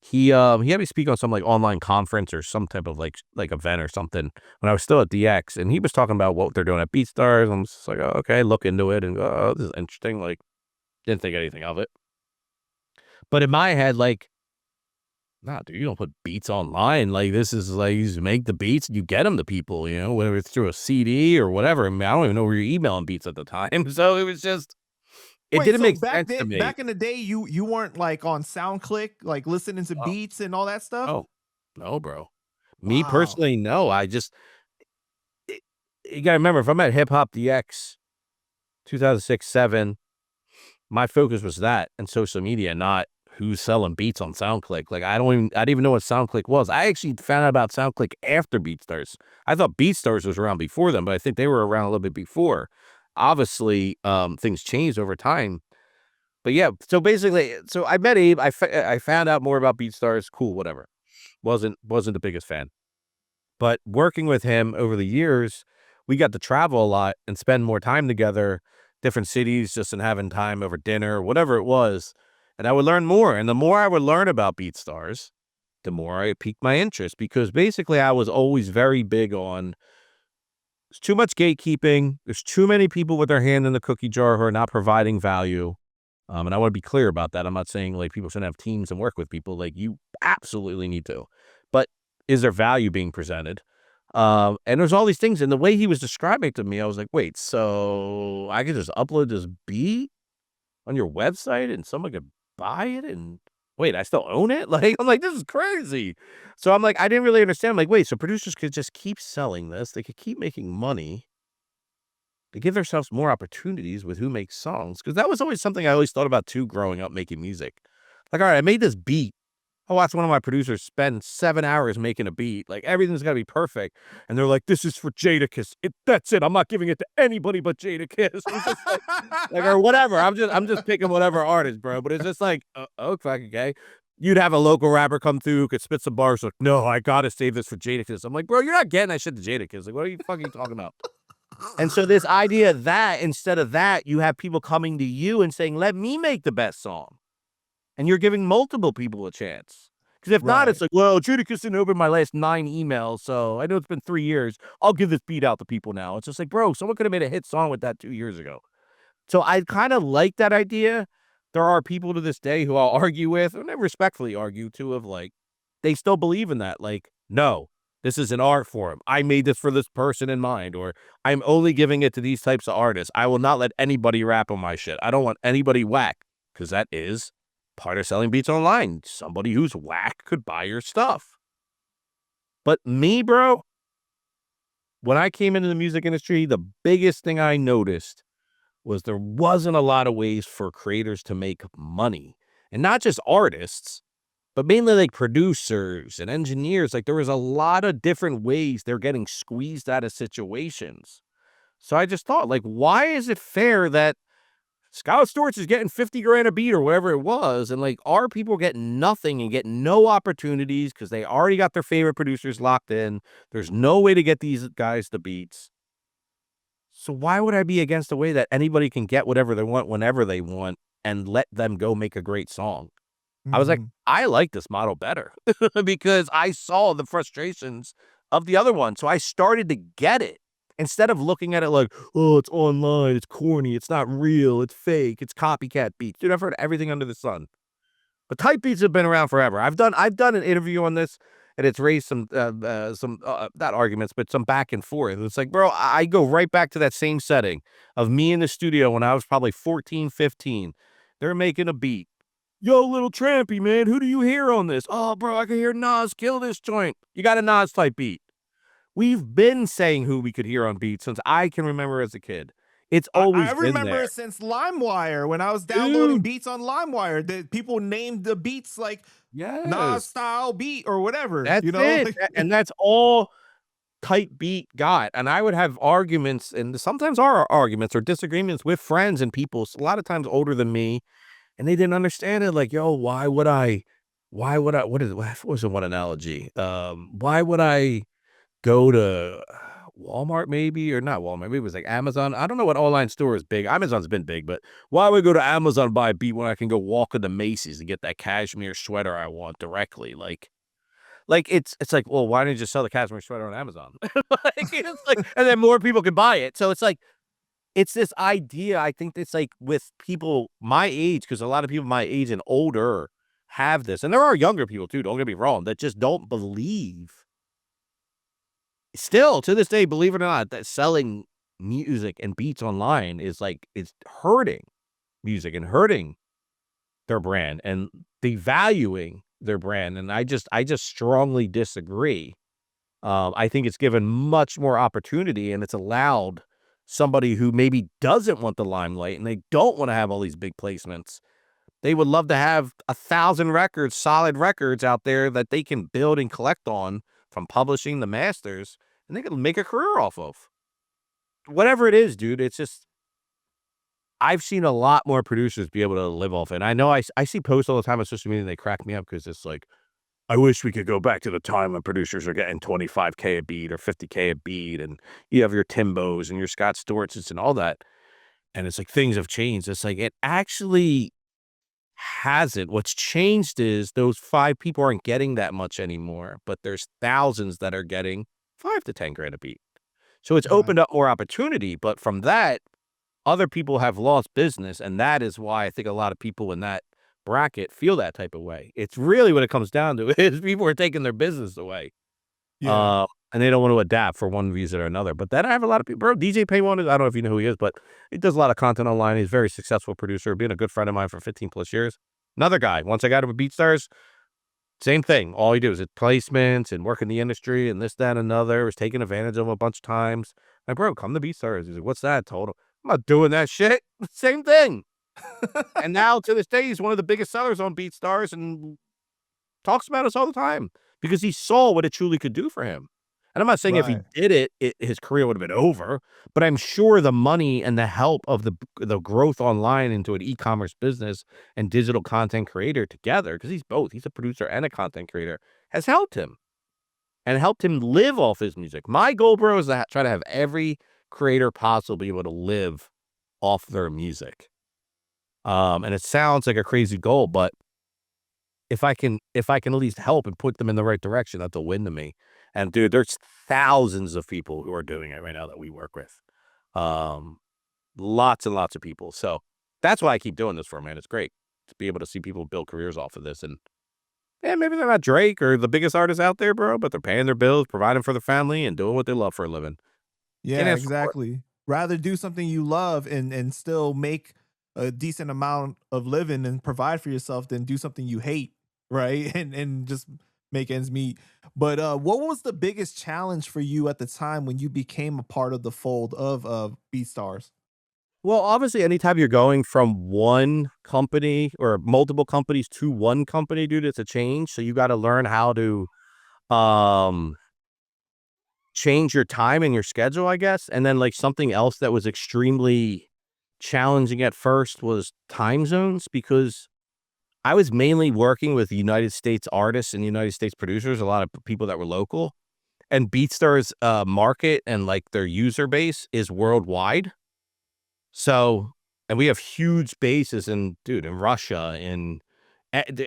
He had me speak on some like online conference or some type of like event or something when I was still at DX, and he was talking about what they're doing at BeatStars. I'm just like, oh, okay, look into it and go, oh, this is interesting. Like, didn't think anything of it. But in my head, like, nah, dude, you don't put beats online. Like, this is like, you just make the beats and you get them to people, whether it's through a CD or whatever. I mean, I don't even know where you're emailing beats at the time. So it was just, it Wait, didn't so make sense to me. back in the day, you weren't like on SoundClick, like listening to Oh, beats and all that stuff? oh, no, bro. Me Wow. personally, no. It, you gotta remember, if I'm at HipHopDX 2006, 7, my focus was that and social media, not who's selling beats on SoundClick. Like, I didn't even know what SoundClick was. I actually found out about SoundClick after BeatStars. I thought BeatStars was around before them, but I think they were around a little bit before. Obviously, things changed over time. But yeah, so basically, so I met Abe. I found out more about BeatStars. Cool, whatever. Wasn't the biggest fan. But working with him over the years, we got to travel a lot and spend more time together, different cities, just in having time over dinner, whatever it was. And I would learn more. And the more I would learn about BeatStars, the more I piqued my interest, because basically I was always very big on there's too much gatekeeping. There's too many people with their hand in the cookie jar who are not providing value. And I want to be clear about that. I'm not saying like people shouldn't have teams and work with people. Like, you absolutely need to. But is there value being presented? And there's all these things. And the way he was describing it to me, I was like, wait, so I could just upload this beat on your website and someone could buy it? And wait, I still own it? Like, I'm like, this is crazy. So I'm like, I didn't really understand. I'm like, wait, so producers could just keep selling this. They could keep making money. They give themselves more opportunities with who makes songs. Cause that was always something I always thought about too, growing up making music. Like, all right, I made this beat. I watched one of my producers spend 7 hours making a beat. Like, everything's gotta be perfect. And they're like, this is for Jadakiss. That's it. I'm not giving it to anybody but Jadakiss. I'm just like, or whatever. I'm just picking whatever artist, bro. But it's just like, oh, fucking okay. You'd have a local rapper come through who could spit some bars. Like, no, I gotta save this for Jadakiss. I'm like, bro, you're not getting that shit to Jadakiss. Like, what are you fucking talking about? And so this idea that instead of that, you have people coming to you and saying, let me make the best song. And you're giving multiple people a chance. Because if not, it's Right. like, well, Jadakiss didn't open my last 9 emails, so I know it's been 3 years. I'll give this beat out to people now. It's just like, bro, someone could have made a hit song with that 2 years ago. So I kind of like that idea. There are people to this day who I'll argue with, and I respectfully argue too, of like, they still believe in that. Like, no, this is an art form. I made this for this person in mind, or I'm only giving it to these types of artists. I will not let anybody rap on my shit. I don't want anybody whack, because that is part of selling beats online. Somebody who's whack could buy your stuff. But me, bro, when I came into the music industry, the biggest thing I noticed was there wasn't a lot of ways for creators to make money. And not just artists, but mainly like producers and engineers. Like, there was a lot of different ways they're getting squeezed out of situations. So I just thought, like, why is it fair that Scott Storch is getting 50 grand a beat or whatever it was, and like our people get nothing and get no opportunities because they already got their favorite producers locked in. There's no way to get these guys the beats. So why would I be against the way that anybody can get whatever they want whenever they want and let them go make a great song? I was like, Mhm. I like this model better because I saw the frustrations of the other one. So I started to get it instead of looking at it like, oh, it's online, it's corny, it's not real, it's fake, it's copycat beats. Dude, I've heard everything under the sun. But type beats have been around forever. I've done an interview on this, and it's raised some not arguments, but some back and forth. It's like, bro, I go right back to that same setting of me in the studio when I was probably 14, 15. They're making a beat. Yo, little Trampe, man, who do you hear on this? Oh, bro, I can hear Nas kill this joint. You got a Nas type beat. We've been saying who we could hear on beats since I can remember as a kid. It's I always been remember there. since LimeWire, when I was downloading Dude, beats on LimeWire, that people named the beats like Nas yes. style beat or whatever, That's you know? it. And that's all type beat got. And I would have arguments, and sometimes are arguments or disagreements with friends and people, a lot of times older than me, and they didn't understand it. Like, yo, what was the one analogy? Why would I go to Walmart maybe, or not Walmart, maybe it was like Amazon. I don't know what online store is big. Amazon's been big, but why would I go to Amazon and buy a beat when I can go walk into Macy's and get that cashmere sweater I want directly? Like it's like, well, why didn't you just sell the cashmere sweater on Amazon? Like, it's like, and then more people can buy it. So it's like, it's this idea. I think it's like with people my age, because a lot of people my age and older have this, and there are younger people too. Don't get me wrong, that just don't believe. Still to this day, believe it or not, that selling music and beats online is like, it's hurting music and hurting their brand and devaluing their brand. And I just strongly disagree. I think it's given much more opportunity, and it's allowed somebody who maybe doesn't want the limelight and they don't want to have all these big placements. They would love to have 1,000 records, solid records out there that they can build and collect on, from publishing the masters, and they can make a career off of. Whatever it is, dude, it's just, I've seen a lot more producers be able to live off it. And I know I see posts all the time on social media, and they crack me up because it's like, I wish we could go back to the time when producers are getting 25K a beat or 50K a beat, and you have your Timbos and your Scott Storches and all that. And it's like, things have changed. It's like, it actually hasn't. What's changed is those 5 people aren't getting that much anymore, but there's thousands that are getting 5 to 10 grand a beat. So it's Right. opened up more opportunity, but from that, other people have lost business, and that is why I think a lot of people in that bracket feel that type of way. It's really what it comes down to is people are taking their business away, Yeah. and they don't want to adapt for one reason or another. But then I have a lot of people, bro, DJ Paywon is, I don't know if you know who he is, but he does a lot of content online. He's a very successful producer, being a good friend of mine for 15 plus years. Another guy, once I got him at BeatStars, same thing. All he do is placements and work in the industry and this, that, and another. Was taken advantage of a bunch of times. Like, bro, come to BeatStars. He's like, what's that? I told him, I'm not doing that shit. Same thing. And now to this day, he's one of the biggest sellers on BeatStars and talks about us all the time because he saw what it truly could do for him. And I'm not saying if he Right. did it, his career would have been over, but I'm sure the money and the help of the growth online into an e-commerce business and digital content creator together, because he's both, he's a producer and a content creator, has helped him and helped him live off his music. My goal, bro, is to try to have every creator possible be able to live off their music. And it sounds like a crazy goal, but if I can at least help and put them in the right direction, that's a win to me. And dude, there's thousands of people who are doing it right now that we work with. Lots and lots of people. So that's why I keep doing this for, man. It's great to be able to see people build careers off of this. And yeah, maybe they're not Drake or the biggest artist out there, bro, but they're paying their bills, providing for their family, and doing what they love for a living. Can't Yeah, ask for more. exactly. Rather do something you love and still make a decent amount of living and provide for yourself than do something you hate, right? And just make ends meet. But what was the biggest challenge for you at the time when you became a part of the fold of BeatStars? Well, obviously, anytime you're going from one company or multiple companies to one company, dude, it's a change. So you got to learn how to um change your time and your schedule, I guess. And then like something else that was extremely challenging at first was time zones, because I was mainly working with United States artists and United States producers, a lot of people that were local. And BeatStars market and like their user base is worldwide. So, and we have huge bases in, dude, in Russia, in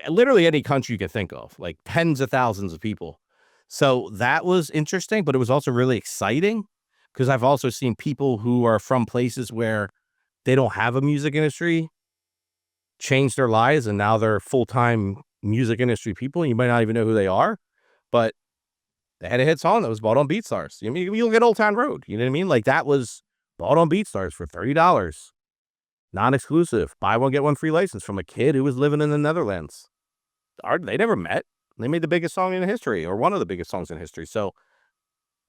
literally any country you can think of, like tens of thousands of people. So that was interesting, but it was also really exciting because I've also seen people who are from places where they don't have a music industry change their lives, and now they're full-time music industry people. You might not even know who they are, but they had a hit song that was bought on BeatStars. I mean, you look at Old Town Road, you know what I mean? Like that was bought on BeatStars for $30. Non-exclusive, buy one, get one free license from a kid who was living in the Netherlands. They never met. They made the biggest song in history, or one of the biggest songs in history. So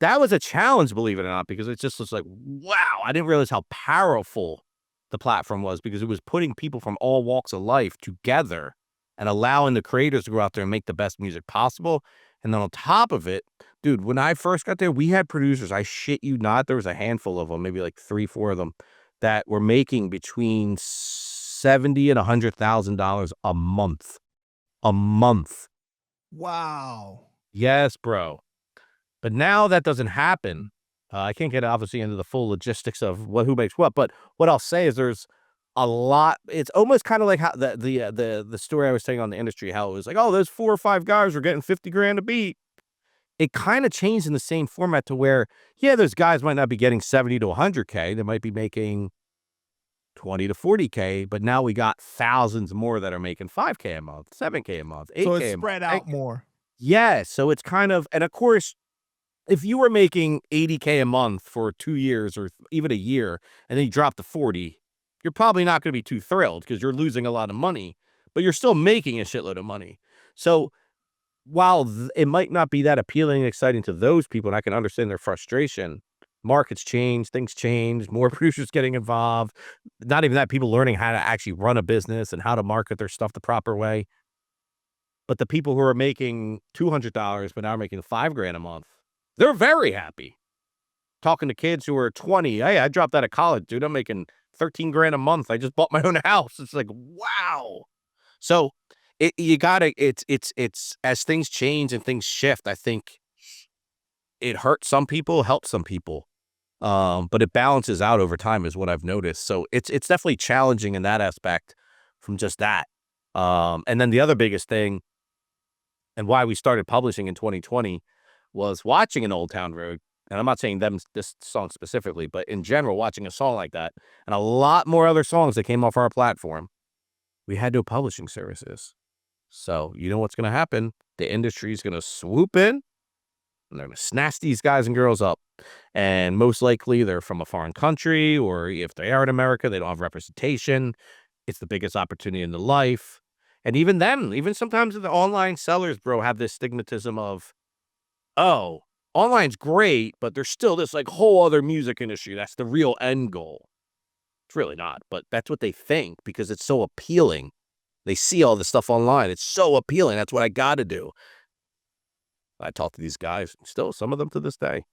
that was a challenge, believe it or not, because it just was like, wow, I didn't realize how powerful the platform was, because it was putting people from all walks of life together and allowing the creators to go out there and make the best music possible. And then on top of it, dude, when I first got there, we had producers, I shit you not, there was a handful of them, maybe like 3, 4 of them, that were making between $70,000 and $100,000 a month. A month. Wow. Yes, bro. But now that doesn't happen. I can't get obviously into the full logistics of who makes what, but what I'll say is there's a lot. It's almost kind of like how the story I was saying on the industry, how it was like, oh, those 4 or 5 guys are getting 50 grand a beat. It kind of changed in the same format to where, yeah, those guys might not be getting 70 to 100K. They might be making 20 to 40K, but now we got thousands more that are making 5K a month, 7K a month, So it's 8K a month. spread out more. Yeah, so it's kind of, and of course, if you were making 80K a month for 2 years or even a year, and then you drop to 40, you're probably not going to be too thrilled because you're losing a lot of money, but you're still making a shitload of money. So while it might not be that appealing and exciting to those people, and I can understand their frustration, markets change, things change, more producers getting involved. Not even that, people learning how to actually run a business and how to market their stuff the proper way. But the people who are making $200 but now are making 5 grand a month, they're very happy. Talking to kids who are 20, hey, I dropped out of college, dude. I'm making 13 grand a month. I just bought my own house. It's like, wow. So you gotta, it's as things change and things shift, I think it hurts some people, helps some people. But it balances out over time is what I've noticed. So it's definitely challenging in that aspect from just that. And then the other biggest thing, and why we started publishing in 2020, was watching an Old Town Road. And I'm not saying this song specifically, but in general, watching a song like that and a lot more other songs that came off our platform, we had no publishing services. So you know what's going to happen? The industry is going to swoop in and they're going to snatch these guys and girls up. And most likely they're from a foreign country, or if they are in America, they don't have representation. It's the biggest opportunity in their life. And even then, even sometimes the online sellers, bro, have this stigmatism of, oh, online's great, but there's still this like whole other music industry. That's the real end goal. It's really not, but that's what they think because it's so appealing. They see all this stuff online. It's so appealing. That's what I got to do. I talk to these guys, still some of them to this day.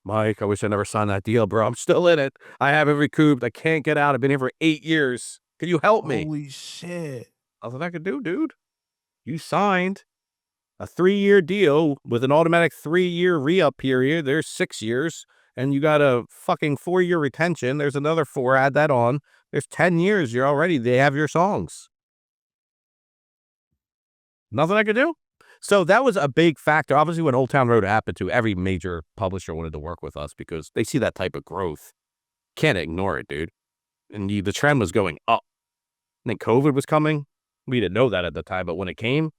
Mike, I wish I never signed that deal, bro. I'm still in it. I haven't recouped. I can't get out. I've been here for 8 years. Can you help me? Holy shit. Nothing I could do, dude. You signed a 3-year deal with an automatic 3-year re-up period. There's 6 years. And you got a fucking 4-year retention. There's another 4. Add that on. There's 10 years. They have your songs. Nothing I could do. So that was a big factor. Obviously, when Old Town Road happened to, every major publisher wanted to work with us because they see that type of growth. Can't ignore it, dude. And the trend was going up. And then COVID was coming. We didn't know that at the time, but when it came,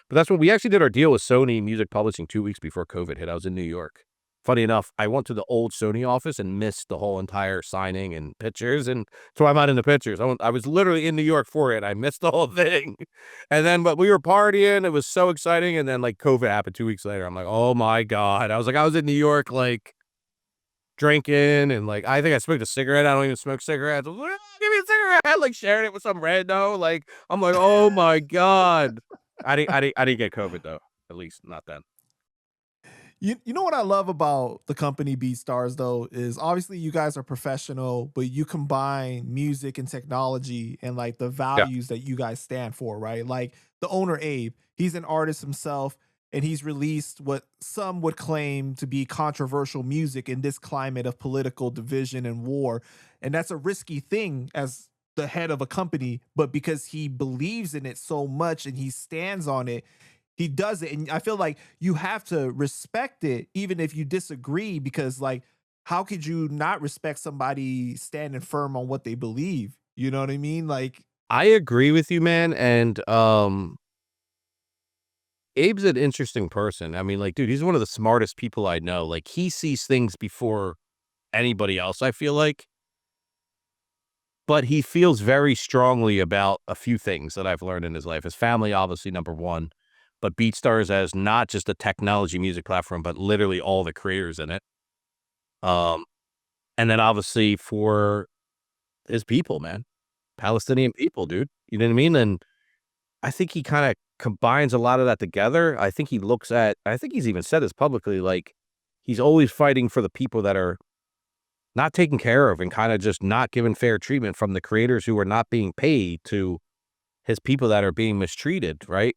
but that's when we actually did our deal with Sony Music Publishing 2 weeks before COVID hit. I was in New York. Funny enough, I went to the old Sony office and missed the whole entire signing and pictures. And so I'm not in the pictures. I was literally in New York for it. I missed the whole thing. And then, but we were partying. It was so exciting. And then like COVID happened 2 weeks later. I'm like, oh my God. I was in New York, like drinking. And like, I think I smoked a cigarette. I don't even smoke cigarettes. I was like, oh, give me a cigarette. Like sharing it with some rando. Like, I'm like, oh my God. I didn't get COVID though. At least not then. You know what I love about the company BeatStars though is obviously you guys are professional, but you combine music and technology and like the Yeah. values that you guys stand for, right? Like the owner Abe, he's an artist himself and he's released what some would claim to be controversial music in this climate of political division and war. And that's a risky thing as the head of a company, but because he believes in it so much and he stands on it, he does it. And I feel like you have to respect it, even if you disagree, because like, how could you not respect somebody standing firm on what they believe? You know what I mean? Like, I agree with you, man. And Abe's an interesting person. I mean, like, dude, he's one of the smartest people I know. Like, he sees things before anybody else, I feel like. But he feels very strongly about a few things that I've learned in his life. His family, obviously, number one. But BeatStars as not just a technology music platform, but literally all the creators in it. And then obviously for his people, man. Palestinian people, dude. You know what I mean? And I think he kind of combines a lot of that together. I think he's even said this publicly, like he's always fighting for the people that are not taken care of and kind of just not given fair treatment, from the creators who are not being paid to his people that are being mistreated, right?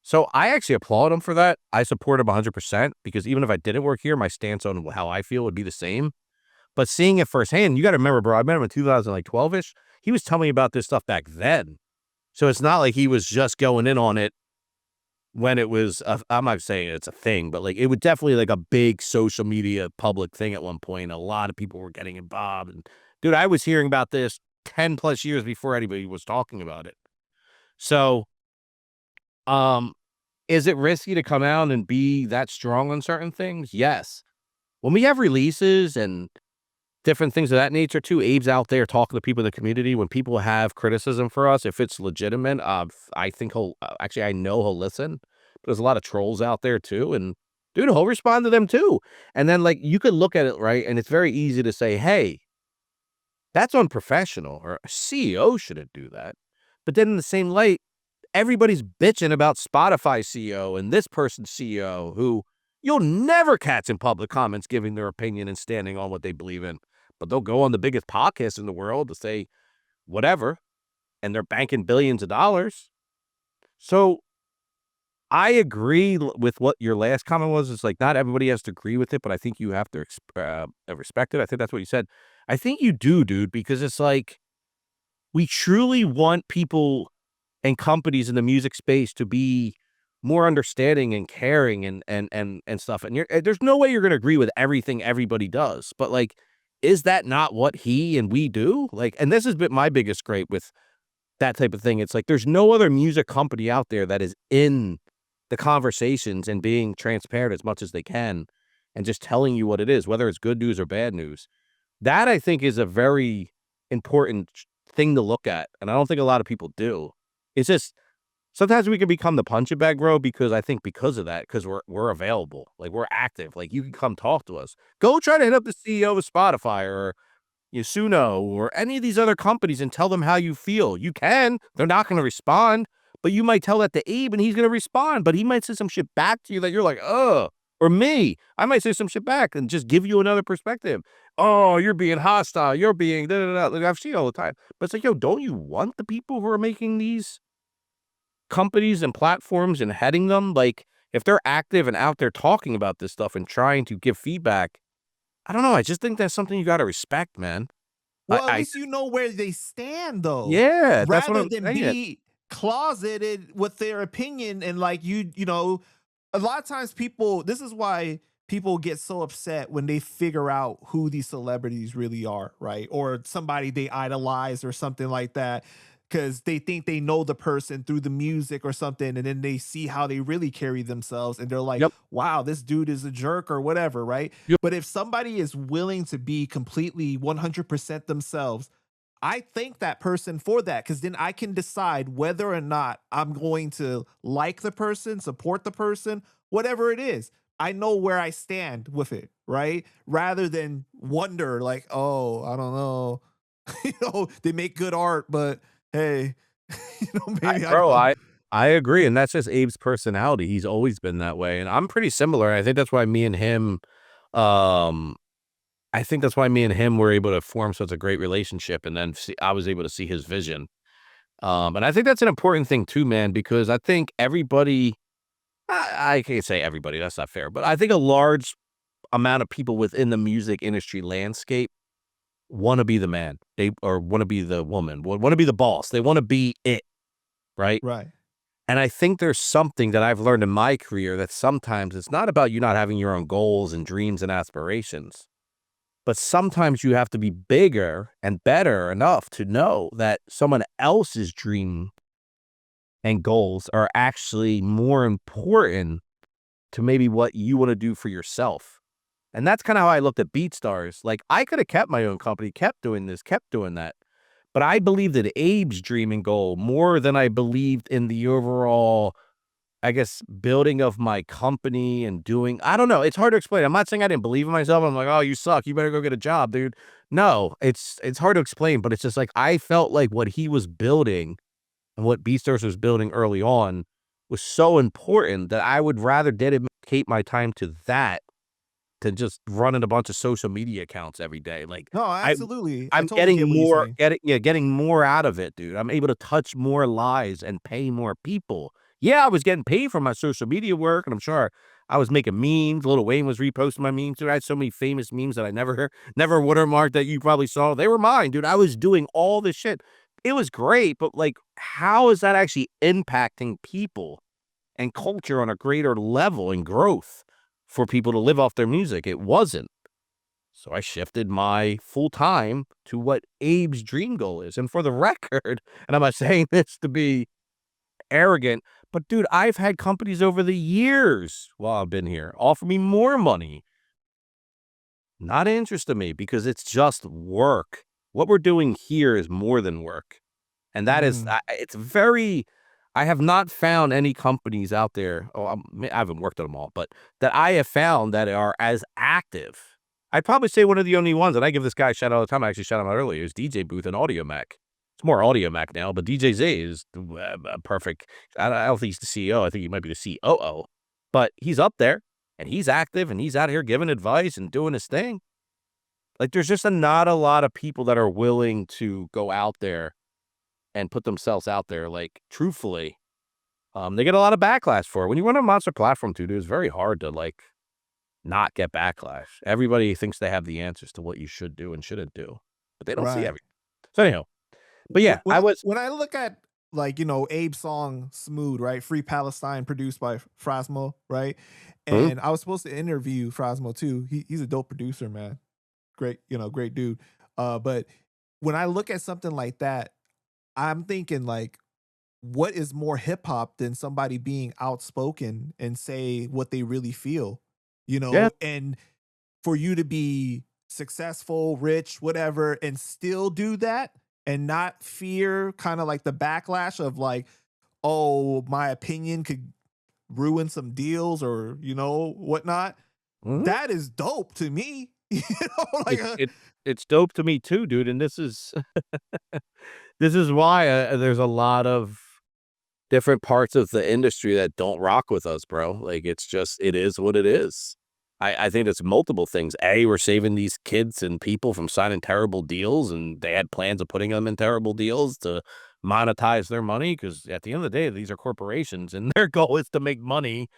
So I actually applaud him for that. I support him 100% because even if I didn't work here, my stance on how I feel would be the same. But seeing it firsthand, you got to remember, bro, I met him in 2012-ish. He was telling me about this stuff back then. So it's not like he was just going in on it when it was, I'm not saying it's a thing, but like it was definitely like a big social media public thing at one point. A lot of people were getting involved. And dude, I was hearing about this 10 plus years before anybody was talking about it. So, is it risky to come out and be that strong on certain things? Yes. When we have releases and different things of that nature too, Abe's out there talking to people in the community. When people have criticism for us, if it's legitimate, I think I know he'll listen. But there's a lot of trolls out there too, and dude, he'll respond to them too. And then like you could look at it, right, and it's very easy to say, hey, that's unprofessional, or a CEO shouldn't do that. But then in the same light, everybody's bitching about Spotify CEO and this person's CEO who you'll never catch in public comments giving their opinion and standing on what they believe in. But they'll go on the biggest podcast in the world to say whatever, and they're banking billions of dollars. So I agree with what your last comment was. It's like not everybody has to agree with it, but I think you have to respect it. I think that's what you said. I think you do, dude, because it's like we truly want people and companies in the music space to be more understanding and caring and stuff. And there's no way you're going to agree with everything everybody does, but like, is that not what he and we do? Like, and this has been my biggest gripe with that type of thing. It's like, there's no other music company out there that is in the conversations and being transparent as much as they can and just telling you what it is, whether it's good news or bad news. That I think is a very important thing to look at. And I don't think a lot of people do. It's just sometimes we can become the punching bag, bro, because I think because of that, because we're available, like we're active, like you can come talk to us. Go try to hit up the CEO of Spotify or Suno or any of these other companies and tell them how you feel. You can. They're not going to respond, but you might tell that to Abe and he's going to respond, but he might say some shit back to you that you're like, ugh. Or me, I might say some shit back and just give you another perspective. Oh, you're being hostile. You're being da da da. Like I've seen all the time. But it's like, yo, don't you want the people who are making these companies and platforms and heading them? Like, if they're active and out there talking about this stuff and trying to give feedback, I don't know. I just think that's something you got to respect, man. Well, at I least you know where they stand, though, Yeah, that's what rather I'm than saying. be closeted with their opinion and like you know, a lot of times people. This is why people get so upset when they figure out who these celebrities really are, right? Or somebody they idolize or something like that. Because they think they know the person through the music or something, and then they see how they really carry themselves, and they're like, Yep, wow, this dude is a jerk or whatever, right? yep. But if somebody is willing to be completely 100% themselves, I thank that person for that because then I can decide whether or not I'm going to like the person, support the person, whatever it is. I know where I stand with it, right? Rather than wonder, like, oh, I don't know. They make good art, but hey, maybe I Bro, don't. I agree, and that's just Abe's personality. He's always been that way, and I'm pretty similar. I think that's why me and him, um, I think that's why me and him were able to form such a great relationship, and then I was able to see his vision. And I think that's an important thing too, man, because I think everybody, I can't say everybody, that's not fair, but I think a large amount of people within the music industry landscape want to be the man. They or want to be the woman, want to be the boss. They want to be it, right? Right. And I think there's something that I've learned in my career that sometimes it's not about you not having your own goals and dreams and aspirations, but sometimes you have to be bigger and better enough to know that someone else's dream and goals are actually more important to maybe what you want to do for yourself. And that's kind of how I looked at BeatStars. Like I could have kept my own company, kept doing this, kept doing that. But I believed in Abe's dream and goal more than I believed in the overall, I guess, building of my company and doing I don't know, it's hard to explain. I'm not saying I didn't believe in myself. I'm like, "Oh, you suck. You better go get a job, dude." No, it's hard to explain, but it's just like I felt like what he was building and what BeatStars was building early on was so important that I would rather dedicate my time to that than just running a bunch of social media accounts every day. Like No, I absolutely. I I'm totally get what you're saying. getting more out of it, dude. I'm able to touch more lives and pay more people. Yeah, I was getting paid for my social media work, and I'm sure I was making memes. Lil Wayne was reposting my memes, dude. I had so many famous memes that I never watermarked that you probably saw. They were mine, dude. I was doing all this shit. It was great, but like, how is that actually impacting people and culture on a greater level and growth for people to live off their music? It wasn't. So I shifted my full time to what Abe's dream goal is. And for the record, and I'm not saying this to be arrogant, but dude, I've had companies over the years while I've been here offer me more money. Not interested me because it's just work. What we're doing here is more than work. And that is, Mm, it's very, I have not found any companies out there. Oh, I haven't worked at them all, but that I have found that are as active. I'd probably say one of the only ones, and I give this guy a shout out all the time. I actually shout him out earlier. Is DJ Booth and Audio Mac. It's more Audio Mac now, but DJ Z is perfect. I don't think he's the CEO. I think he might be the COO, but he's up there and he's active and he's out here giving advice and doing his thing. Like there's just not a lot of people that are willing to go out there and put themselves out there, like, truthfully. They get a lot of backlash for it. When you run a monster platform too, dude, it's very hard to, like, not get backlash. Everybody thinks they have the answers to what you should do and shouldn't do, but they don't see right. everything. So anyhow, but yeah, I was When I look at like Abe's song "Smooth," right, "Free Palestine," produced by Frasmo, right, Mhm. and I was supposed to interview Frasmo too. He's a dope producer, man. Great, great dude. But when I look at something like that, I'm thinking like, what is more hip hop than somebody being outspoken and say what they really feel, yeah, and for you to be successful, rich, whatever, and still do that and not fear kind of like the backlash of like, oh, my opinion could ruin some deals or, whatnot. Mhm. That is dope to me. Like, It it it's dope to me too, dude, and this is this is why, there's a lot of different parts of the industry that don't rock with us, bro. Like, it's just it is what it is. I think it's multiple things. A, we're saving these kids and people from signing terrible deals, and they had plans of putting them in terrible deals to monetize their money. Because at the end of the day, these are corporations, and their goal is to make money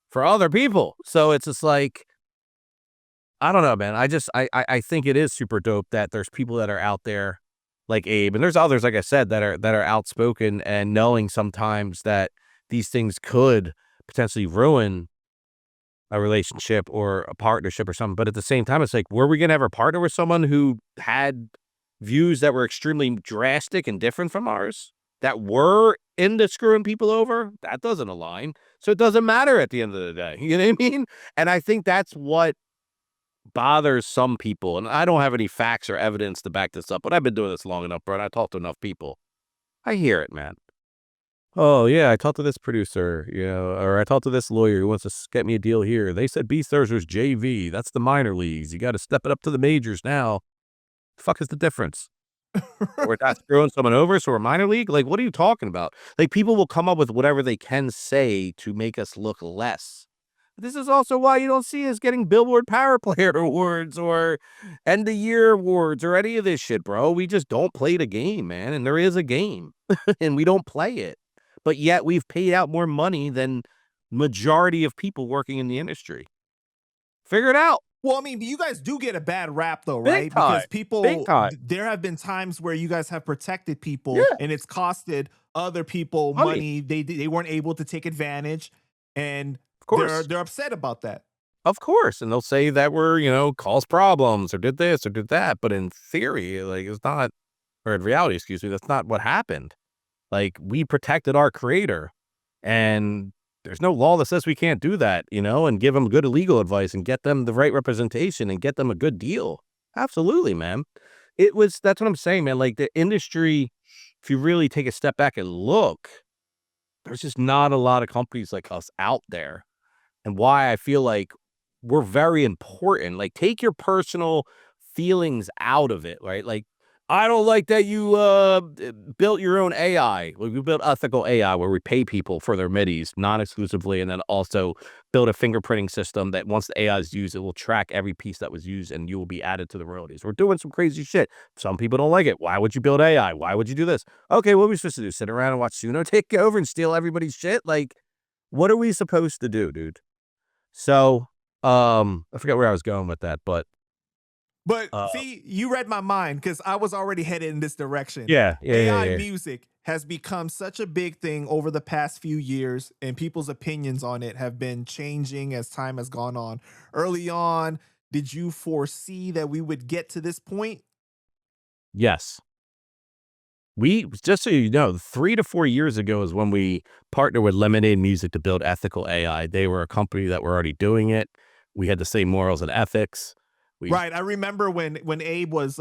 for other people. So it's just like, I don't know, man. I think it is super dope that there's people that are out there like Abe, and there's others, like I said, that are outspoken and knowing sometimes that these things could potentially ruin a relationship or a partnership or something. But at the same time, it's like, were we gonna ever partner with someone who had views that were extremely drastic and different from ours? That were into screwing people over? That doesn't align. So it doesn't matter at the end of the day. You know what I mean? And I think that's what bothers some people, and I don't have any facts or evidence to back this up, but I've been doing this long enough, bro, and I talk to enough people. I hear it, man. Oh, yeah, I talked to this producer, or I talked to this lawyer who wants to get me a deal here. They said BeatStars was JV. That's the minor leagues. You got to step it up to the majors now. Fuck is the difference? We're not screwing someone over, so we're minor league? Like, what are you talking about? Like, people will come up with whatever they can say to make us look less. This is also why you don't see us getting Billboard Power Player Awards or End of Year Awards or any of this shit, bro. We just don't play the game, man. And there is a game, and we don't play it. But yet we've paid out more money than majority of people working in the industry. Figure it out. well, I mean, you guys do get a bad rap though, Big right? time. Because Big time. there have been times where you guys have protected people Yeah. and it's costed other people Money. money. They weren't able to take advantage, and Of course. they're upset about that. Of course. And they'll say that we're, caused problems or did this or did that. But in theory, like, it's not, or in reality, excuse me, that's not what happened. Like, we protected our creator, and there's no law that says we can't do that, and give them good legal advice and get them the right representation and get them a good deal. Absolutely, man. That's what I'm saying, man. Like, the industry, if you really take a step back and look, there's just not a lot of companies like us out there. And why I feel like we're very important. Like, take your personal feelings out of it, right? Like, I don't like that you built your own AI. Well, we built ethical AI where we pay people for their midis non-exclusively, and then also build a fingerprinting system that once the AI is used, it will track every piece that was used, and you will be added to the royalties. We're doing some crazy shit. Some people don't like it. Why would you build AI? Why would you do this? Okay, what are we supposed to do? Sit around and watch Suno take over and steal everybody's shit? Like, what are we supposed to do, dude? So, I forget where I was going with that, but But uh, see, you read my mind because I was already headed in this direction. yeah, yeah, yeah, AI yeah. music has become such a big thing over the past few years, and people's opinions on it have been changing as time has gone on. Early on, did you foresee that we would get to this point? Yes. Just so you know, 3 to 4 years ago is when we partnered with Lemonaide Music to build ethical AI. They were a company that were already doing it. We had the same morals and ethics. We Right. I remember when Abe was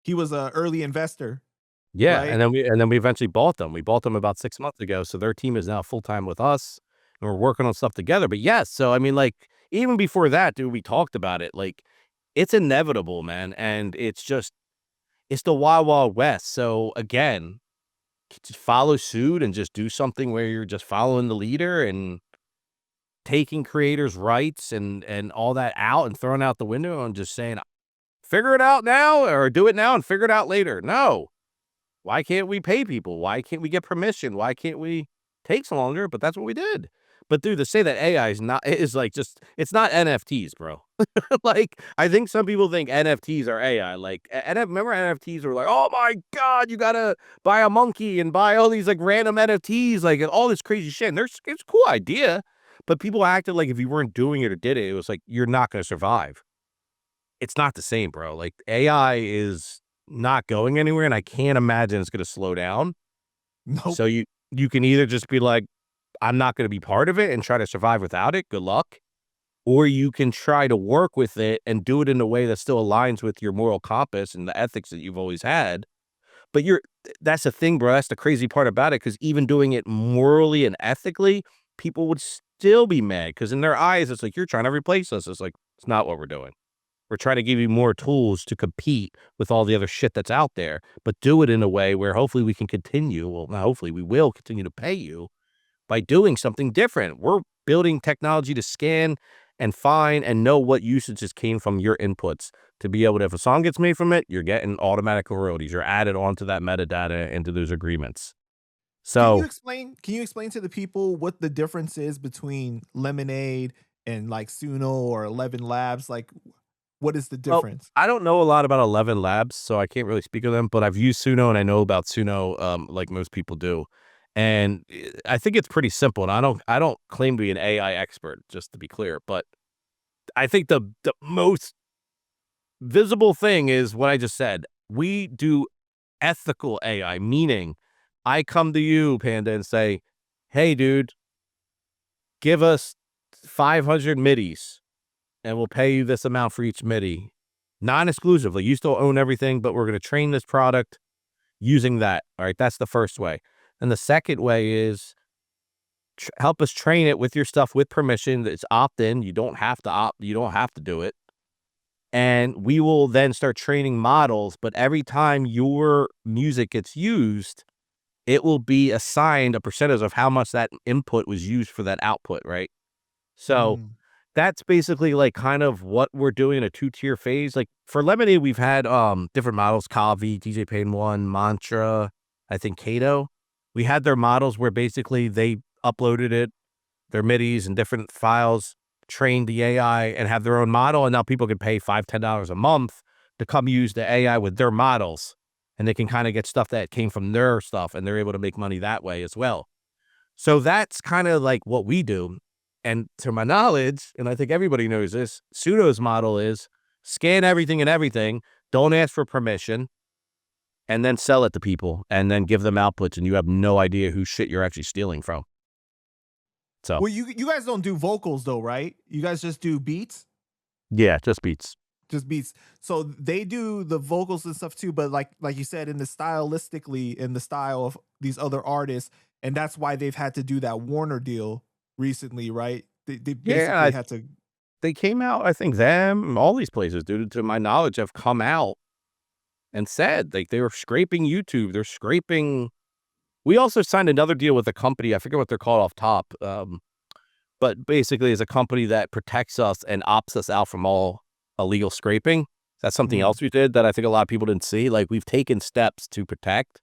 he was an early investor, Yeah, right? and then we eventually bought them. We bought them about 6 months ago, so their team is now full-time with us, and we're working on stuff together. But yes, so I mean, like, even before that, dude, we talked about it. Like, it's inevitable, man, and it's the wild, wild west. So again, just follow suit and just do something where you're just following the leader and taking creators' rights and all that out and throwing out the window and just saying, figure it out now or do it now and figure it out later. No. Why can't we pay people? Why can't we get permission? Why can't we takes longer? But that's what we did. But dude, to say that AI is like just it's not NFTs, bro. Like, I think some people think NFTs are AI. Like, remember NFTs were like, oh my God, you gotta buy a monkey and buy all these like random NFTs, like and all this crazy shit. And it's a cool idea, but people acted like if you weren't doing it or did it, it was like you're not gonna survive. It's not the same, bro. Like, AI is not going anywhere, and I can't imagine it's gonna slow down. Nope. So you can either just be like, I'm not gonna be part of it and try to survive without it, good luck, or you can try to work with it and do it in a way that still aligns with your moral compass and the ethics that you've always had, but that's the thing, bro. That's the crazy part about it, because even doing it morally and ethically, people would still be mad, because in their eyes, it's like, you're trying to replace us. It's like, it's not what we're doing. We're trying to give you more tools to compete with all the other shit that's out there, but do it in a way where hopefully we can continue. Well, not hopefully, we will continue to pay you by doing something different. We're building technology to scan and find and know what usages came from your inputs, to be able to, if a song gets made from it, you're getting automatic royalties. You're added onto that metadata into those agreements. So, Can you explain to the people what the difference is between Lemonaide and like Suno or 11 Labs? Like, what is the well, difference? I don't know a lot about 11 Labs, so I can't really speak of them, but I've used Suno and I know about Suno, like most people do. And I think it's pretty simple. And I don't claim to be an AI expert, just to be clear, but I think the most visible thing is what I just said. We do ethical AI, meaning I come to you, Panda, and say, hey, dude, give us 500 midis and we'll pay you this amount for each MIDI. Non-exclusively. You still own everything, but we're going to train this product using that. All right. That's the first way. And the second way is help us train it with your stuff with permission. It's opt-in. You don't have to opt. You don't have to do it. And we will then start training models. But every time your music gets used, it will be assigned a percentage of how much that input was used for that output, right? So Mm. that's basically like kind of what we're doing in a two-tier phase. Like for Lemonade, we've had different models, Kavi, DJ Pain One, Mantra, I think Kato. We had their models where basically they uploaded it, their MIDIs and different files, trained the AI and have their own model, and now people can pay $5-10 a month to come use the AI with their models. And they can kind of get stuff that came from their stuff, and they're able to make money that way as well. So that's kind of like what we do. And to my knowledge, and I think everybody knows this, Suno's model is scan everything and everything, don't ask for permission, and then sell it to people, and then give them outputs, and you have no idea whose shit you're actually stealing from. So, Well, you guys don't do vocals though, right? You guys just do beats? yeah, just beats. Just beats. So they do the vocals and stuff too, but like you said, in the stylistically, in the style of these other artists, and that's why they've had to do that Warner deal recently, right? They Yeah, basically had to. they came out, I think them, all these places, dude, to my knowledge, have come out and said, like, they were scraping YouTube. They're scraping. We also signed another deal with a company. I forget what they're called off top. But basically is a company that protects us and opts us out from all illegal scraping. That's something Mm. else we did that I think a lot of people didn't see. Like, we've taken steps to protect.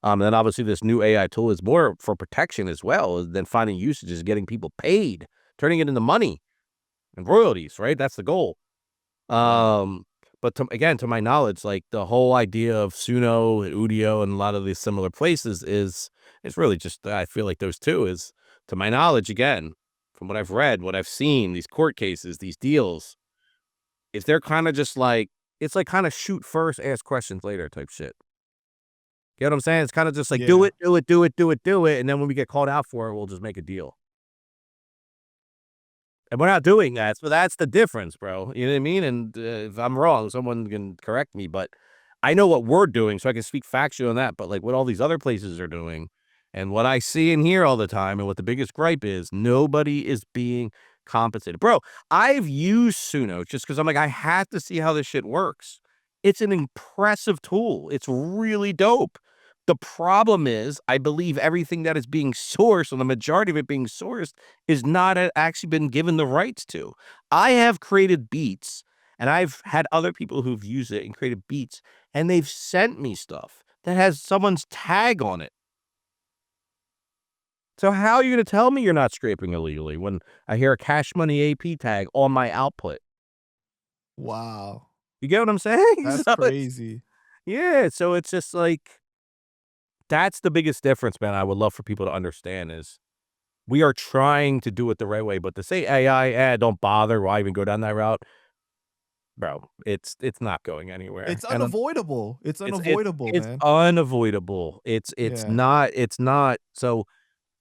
And then obviously this new AI tool is more for protection as well than finding usages, getting people paid, turning it into money and royalties, right? That's the goal. Wow. But again, to my knowledge, like the whole idea of Suno and Udio and a lot of these similar places is really just, I feel like those two is, to my knowledge, again, from what I've read, what I've seen, these court cases, these deals, is they're kind of just like, it's like kind of shoot first, ask questions later type shit. You know what I'm saying? It's kind of just like, do Yeah. it, do it, do it, do it, do it. And then when we get called out for it, we'll just make a deal. And we're not doing that, so that's the difference, bro. You know what I mean? And if I'm wrong, someone can correct me, but I know what we're doing, so I can speak factually on that. But like what all these other places are doing, and what I see and hear all the time, and what the biggest gripe is, nobody is being compensated, bro. I've used Suno just because I'm like, I have to see how this shit works. It's an impressive tool. It's really dope. The problem is, I believe everything that is being sourced, and the majority of it being sourced, is not actually been given the rights to. I have created beats, and I've had other people who've used it and created beats, and they've sent me stuff that has someone's tag on it. So how are you going to tell me you're not scraping illegally when I hear a Cash Money AP tag on my output? Wow. You get what I'm saying? That's So it's, crazy. yeah, so it's just like, that's the biggest difference, man. I would love for people to understand is we are trying to do it the right way, but to say AI, don't bother, why even go down that route? Bro, it's not going anywhere. It's And unavoidable. It's it's it's unavoidable, it's man. unavoidable. It's Yeah. not. So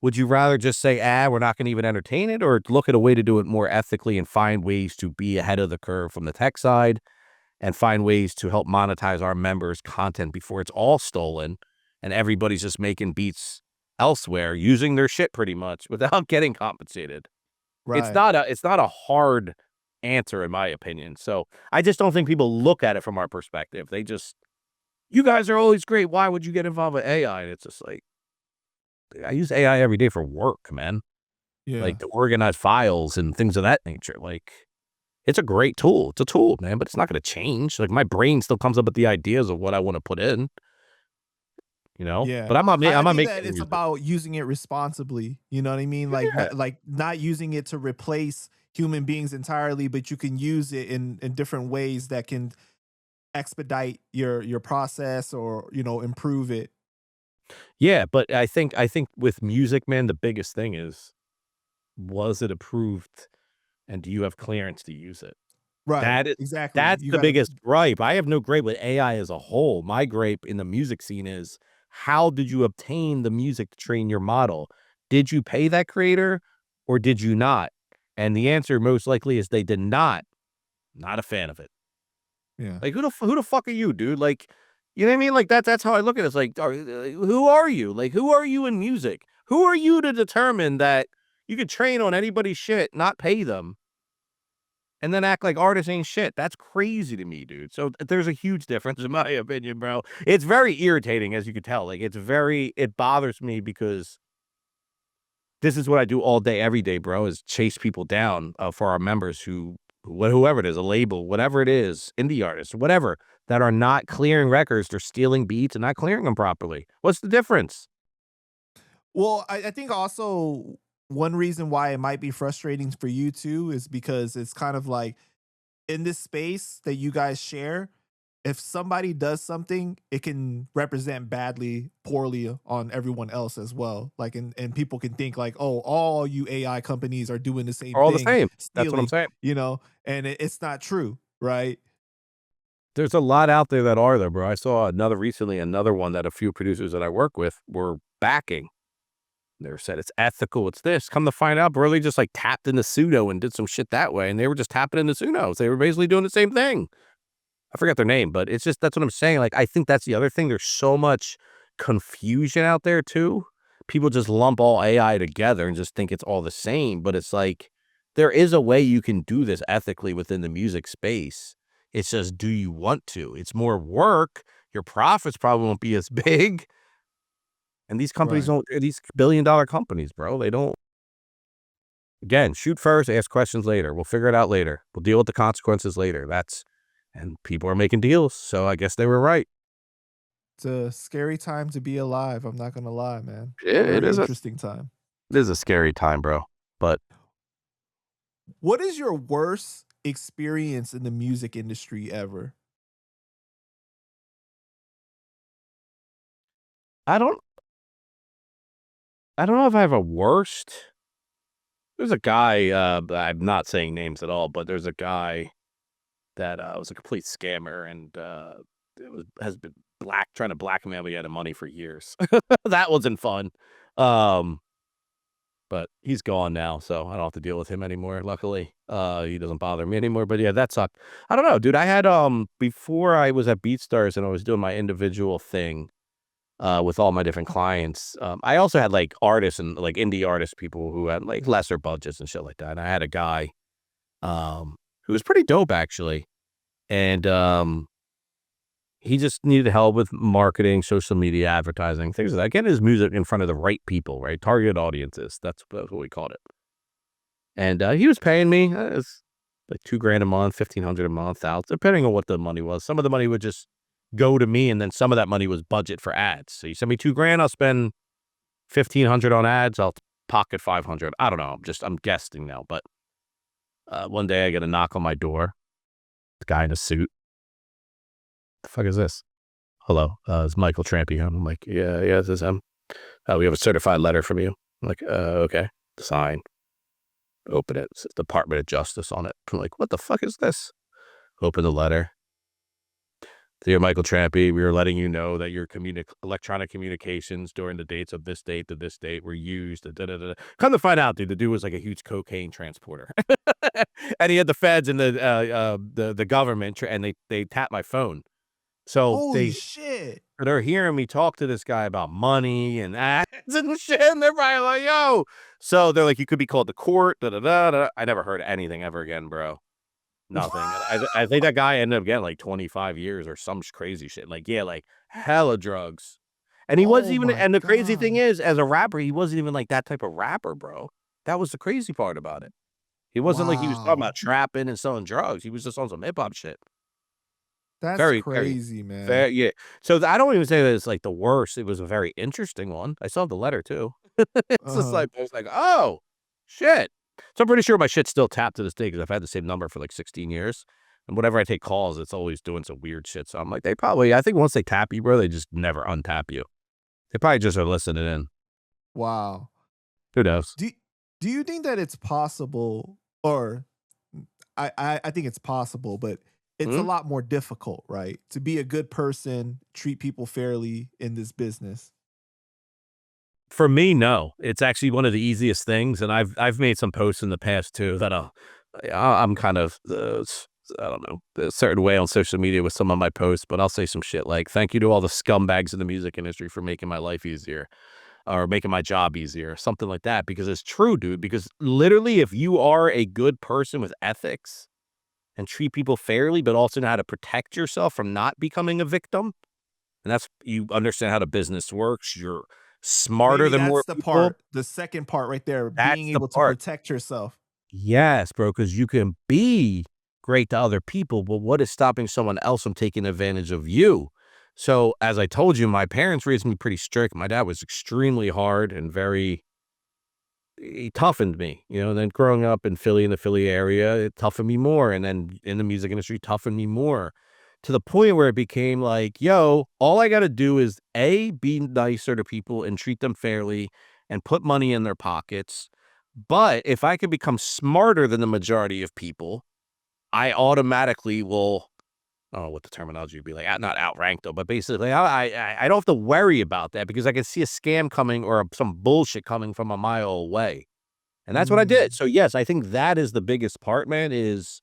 would you rather just say, we're not gonna even entertain it, or look at a way to do it more ethically and find ways to be ahead of the curve from the tech side and find ways to help monetize our members' content before it's all stolen and everybody's just making beats elsewhere using their shit pretty much without getting compensated. Right. It's not a hard answer in my opinion. So I just don't think people look at it from our perspective. They just, you guys are always great. Why would you get involved with AI? And it's just like, I use AI every day for work, man. Yeah. Like to organize files and things of that nature. Like it's a great tool. It's a tool, man, but it's not going to change. Like my brain still comes up with the ideas of what I want to put in, Yeah. but I'm I not think making that any it's music. about using it responsibly. You know what I mean? Like Yeah. not using it to replace human beings entirely, but you can use it in different ways that can expedite your process or, improve it. Yeah. But I think with music, man, the biggest thing is, was it approved and do you have clearance to use it? Right. That is Exactly. that's You the got to. biggest gripe. I have no gripe with AI as a whole. My gripe in the music scene is, how did you obtain the music to train your model? Did you pay that creator or did you not? And the answer most likely is they did not. Not a fan of it. Yeah. Like who the fuck are you, dude? Like, you know what I mean? Like that's how I look at it. It's like, who are you? Like, who are you in music? Who are you to determine that you could train on anybody's shit, not pay them, and then act like artists ain't shit? That's crazy to me, dude. So there's a huge difference in my opinion, bro. It's very irritating, as you could tell. Like it bothers me because this is what I do all day, every day, bro, is chase people down for our members whoever it is, a label, whatever it is, indie artists, whatever, that are not clearing records. They're stealing beats and not clearing them properly. What's the difference? Well, I think also one reason why it might be frustrating for you too is because it's kind of like in this space that you guys share, if somebody does something, it can represent badly, poorly on everyone else as well. Like, and people can think like, oh, all you AI companies are doing the same Are all the thing, same. That's what I'm stealing, saying. and it's not true, right? There's a lot out there that are there, bro. I saw another one that a few producers that I work with were backing. They said it's ethical, it's this. Come to find out, bro, they just like tapped into Suno and did some shit that way, and they were just tapping into Sunos. They were basically doing the same thing. I forgot their name, but it's just, that's what I'm saying. Like, I think that's the other thing. There's so much confusion out there too. People just lump all AI together and just think it's all the same. But it's like, there is a way you can do this ethically within the music space. It's just, do you want to? It's more work. Your profits probably won't be as big. And these companies Right. don't, these billion-dollar companies, bro, they don't. Again, shoot first, ask questions later. We'll figure it out later. We'll deal with the consequences later. And people are making deals, so I guess they were right. It's a scary time to be alive. I'm not gonna lie, man. Yeah, Very interesting time. it is a scary time, bro. But What is your worst experience in the music industry ever? I don't I don't know if I have a worst. There's a guy, I'm not saying names at all, but there's a guy that was a complete scammer and has been trying to blackmail me out of money for years. That wasn't fun. Um, but he's gone now, so I don't have to deal with him anymore. Luckily, he doesn't bother me anymore. But yeah, that sucked. I don't know, dude. I had before I was at BeatStars and I was doing my individual thing with all my different clients. I also had like artists and like indie artist people who had like lesser budgets and shit like that. And I had a guy who was pretty dope actually, and he just needed help with marketing, social media, advertising, things like that. Getting his music in front of the right people, right? Targeted audiences. That's what we called it. And he was paying me it's like $2,000 a month, 1,500 a month out, depending on what the money was. Some of the money would just go to me, and then some of that money was budget for ads. So you send me $2,000, I'll spend 1,500 on ads. I'll pocket 500. I don't know. I'm guessing now. But one day I get a knock on my door. The guy in a suit. The fuck is this? Hello, it's Michael Trampe. I'm like, yeah, this is him. We have a certified letter from you. I'm like, okay. Sign. Open it. It says Department of Justice on it. I'm like, what the fuck is this? Open the letter. Dear Michael Trampe, we are letting you know that your electronic communications during the dates of this date to this date were used. Da, da, da, da. Come to find out, dude, the dude was like a huge cocaine transporter. And he had the feds and the government, and they tapped my phone. So Holy shit. they're hearing me talk to this guy about money and ads and shit, and they're probably like, yo. So they're like, you could be called to court. Da, da, da, da. I never heard anything ever again, bro. Nothing. I think that guy ended up getting like 25 years or some crazy shit. Like, yeah, like hella drugs. And he wasn't Oh even, my and the crazy thing God. is, as a rapper, he wasn't even like that type of rapper, bro. That was the crazy part about it. He wasn't like he was talking about Wow. trapping and selling drugs. He was just on some hip hop shit. That's Very, very, crazy, man. very, yeah. So I don't even say that it's like the worst. It was a very interesting one. I saw the letter too. It's just Uh-huh. like, I was like, oh, shit. So I'm pretty sure my shit's still tapped to this day because I've had the same number for like 16 years. And whenever I take calls, it's always doing some weird shit. So I'm like, I think once they tap you, bro, they just never untap you. They probably just are listening in. Wow. Who knows? Do you think that it's possible, or I think it's possible, but it's a Hmm? lot more difficult, right? To be a good person, treat people fairly in this business. For me, no. It's actually one of the easiest things, and I've made some posts in the past too that I'm kind of I don't know, a certain way on social media with some of my posts, but I'll say some shit like, "Thank you to all the scumbags in the music industry for making my life easier or making my job easier," something like that, because it's true, dude. Because literally, if you are a good person with ethics and treat people fairly, but also know how to protect yourself from not becoming a victim, and that's you understand how the business works, you're smarter Maybe than more that's the people. part, the second part right there, being That's the able to part. protect yourself. Yes, bro, because you can be great to other people, but what is stopping someone else from taking advantage of you? So, as I told you, my parents raised me pretty strict. My dad was extremely hard and very he toughened me, and then growing up in Philly, in the Philly area, it toughened me more, and then in the music industry, toughened me more, to the point where it became like, "Yo, all I gotta do is, A, be nicer to people and treat them fairly and put money in their pockets, but if I can become smarter than the majority of people, I automatically will." I don't know what the terminology would be like, not outrank them, but basically, I don't have to worry about that because I can see a scam coming or some bullshit coming from a mile away. And that's what I did. Mm. So, yes, I think that is the biggest part, man, is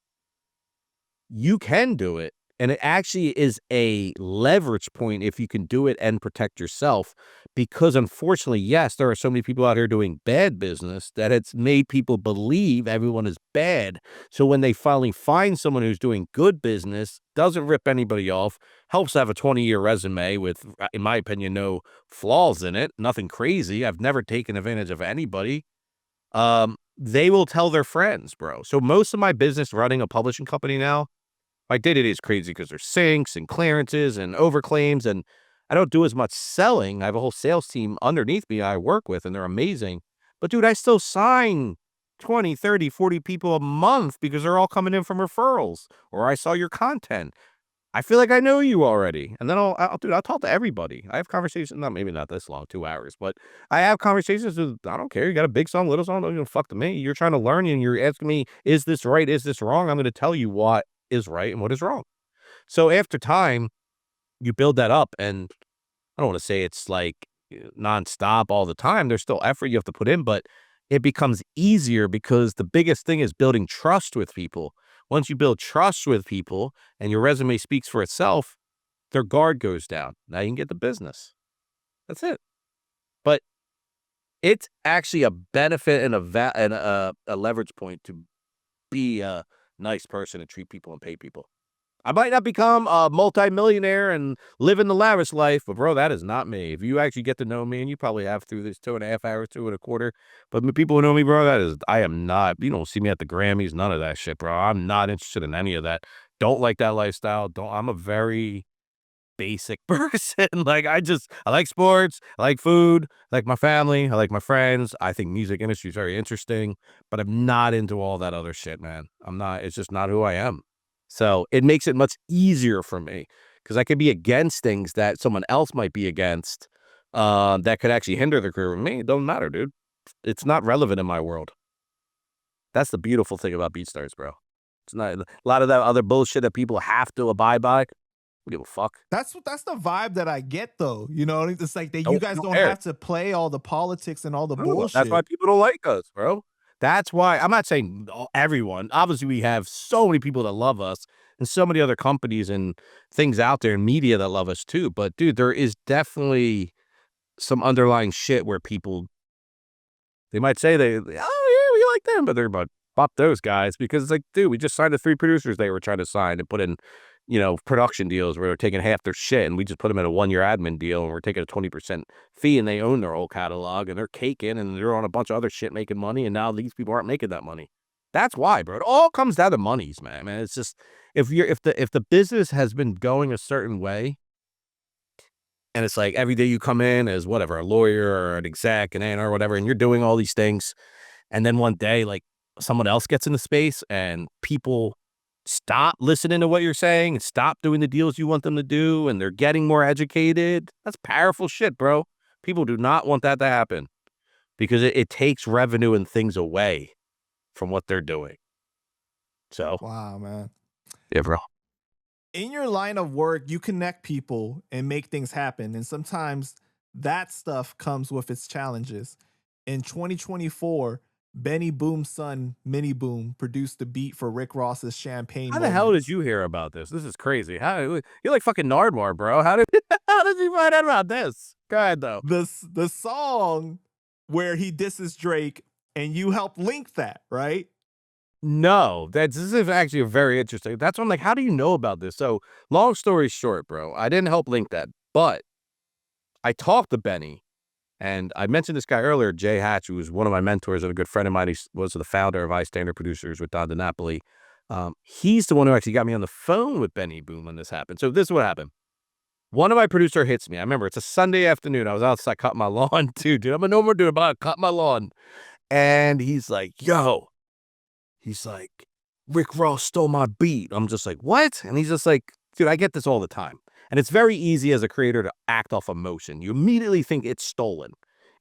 you can do it. And it actually is a leverage point if you can do it and protect yourself. Because unfortunately, yes, there are so many people out here doing bad business that it's made people believe everyone is bad. So when they finally find someone who's doing good business, doesn't rip anybody off, helps have a 20-year resume with, in my opinion, no flaws in it, nothing crazy. I've never taken advantage of anybody. They will tell their friends, bro. So most of my business running a publishing company now, my day-to-day is crazy because there's syncs and clearances and overclaims, and I don't do as much selling. I have a whole sales team underneath me I work with, and they're amazing. But dude, I still sign 20, 30, 40 people a month because they're all coming in from referrals, or I saw your content. I feel like I know you already. And then I'll talk to everybody. I have conversations, maybe not this long, 2 hours, but I have conversations with, I don't care. You got a big song, little song, don't give a fuck to me. You're trying to learn and you're asking me, is this right? Is this wrong? I'm going to tell you what is right and what is wrong. So after time, you build that up. And I don't want to say it's like nonstop all the time. There's still effort you have to put in, but it becomes easier because the biggest thing is building trust with people. Once you build trust with people and your resume speaks for itself, their guard goes down. Now you can get the business. That's it. But it's actually a benefit and a leverage point to be a nice person and treat people and pay people. I might not become a multimillionaire and live in the lavish life, but bro, that is not me. If you actually get to know me, and you probably have through this 2.5 hours, 2 1/4, but the people who know me, bro, I am not. You don't see me at the Grammys, none of that shit, bro. I'm not interested in any of that. Don't like that lifestyle. I'm a very basic person. Like I like sports, I like food, I like my family, I like my friends. I think music industry is very interesting, but I'm not into all that other shit, man. I'm not. It's just not who I am. So it makes it much easier for me because I could be against things that someone else might be against, that could actually hinder their career. With me, it don't matter, dude. It's not relevant in my world. That's the beautiful thing about BeatStars, bro. It's not a lot of that other bullshit that people have to abide by. I don't give a fuck. That's the vibe that I get though. You know, it's like that you Don't guys don't don't care. have to play all the politics and all the No, that's why bullshit. people don't like us, bro. That's why I'm not saying everyone. Obviously, we have so many people that love us and so many other companies and things out there in media that love us too. But dude, there is definitely some underlying shit where people, they might say oh yeah, we like them, but they're about bop those guys because it's like, dude, we just signed the 3 producers they were trying to sign and put in, production deals where they're taking half their shit, and we just put them in a 1-year admin deal, and we're taking a 20% fee, and they own their whole catalog, and they're caking, and they're on a bunch of other shit making money, and now these people aren't making that money. That's why, bro. It all comes down to monies, man. It's just, if the business has been going a certain way, and it's like every day you come in as whatever, a lawyer or an exec, an A&R or whatever, and you're doing all these things, and then one day, like, someone else gets in the space and people stop listening to what you're saying and stop doing the deals you want them to do, and they're getting more educated. That's powerful shit, bro. People do not want that to happen because it takes revenue and things away from what they're doing. So, Wow, man. yeah, bro. In your line of work, you connect people and make things happen. And sometimes that stuff comes with its challenges. In 2024, Benny Boom's son, Mini Boom, produced the beat for Rick Ross's Champagne How the hell did Moments. you hear about this? This is crazy. You're like fucking Nardwar, bro. How did you find out about this? Go ahead, though. The song where he disses Drake and you help link that, right? No, this is actually very interesting. That's why I'm like, how do you know about this? So, long story short, bro, I didn't help link that, but I talked to Benny, and I mentioned this guy earlier, Jay Hatch, who was one of my mentors and a good friend of mine. He was the founder of iStandard Producers with Don DiNapoli. He's the one who actually got me on the phone with Benny Boom when this happened. So this is what happened. One of my producer hits me. I remember it's a Sunday afternoon. I was outside cutting my lawn too, dude. I'm a no more doing about cut my lawn. And he's like, yo, he's like, Rick Ross stole my beat. I'm just like, what? And he's just like, dude, I get this all the time. And it's very easy as a creator to act off emotion. You immediately think it's stolen.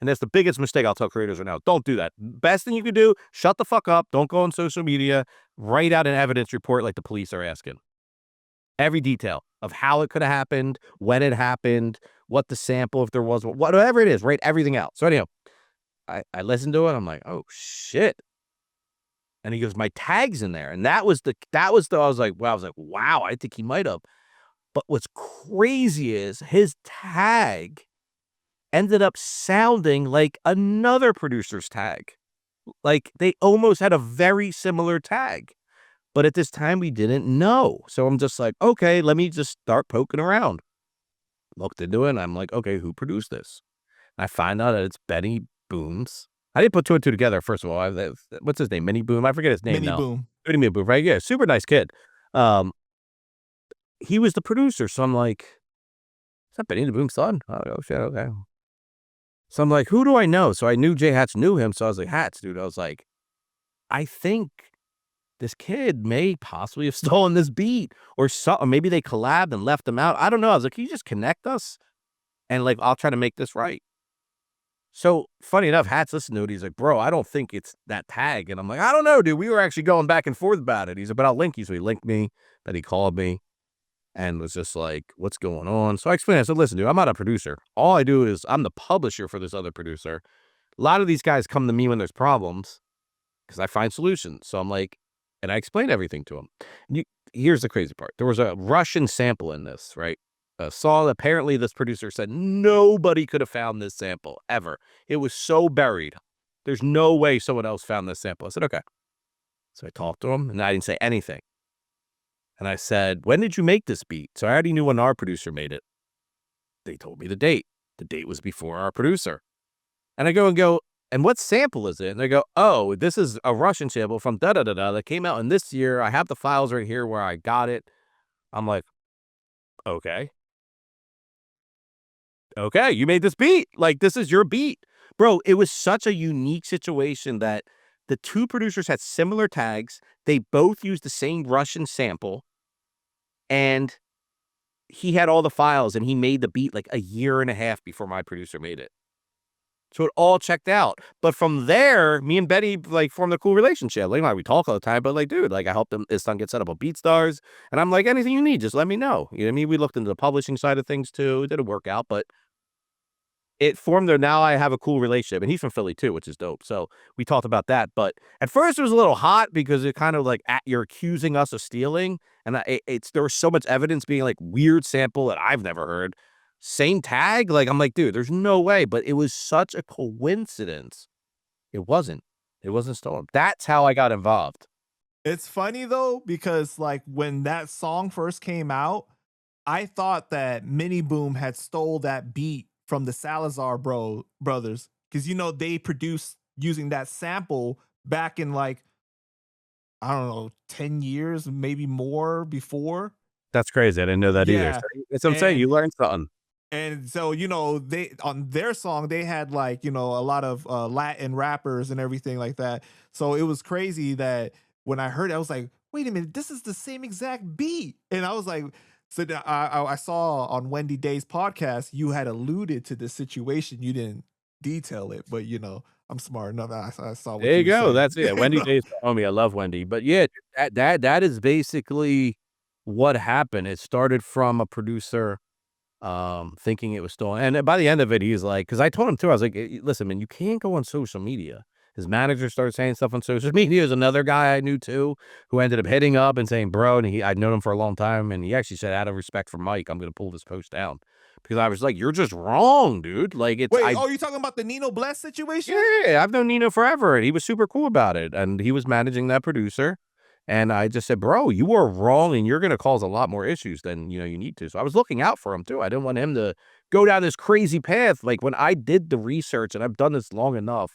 And that's the biggest mistake I'll tell creators right now. Don't do that. Best thing you can do, shut the fuck up. Don't go on social media. Write out an evidence report like the police are asking. Every detail of how it could have happened, when it happened, what the sample, if there was, whatever it is, write everything out. So anyhow, I listened to it. I'm like, oh shit. And he goes, my tag's in there. And I was like, wow, I think he might have. But what's crazy is his tag ended up sounding like another producer's tag. Like they almost had a very similar tag. But at this time, we didn't know. So I'm just like, okay, let me just start poking around. Looked into it, and I'm like, okay, who produced this? And I find out that it's Benny Boom's. I didn't put 2 and 2 together, first of all. What's his name? Mini Boom? I forget his name Mini now. Boom. Mini Boom, right? Yeah, super nice kid. He was the producer, so I'm like, is that Benny the Boom's son? Oh, shit, okay. So I'm like, who do I know? So I knew Jay Hatch knew him, so I was like, Hatch, dude. I was like, I think this kid may possibly have stolen this beat or something. Maybe they collabed and left him out. I don't know. I was like, can you just connect us? And like, I'll try to make this right. So funny enough, Hatch listened to it. He's like, bro, I don't think it's that tag. And I'm like, I don't know, dude. We were actually going back and forth about it. He's like, but I'll link you. So he linked me. Then he called me and was just like, what's going on? So I explained, I said, listen, dude, I'm not a producer. All I do is I'm the publisher for this other producer. A lot of these guys come to me when there's problems because I find solutions. So I'm like, and I explained everything to him. Here's the crazy part. There was a Russian sample in this, right? A song, apparently this producer said nobody could have found this sample ever. It was so buried. There's no way someone else found this sample. I said, okay. So I talked to him and I didn't say anything. And I said, when did you make this beat? So I already knew when our producer made it. They told me the date. The date was before our producer. And I go, and what sample is it? And they go, oh, this is a Russian sample from da-da-da-da that came out in this year. I have the files right here where I got it. I'm like, okay. Okay, you made this beat. Like, this is your beat. Bro, it was such a unique situation that the 2 producers had similar tags. They both used the same Russian sample. And he had all the files, and he made the beat like a year and a half before my producer made it. So it all checked out. But from there, me and Betty like formed a cool relationship. Like we talk all the time, but like, dude, like I helped his son get set up on BeatStars. And I'm like, anything you need, just let me know. You know what I mean? We looked into the publishing side of things too. It didn't work out, but it formed there. Now I have a cool relationship, and he's from Philly too, which is dope. So we talked about that. But at first it was a little hot because it kind of like you're accusing us of stealing, and it's there was so much evidence being like weird sample that I've never heard, same tag. Like I'm like, dude, there's no way. But it was such a coincidence. It wasn't. It wasn't stolen. That's how I got involved. It's funny though, because like when that song first came out, I thought that Mini Boom had stole that beat from the Salazar brothers, because you know they produced using that sample back in like, I don't know, 10 years, maybe more before. That's crazy. I didn't know that either. Yeah. So that's what I'm saying. And You learned something. and so, you know, they on their song, they had like, you know, a lot of Latin rappers and everything like that. So it was crazy that when I heard it, I was like, wait a minute, this is the same exact beat. And I was like, so I saw on Wendy Day's podcast, you had alluded to this situation. You didn't detail it, but you know, I'm smart enough. I saw what There you you were go. saying. That's it. Wendy Day's my homie. I love Wendy. But yeah, that is basically what happened. It started from a producer thinking it was stolen. And by the end of it, he's like, because I told him too, I was like, listen, man, you can't go on social media. His manager started saying stuff on social media. There's another guy I knew too who ended up hitting up and saying, bro, and I'd known him for a long time. And he actually said, out of respect for Mike, I'm going to pull this post down. Because I was like, you're just wrong, dude. Like, Wait, oh, you talking about the Nino Bless situation? yeah, I've known Nino forever, and he was super cool about it, and he was managing that producer, and I just said, "Bro, you are wrong, and you're gonna cause a lot more issues than, you need to." So I was looking out for him too. I didn't want him to go down this crazy path. Like, when I did the research, and I've done this long enough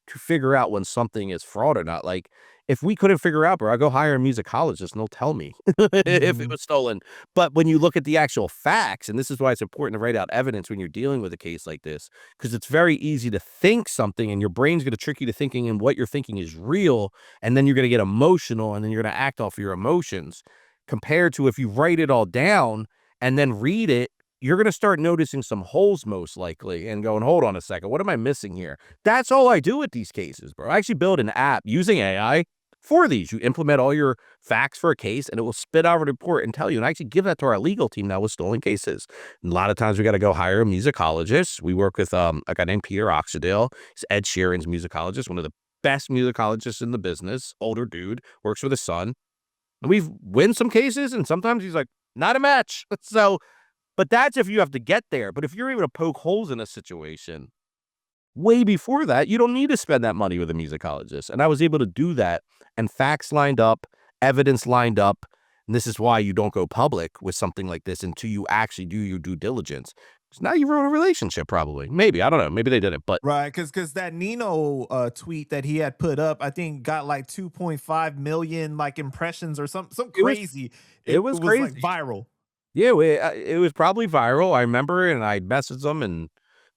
to figure out when something is fraud or not, like, if we couldn't figure out, bro, I'd go hire a musicologist, and they'll tell me if it was stolen. But when you look at the actual facts, and this is why it's important to write out evidence when you're dealing with a case like this, because it's very easy to think something, and your brain's going to trick you to thinking, and what you're thinking is real, and then you're going to get emotional, and then you're going to act off your emotions. Compared to if you write it all down and then read it, you're going to start noticing some holes most likely and going, hold on a second, what am I missing here? That's all I do with these cases, bro. I actually build an app using AI for these. You implement all your facts for a case, and it will spit out a report and tell you. And I actually give that to our legal team now with stolen cases. And a lot of times we got to go hire a musicologist. We work with a guy named Peter Oxidale. He's Ed Sheeran's musicologist, one of the best musicologists in the business. Older dude, works with his son. And we've win some cases, and sometimes he's like, not a match. So, but that's if you have to get there. But if you're able to poke holes in a situation way before that, you don't need to spend that money with a musicologist. And I was able to do that, and facts lined up, evidence lined up. And this is why you don't go public with something like this until you actually do your due diligence. Because now you ruin a relationship, probably. Maybe. I don't know. Maybe they didn't. But Right, because that Nino tweet that he had put up, I think got like 2.5 million like impressions or some it was crazy. it It was was like crazy. viral. Yeah, it was probably viral. I remember, and I messaged them and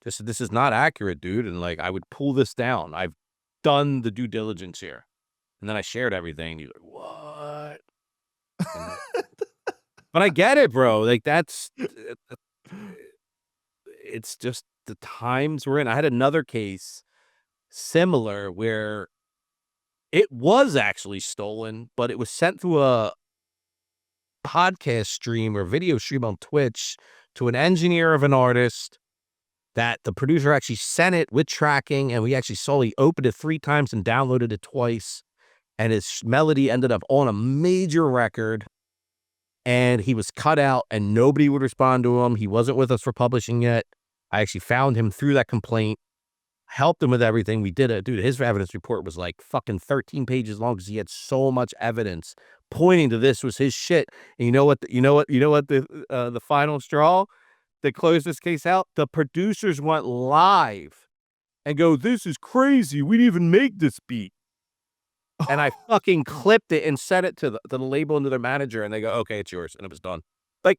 just said, this is not accurate, dude. And like, I would pull this down. I've done the due diligence here. And then I shared everything. You're like, what? And, but I get it, bro. Like, it's just the times we're in. I had another case similar where it was actually stolen, but it was sent through a podcast stream or video stream on Twitch to an engineer of an artist that the producer actually sent it with tracking, and we actually saw he opened it 3 times and downloaded it twice, and his melody ended up on a major record, and he was cut out, and nobody would respond to him. He wasn't with us for publishing yet. I actually found him through that complaint, helped him with everything. We did it. Dude, his evidence report was like fucking 13 pages long because he had so much evidence pointing to this was his shit. And you know what the final straw that closed this case out? The producers went live and go, this is crazy. We didn't even make this beat. And I fucking clipped it and sent it to the label and to their manager, and they go, okay, it's yours. And it was done. Like,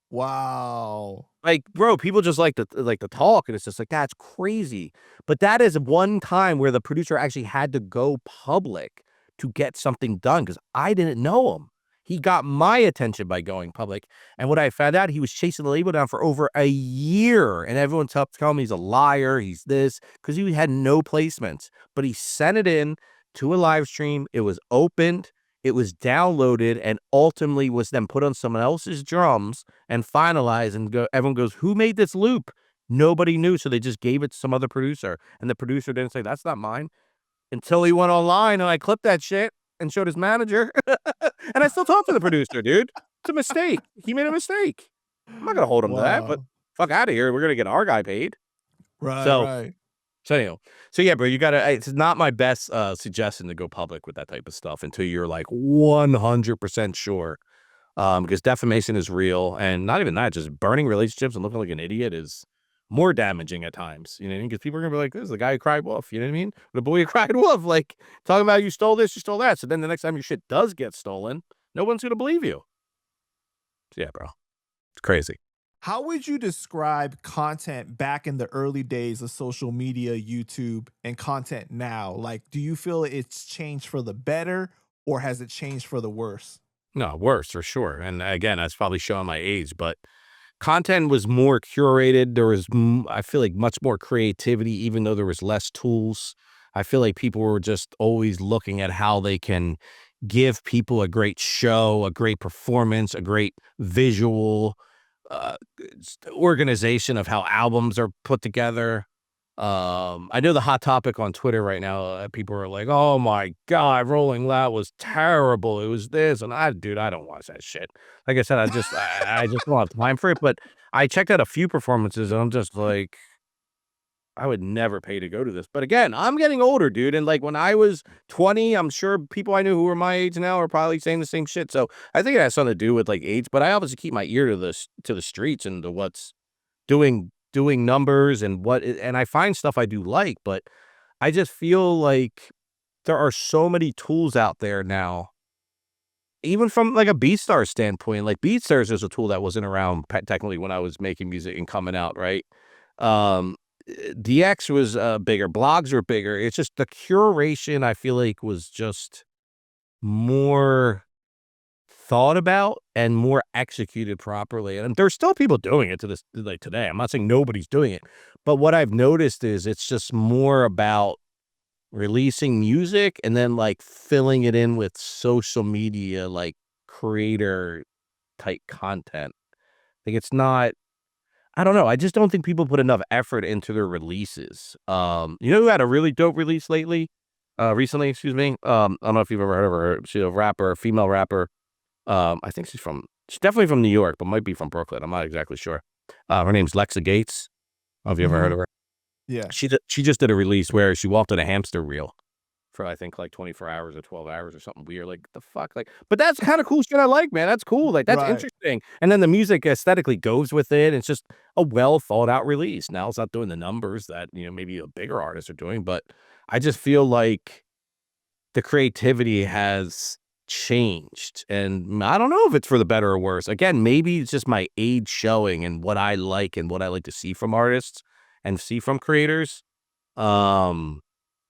Wow. like, bro, people just like to talk, and it's just like, that's crazy. But that is one time where the producer actually had to go public to get something done because I didn't know him. He got my attention by going public. And what I found out, he was chasing the label down for over a year. And everyone telling me he's a liar, he's this, because he had no placements. But he sent it in to a live stream. It was opened. It was downloaded, and ultimately was then put on someone else's drums and finalized, and everyone goes, who made this loop? Nobody knew, so they just gave it to some other producer, and the producer didn't say, "That's not mine," until he went online, and I clipped that shit and showed his manager, and I still talk to the producer, dude. It's a mistake. He made a mistake. I'm not gonna hold him to that, but Wow. fuck out of here. We're gonna get our guy paid. Right, So right. so anyhow, so yeah, bro, you gotta. It's not my best suggestion to go public with that type of stuff until you're like 100% sure. Because defamation is real, and not even that, just burning relationships and looking like an idiot is more damaging at times. You know what I mean? Because people are gonna be like, "This is the guy who cried wolf." You know what I mean? The boy who cried wolf, like talking about you stole this, you stole that. So then the next time your shit does get stolen, no one's gonna believe you. So yeah, bro, it's crazy. How would you describe content back in the early days of social media, YouTube, and content now? Like, do you feel it's changed for the better or has it changed for the worse? No, worse for sure. And again, that's probably showing my age, but content was more curated. There was, I feel like, much more creativity, even though there was less tools. I feel like people were just always looking at how they can give people a great show, a great performance, a great visual organization of how albums are put together. I know the hot topic on Twitter right now, people are like, "Oh my god, Rolling Loud was terrible. It was this," and dude, I don't watch that shit. Like I said, I just don't have time for it, but I checked out a few performances, and I'm just like, I would never pay to go to this. But again, I'm getting older, dude, and, like, when I was 20, I'm sure people I knew who are my age now are probably saying the same shit, so I think it has something to do with, like, age, but I obviously keep my ear to the streets and to what's doing numbers and and I find stuff I do like, but I just feel like there are so many tools out there now, even from like a BeatStars standpoint. Like BeatStars is a tool that wasn't around technically when I was making music and coming out, right? DX was bigger, blogs were bigger. It's just the curation, I feel like, was just more thought about and more executed properly. And there's still people doing it to this like today. I'm not saying nobody's doing it, but what I've noticed is it's just more about releasing music and then like filling it in with social media, like creator type content. Like it's not, I don't know. I just don't think people put enough effort into their releases. You know who had a really dope release lately? Recently, excuse me. I don't know if you've ever heard of her. She's a rapper, a female rapper. I think she's definitely from New York, but might be from Brooklyn. I'm not exactly sure. Her name's Lexa Gates. I don't know if you ever heard Mhm. of her. Yeah. She just did a release where she walked in a hamster wheel for I think like 24 hours or 12 hours or something weird. Like the fuck, like. But that's kind of cool shit. I like, man. That's cool. Like that's Right. interesting. And then the music aesthetically goes with it. It's just a well thought out release. Now it's not doing the numbers that maybe a bigger artists are doing, but I just feel like the creativity has changed, and I don't know if it's for the better or worse. Again, maybe it's just my age showing and what I like and what I like to see from artists and see from creators. Um,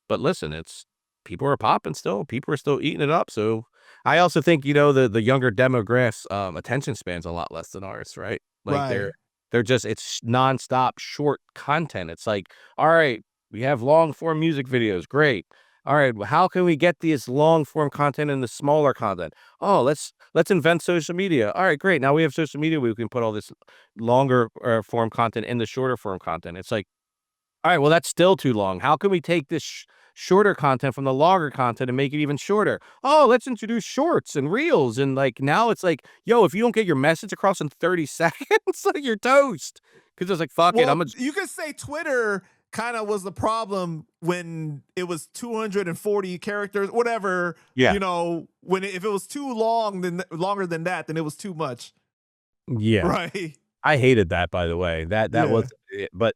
but listen, it's people are popping still. People are still eating it up. So I also think, the younger demographics, attention span's a lot less than ours, right? Like Right. they're just it's nonstop short content. It's like, all right, we have long form music videos. Great. All right, well, how can we get this long form content into smaller content? Oh, let's invent social media. All right, great. Now we have social media. We can put all this longer form content in the shorter form content. It's like, all right, well, that's still too long. How can we take this shorter content from the longer content and make it even shorter? Oh, let's introduce shorts and reels. And like now it's like, yo, if you don't get your message across in 30 seconds, like you're toast. Cause it's like, fuck it. Well, I'm a, you could say Twitter kind of was the problem when it was 240 characters, whatever, yeah, if it was too long, then longer than that, then it was too much. yeah. Right. I hated that, by the way. That was Yeah. it. But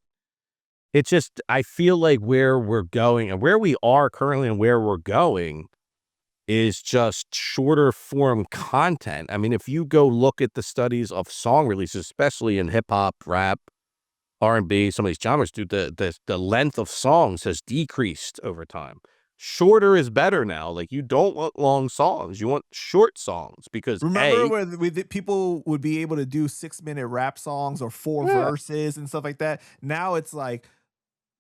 it's just, I feel like where we're going and where we are currently and where we're going is just shorter form content. I mean, if you go look at the studies of song releases, especially in hip hop, rap, R&B, some of these genres, dude, the length of songs has decreased over time. Shorter is better now. Like you don't want long songs. You want short songs because Remember where people would be able to do 6-minute rap songs or four yeah, verses and stuff like that? Now it's like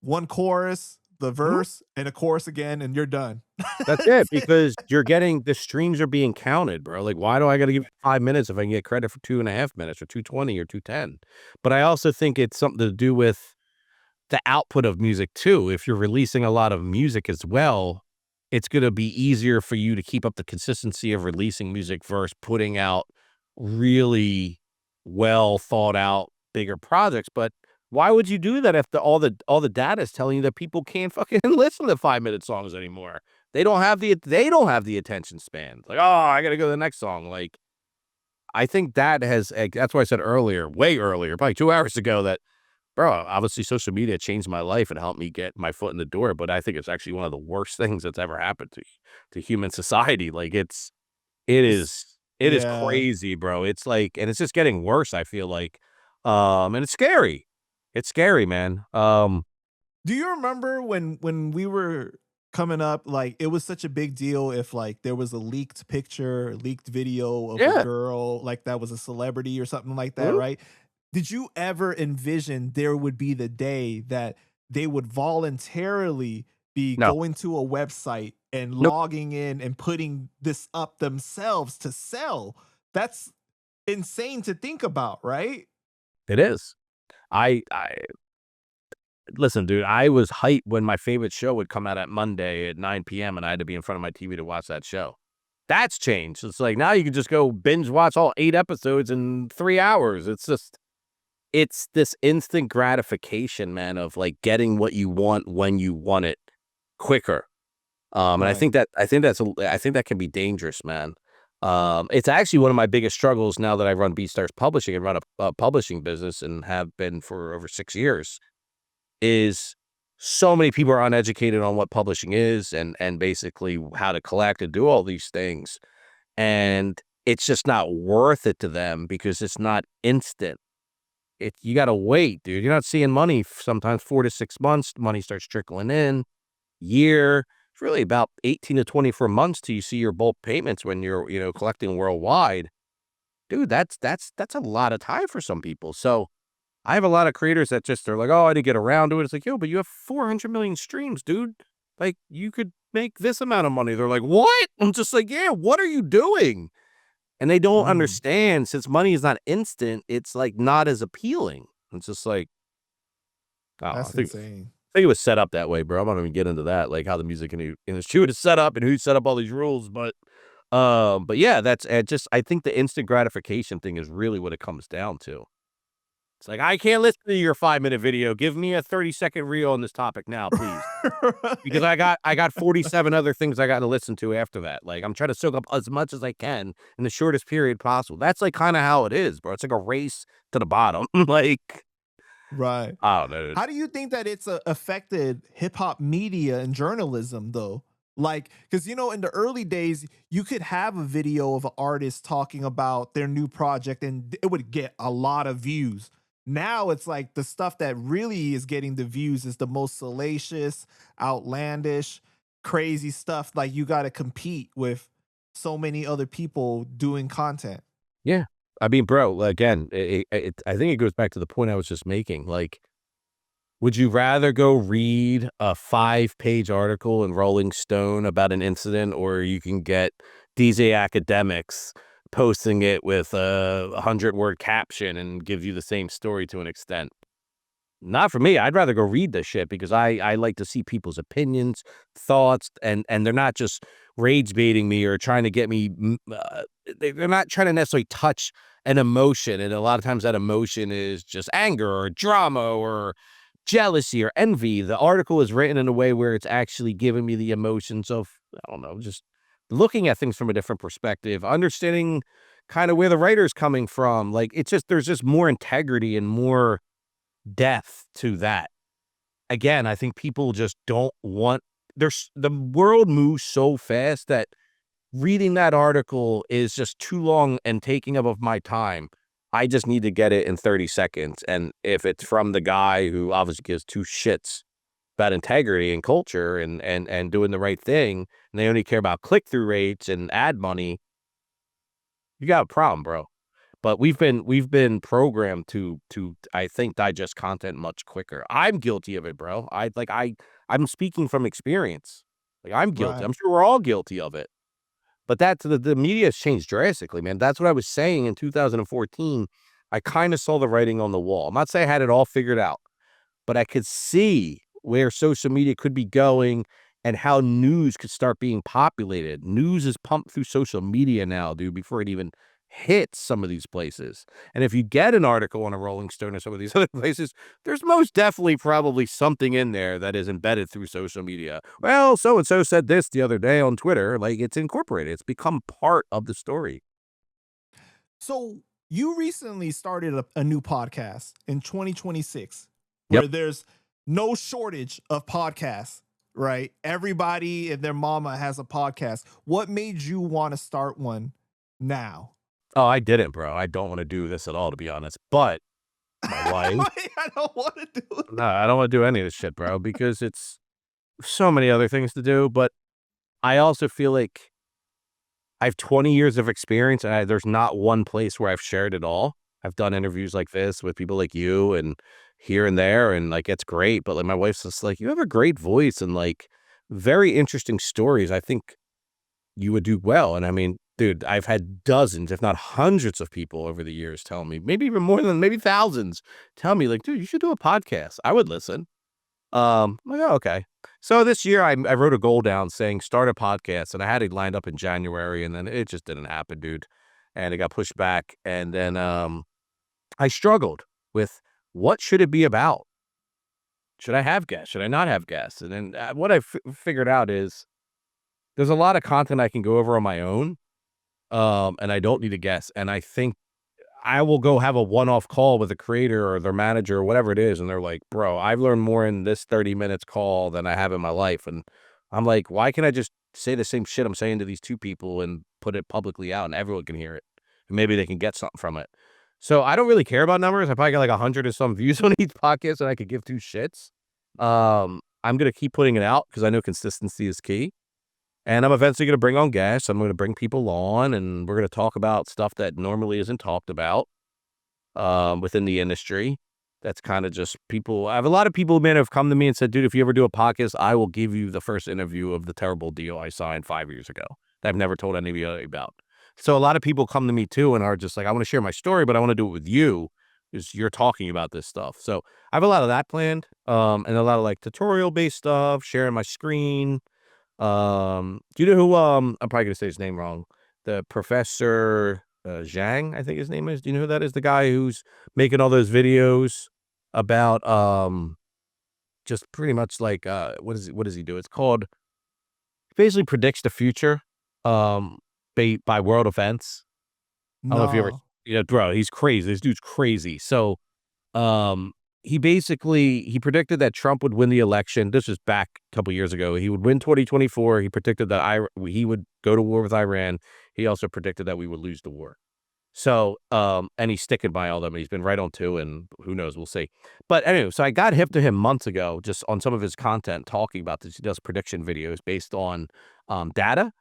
one chorus, the Mhm. verse and a chorus again, and you're done. That's it, because you're getting the streams are being counted, bro. Like, why do I gotta give it 5 minutes if I can get credit for 2.5 minutes or 2:20 or 2:10? But I also think it's something to do with the output of music too. If you're releasing a lot of music as well, it's gonna be easier for you to keep up the consistency of releasing music versus putting out really well thought out bigger projects. But why would you do that if all the data is telling you that people can't fucking listen to 5-minute songs anymore? They don't have the attention span. Like, oh, I gotta go to the next song. Like, I think that's why I said earlier, way earlier, probably 2 hours ago, that bro, obviously social media changed my life and helped me get my foot in the door, but I think it's actually one of the worst things that's ever happened to human society. Like, it It's is it is yeah. crazy, bro. It's like, and it's just getting worse, I feel like. And it's scary. It's scary, man. Do you remember when we were coming up, like, it was such a big deal if, like, there was a leaked picture, leaked video of a Yeah. girl, like, that was a celebrity or something like that, Mhm. right? Did you ever envision there would be the day that they would voluntarily be No. going to a website and Nope. logging in and putting this up themselves to sell? That's insane to think about, right? It is. I listen, dude, I was hyped when my favorite show would come out at Monday at 9 p.m. and I had to be in front of my TV to watch that show. That's changed. It's like now you can just go binge watch all 8 episodes in 3 hours. It's this instant gratification, man, of, like, getting what you want when you want it quicker. And I Right. think I think that can be dangerous, man. It's actually one of my biggest struggles now that I run BeatStars Publishing and run a publishing business and have been for over 6 years, is so many people are uneducated on what publishing is and basically how to collect and do all these things, and it's just not worth it to them because it's not instant. You gotta wait, dude. You're not seeing money sometimes 4 to 6 months, money starts trickling in, year. It's really about 18 to 24 months till you see your bulk payments when you're, collecting worldwide. Dude, that's a lot of time for some people. So, I have a lot of creators that just are like, "Oh, I didn't get around to it." It's like, "Yo, but you have 400 million streams, dude. Like, you could make this amount of money." They're like, "What?" I'm just like, "Yeah, what are you doing?" And they don't Mm, understand, since money is not instant, it's, like, not as appealing. It's just like, oh, I that's think insane. I think it was set up that way, bro. I'm not even get into that, like, how the music industry is set up and who set up all these rules, but yeah, that's I think the instant gratification thing is really what it comes down to. It's like, "I can't listen to your 5-minute video. Give me a 30-second reel on this topic now, please." Because Right. I got 47 other things I gotta listen to after that. Like, I'm trying to soak up as much as I can in the shortest period possible. That's, like, kinda how it is, bro. It's like a race to the bottom. Like, Right. I don't know, dude. How do you think that it's affected hip hop media and journalism though? Like, because in the early days, you could have a video of an artist talking about their new project and it would get a lot of views. Now it's like the stuff that really is getting the views is the most salacious, outlandish, crazy stuff. Like, you got to compete with so many other people doing content. Yeah. I mean, bro, again, I think it goes back to the point I was just making. Like, would you rather go read a 5-page article in Rolling Stone about an incident, or you can get DJ academics posting it with a 100-word caption and give you the same story to an extent? Not for me. I'd rather go read this shit because I like to see people's opinions, thoughts, and they're not just rage baiting me or trying to get me. They're not trying to necessarily touch an emotion, and a lot of times that emotion is just anger or drama or jealousy or envy. The article is written in a way where it's actually giving me the emotions of, I don't know, just looking at things from a different perspective, understanding kind of where the writer's coming from. Like, it's just there's just more integrity and more depth to that. Again, I think people just don't want the world moves so fast that reading that article is just too long and taking up of my time. I just need to get it in 30 seconds. And if it's from the guy who obviously gives two shits about integrity and culture and doing the right thing, and they only care about click-through rates and ad money, you got a problem, bro. But we've been programmed to I think digest content much quicker. I'm guilty of it, bro. I'm speaking from experience. Like, I'm guilty. Right. I'm sure we're all guilty of it. But that's the media has changed drastically, man. That's what I was saying in 2014. I kind of saw the writing on the wall. I'm not saying I had it all figured out, but I could see where social media could be going and how news could start being populated. News is pumped through social media now, dude, before it even hits some of these places. And if you get an article on a Rolling Stone or some of these other places, there's most definitely probably something in there that is embedded through social media. Well, so and so said this the other day on Twitter. Like, it's incorporated. It's become part of the story. So you recently started a new podcast in 2026 Yep. where there's no shortage of podcasts, right? Everybody and their mama has a podcast. What made you want to start one now? Oh, I didn't, bro. I don't want to do this at all, to be honest. But my wife, I don't want to do it. no, I don't want to do any of this shit, bro, because it's so many other things to do. But I also feel like I have 20 years of experience, and there's not one place where I've shared it all. I've done interviews like this with people like you and here and there, and like, it's great. But like, my wife's just like, you have a great voice and like very interesting stories. I think you would do well. And I mean, dude, I've had dozens, if not hundreds of people over the years tell me, maybe even more than maybe thousands, tell me like, dude, you should do a podcast. I would listen. I'm like, oh, okay. So this year I wrote a goal down saying start a podcast, and I had it lined up in January, and then it just didn't happen, dude. And it got pushed back. And then I struggled with what should it be about? Should I have guests? Should I not have guests? And then what I figured out is there's a lot of content I can go over on my own, and I don't need a guest. And I think I will go have a one-off call with a creator or their manager or whatever it is, and they're like, "Bro, I've learned more in this 30 minutes call than I have in my life." And I'm like, "Why can't I just say the same shit I'm saying to these two people and put it publicly out and everyone can hear it? And maybe they can get something from it." So I don't really care about numbers. I probably got like 100 or some views on each podcast, and I could give two shits. I'm gonna keep putting it out because I know consistency is key. And I'm eventually going to bring on guests. I'm going to bring people on, and we're going to talk about stuff that normally isn't talked about within the industry. That's kind of just people. I have a lot of people, man, have come to me and said, dude, if you ever do a podcast, I will give you the first interview of the terrible deal I signed 5 years ago that I've never told anybody about. So a lot of people come to me too and are just like, I want to share my story, but I want to do it with you because you're talking about this stuff. So I have a lot of that planned, and a lot of like tutorial based stuff, sharing my screen. Do you know who, I'm probably gonna say his name wrong. The Professor, Zhang, I think his name is. Do you know who that is? The guy who's making all those videos about, just pretty much like, what does he do? It's called basically predicts the future, by world events. I don't know if you ever, No. bro, he's crazy. This dude's crazy. So, um, he predicted that Trump would win the election. This was back a couple years ago. He would win 2024. He predicted that he would go to war with Iran. He also predicted that we would lose the war. So, and he's sticking by all of them. He's been right on two, and who knows? We'll see. But anyway, so I got hip to him months ago, just on some of his content talking about this. He does prediction videos based on data,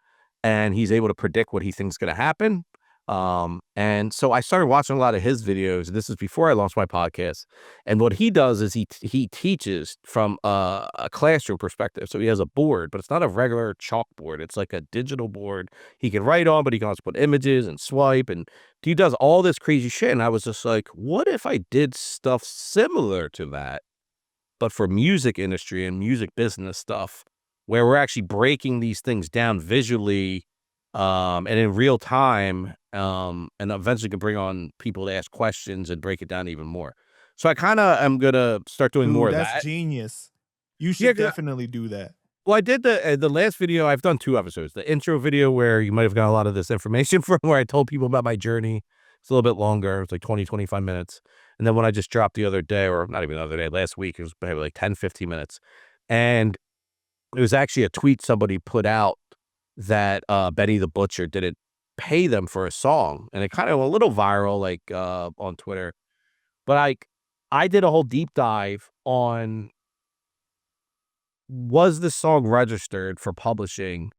and he's able to predict what he thinks is going to happen. And so I started watching a lot of his videos. This is before I launched my podcast. And what he does is he teaches from a classroom perspective. So he has a board, but it's not a regular chalkboard. It's like a digital board he can write on, but he can also put images and swipe. And he does all this crazy shit. And I was just like, what if I did stuff similar to that, but for music industry and music business stuff, where we're actually breaking these things down visually, and in real time, and eventually can bring on people to ask questions and break it down even more. So I kind of am gonna start doing more Dude, of that's that. genius. You Yeah, should definitely do that. well, I did the last video. I've done 2 episodes. The intro video where you might have got a lot of this information from, where I told people about my journey. It's a little bit longer. It's like 20, 25 minutes. And then when I just dropped the other day, or not even the other day, last week, it was maybe like 10, 15 minutes. And it was actually a tweet somebody put out that Benny the Butcher didn't pay them for a song. And it kind of went a little viral, like on Twitter. But I did a whole deep dive on, was the song registered for publishing?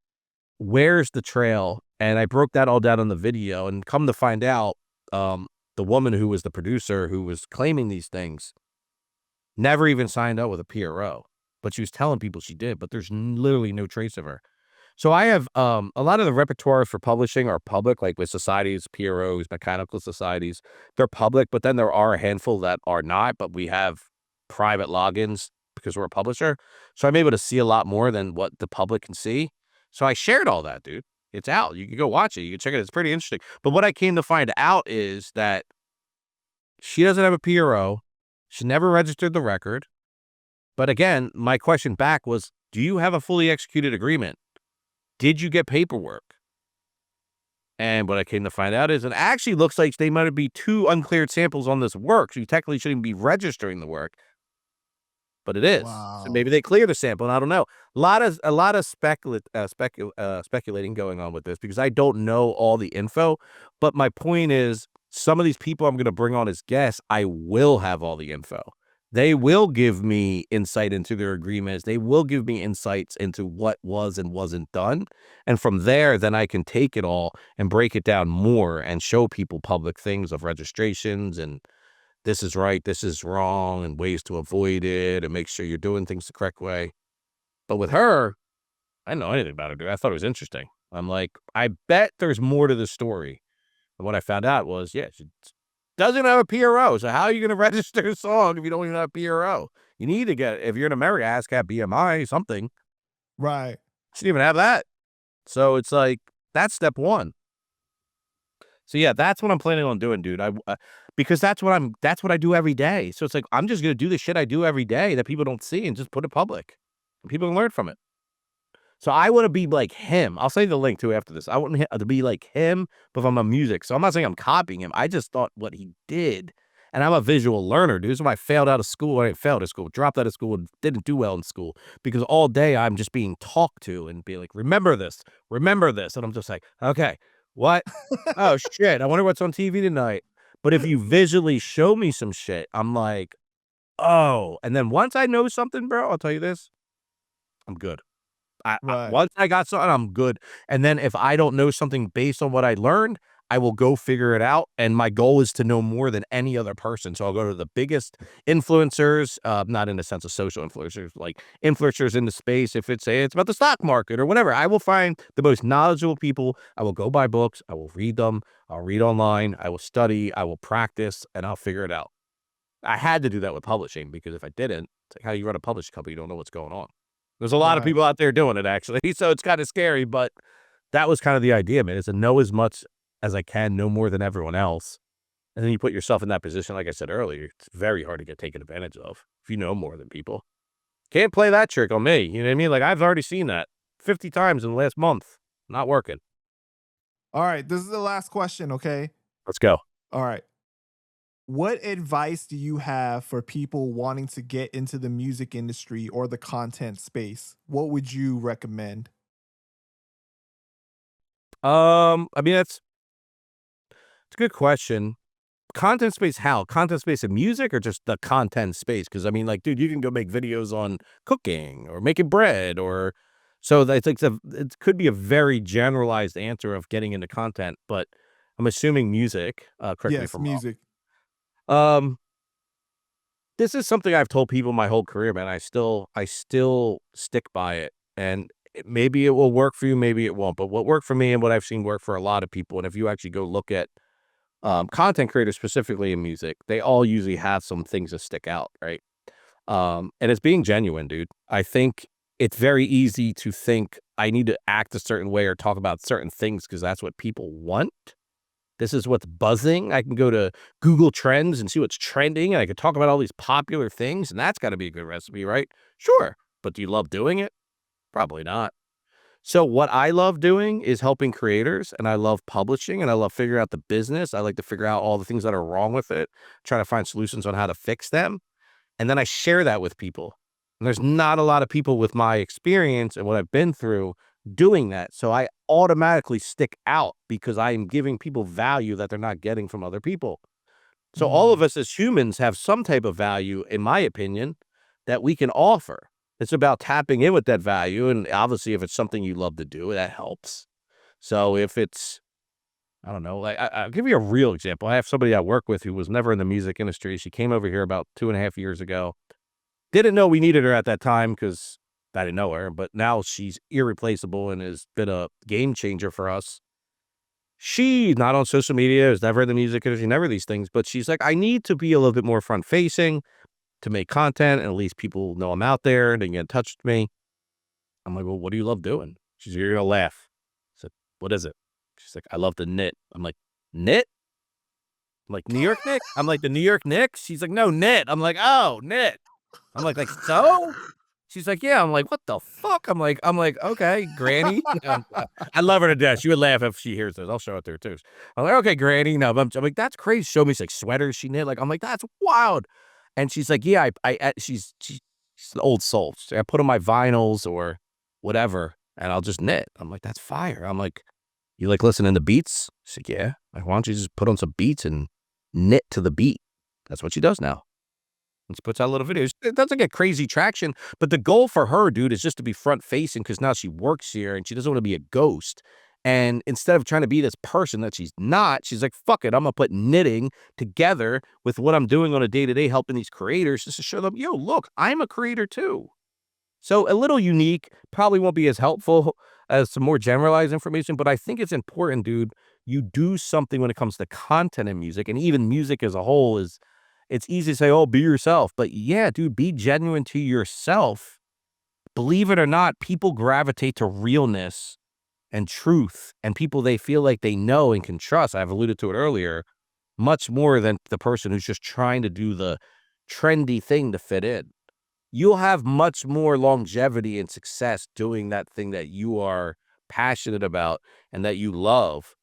Where's the trail? And I broke that all down in the video, and come to find out, the woman who was the producer who was claiming these things never even signed up with a PRO, but she was telling people she did, but there's literally no trace of her. So I have a lot of the repertoires for publishing are public, like with societies, PROs, mechanical societies. They're public, but then there are a handful that are not, but we have private logins because we're a publisher. So I'm able to see a lot more than what the public can see. So I shared all that, dude. It's out. You can go watch it. You can check it. It's pretty interesting. But what I came to find out is that she doesn't have a PRO. She never registered the record. But again, my question back was, do you have a fully executed agreement? Did you get paperwork? And what I came to find out is it actually looks like they might be 2 uncleared samples on this work. So you technically shouldn't be registering the work, but it is. So maybe Wow. they clear the sample, and I don't know. A lot of speculating going on with this because I don't know all the info. But my point is, some of these people I'm going to bring on as guests, I will have all the info. They will give me insight into their agreements. They will give me insights into what was and wasn't done. And from there, then I can take it all and break it down more and show people public things of registrations and this is right, this is wrong, and ways to avoid it and make sure you're doing things the correct way. But with her, I didn't know anything about her, dude. I thought it was interesting. I'm like, I bet there's more to the story. And what I found out was, yeah, she doesn't have a PRO. So how are you going to register a song if you don't even have a PRO? You need to get, if you're in America, ASCAP, BMI, something. Right. She didn't even have that. So it's like, that's step one. So yeah, that's what I'm planning on doing, dude. Because that's what I do every day. So it's like, I'm just going to do the shit I do every day that people don't see and just put it public. And people can learn from it. So I want to be like him. I'll say the link too after this. I want to be like him, but from a music. So I'm not saying I'm copying him. I just thought what he did. And I'm a visual learner, dude. This is why I failed out of school. I didn't fail out of school, dropped out of school, and didn't do well in school. Because all day I'm just being talked to and be like, remember this, remember this. And I'm just like, okay, what? Oh, shit. I wonder what's on TV tonight. But if you visually show me some shit, I'm like, oh. And then once I know something, bro, I'll tell you this, I'm good. Right. Once I got something, I'm good. And then if I don't know something based on what I learned, I will go figure it out. And my goal is to know more than any other person. So I'll go to the biggest influencers, not in the sense of social influencers, like influencers in the space. If it's about the stock market or whatever, I will find the most knowledgeable people. I will go buy books. I will read them. I'll read online. I will study. I will practice, and I'll figure it out. I had to do that with publishing because if I didn't, it's like how you run a publishing company, you don't know what's going on. There's a lot of Right. people out there doing it, actually. So it's kind of scary, but that was kind of the idea, man, is to know as much as I can, know more than everyone else. And then you put yourself in that position, like I said earlier, it's very hard to get taken advantage of if you know more than people. Can't play that trick on me. You know what I mean? Like, I've already seen that 50 times in the last month. Not working. All right. This is the last question. Okay. Let's go. All right. What advice do you have for people wanting to get into the music industry or the content space? What would you recommend? I mean, it's a good question. Content space, how? Content space in music or just the content space? Because I mean, like, dude, you can go make videos on cooking or making bread or so that's like it could be a very generalized answer of getting into content, but I'm assuming music. Correct me if Yes, I'm wrong. music. Um, this is something I've told people my whole career, man. I still stick by it, and maybe it will work for you, maybe it won't. But what worked for me and what I've seen work for a lot of people, and if you actually go look at content creators specifically in music, they all usually have some things that stick out, right? And it's being genuine, dude. I think it's very easy to think I need to act a certain way or talk about certain things because that's what people want. This is what's buzzing. I can go to Google Trends and see what's trending, and I can talk about all these popular things, and that's got to be a good recipe, right? Sure. But do you love doing it? Probably not. So what I love doing is helping creators, and I love publishing, and I love figuring out the business. I like to figure out all the things that are wrong with it, try to find solutions on how to fix them, and then I share that with people. And there's not a lot of people with my experience and what I've been through doing that. So I automatically stick out because I am giving people value that they're not getting from other people. So all of Mm, us as humans have some type of value, in my opinion, that we can offer. It's about tapping in with that value. And obviously, if it's something you love to do, that helps. So if it's, I don't know, like I'll give you a real example. I have somebody I work with who was never in the music industry. She came over here about 2.5 years ago. Didn't know we needed her at that time because I didn't know her, but now she's irreplaceable and has been a game changer for us. She's not on social media, is never in the music industry, never these things, but she's like, I need to be a little bit more front facing to make content, and at least people know I'm out there and they can get in touch with me. I'm like, well, what do you love doing? She's like, you're gonna laugh. I said, what is it? She's like, I love to knit. I'm like, knit? I'm like, New York Knicks? I'm like, the New York Knicks? She's like, no, knit. I'm like, oh, knit. I'm like so? She's like, yeah. I'm like, what the fuck? I'm like, okay, Granny. I love her to death. She would laugh if she hears this. I'll show it to her too. I'm like, okay, Granny. No, I'm like, that's crazy. Show me like sweaters she knit. Like, I'm like, that's wild. And she's like, yeah, she's an old soul. I put on my vinyls or whatever, and I'll just knit. I'm like, that's fire. I'm like, you like listening to beats? She's like, yeah. Like, why don't you just put on some beats and knit to the beat? That's what she does now. And she puts out little videos. It doesn't get crazy traction, but the goal for her, dude, is just to be front facing because now she works here and she doesn't want to be a ghost. And instead of trying to be this person that she's not, she's like, fuck it, I'm going to put knitting together with what I'm doing on a day-to-day helping these creators just to show them, yo, look, I'm a creator too. So a little unique, probably won't be as helpful as some more generalized information, but I think it's important, dude. You do something when it comes to content and music, and even music as a whole is, it's easy to say, oh, be yourself. But yeah, dude, be genuine to yourself. Believe it or not, people gravitate to realness and truth and people they feel like they know and can trust. I've alluded to it earlier, much more than the person who's just trying to do the trendy thing to fit in. You'll have much more longevity and success doing that thing that you are passionate about and that you love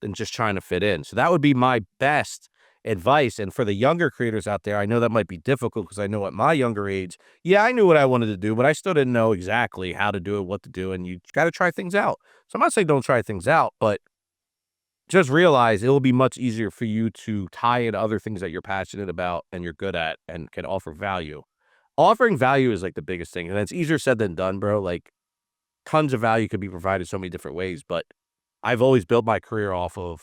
than just trying to fit in. So that would be my best advice. And for the younger creators out there, I know that might be difficult because I know at my younger age, yeah, I knew what I wanted to do, but I still didn't know exactly how to do it, what to do. And you got to try things out. So I'm not saying don't try things out, but just realize it will be much easier for you to tie in other things that you're passionate about and you're good at and can offer value. Offering value is like the biggest thing. And it's easier said than done, bro. Like tons of value could be provided so many different ways, but I've always built my career off of,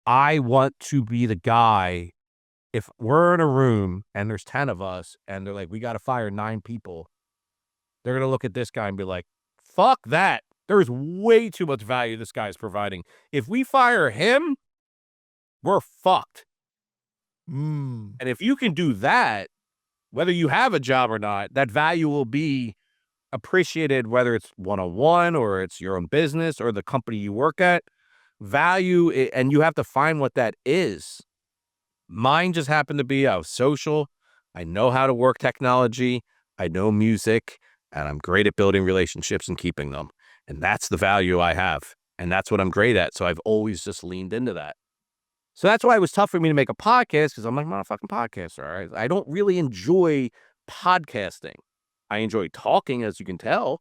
I want to be the guy. If we're in a room and there's 10 of us and they're like, we got to fire 9 people, they're going to look at this guy and be like, fuck that. There's way too much value this guy's providing. If we fire him, we're fucked. And if you can do that, whether you have a job or not, that value will be appreciated, whether it's one-on-one or it's your own business or the company you work at. Value, and you have to find what that is. Mine just happened to be I was social. I know how to work technology. I know music, and I'm great at building relationships and keeping them. And that's the value I have. And that's what I'm great at. So I've always just leaned into that. So that's why it was tough for me to make a podcast because I'm like, I'm not a fucking podcaster. All right? I don't really enjoy podcasting. I enjoy talking, as you can tell.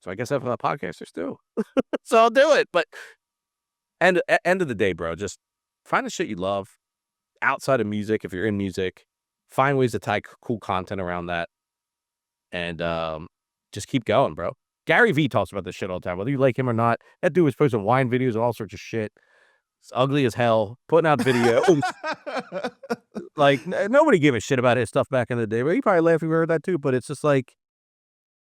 So I guess I'm a podcasters too. So I'll do it. But end of the day, bro, just find the shit you love outside of music. If you're in music, find ways to tie cool content around that. And just keep going, bro. Gary Vee talks about this shit all the time, whether you like him or not. That dude was posting wine videos and all sorts of shit. It's ugly as hell, putting out videos. Like, nobody gave a shit about his stuff back in the day. But he probably laughed if he heard that too. But it's just like,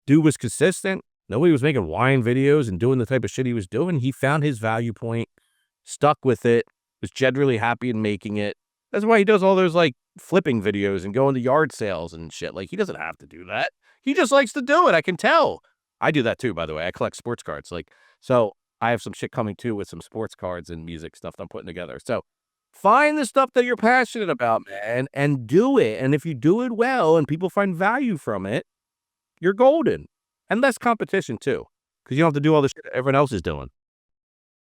dude was consistent. Nobody was making wine videos and doing the type of shit he was doing. He found his value point, stuck with it, was generally happy in making it. That's why he does all those like flipping videos and going to yard sales and shit. Like, he doesn't have to do that. He just likes to do it. I can tell. I do that too, by the way. I collect sports cards. Like, so I have some shit coming too with some sports cards and music stuff that I'm putting together. So find the stuff that you're passionate about, man, and do it. And if you do it well and people find value from it, you're golden. And less competition too, because you don't have to do all the shit everyone else is doing.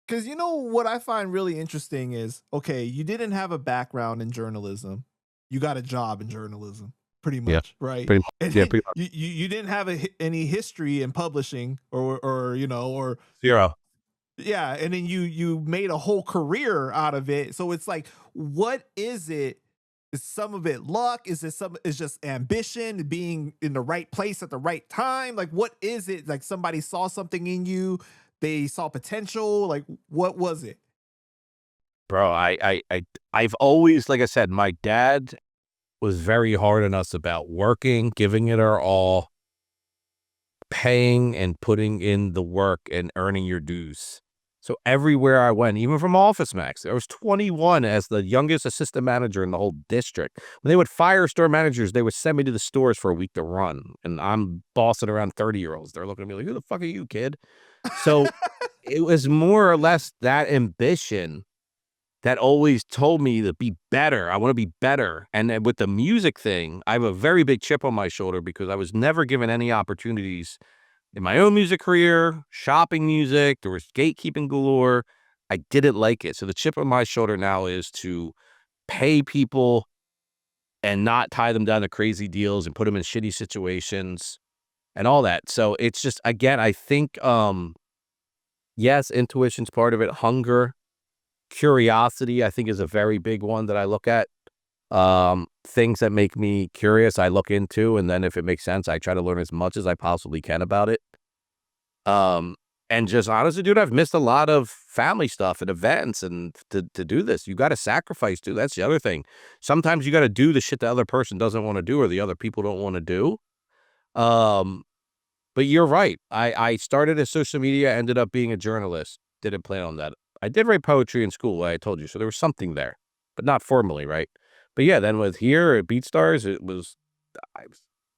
Because you know what I find really interesting is, okay, you didn't have a background in journalism. You got a job in journalism, pretty much, right? Pretty much. And you didn't have any history in publishing or you know, or zero. Yeah, and then you made a whole career out of it. So it's like, what is it? Is some of it luck? Is it some? Is just ambition, being in the right place at the right time? Like, what is it? Like, somebody saw something in you, they saw potential. Like, what was it? Bro, I've always, like I said, my dad was very hard on us about working, giving it our all, paying and putting in the work and earning your dues. So everywhere I went, even from OfficeMax, I was 21 as the youngest assistant manager in the whole district. When they would fire store managers, they would send me to the stores for a week to run. And I'm bossing around 30-year-olds. They're looking at me like, who the fuck are you, kid? So it was more or less that ambition that always told me to be better. I want to be better. And then with the music thing, I have a very big chip on my shoulder because I was never given any opportunities in my own music career, shopping music. There was gatekeeping galore. I didn't like it. So the chip on my shoulder now is to pay people and not tie them down to crazy deals and put them in shitty situations and all that. So it's just, again, I think, yes, intuition's part of it. Hunger, curiosity, I think, is a very big one that I look at. Things that make me curious, I look into, and then if it makes sense, I try to learn as much as I possibly can about it. And just honestly, dude, I've missed a lot of family stuff and events, and to do this, you got to sacrifice too. That's the other thing. Sometimes you got to do the shit the other person doesn't want to do or the other people don't want to do. But you're right. I started as social media, ended up being a journalist. Didn't plan on that. I did write poetry in school, like I told you, so there was something there, but not formally, right? But yeah, then with here at BeatStars, I was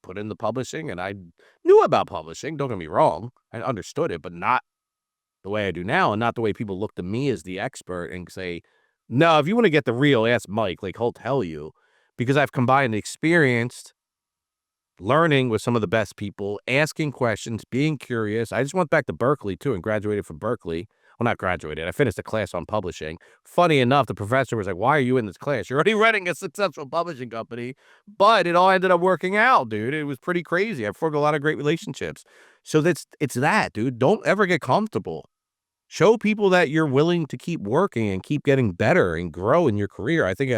put in the publishing, and I knew about publishing. Don't get me wrong, I understood it, but not the way I do now, and not the way people look to me as the expert and say, "No, if you want to get the real, ask Mike. Like he'll tell you," because I've combined experienced learning with some of the best people, asking questions, being curious. I just went back to Berkeley too and graduated from Berkeley. Well, not graduated. I finished a class on publishing. Funny enough, the professor was like, "Why are you in this class? You're already running a successful publishing company." But it all ended up working out, dude. It was pretty crazy. I formed a lot of great relationships. So it's that, dude. Don't ever get comfortable. Show people that you're willing to keep working and keep getting better and grow in your career. I think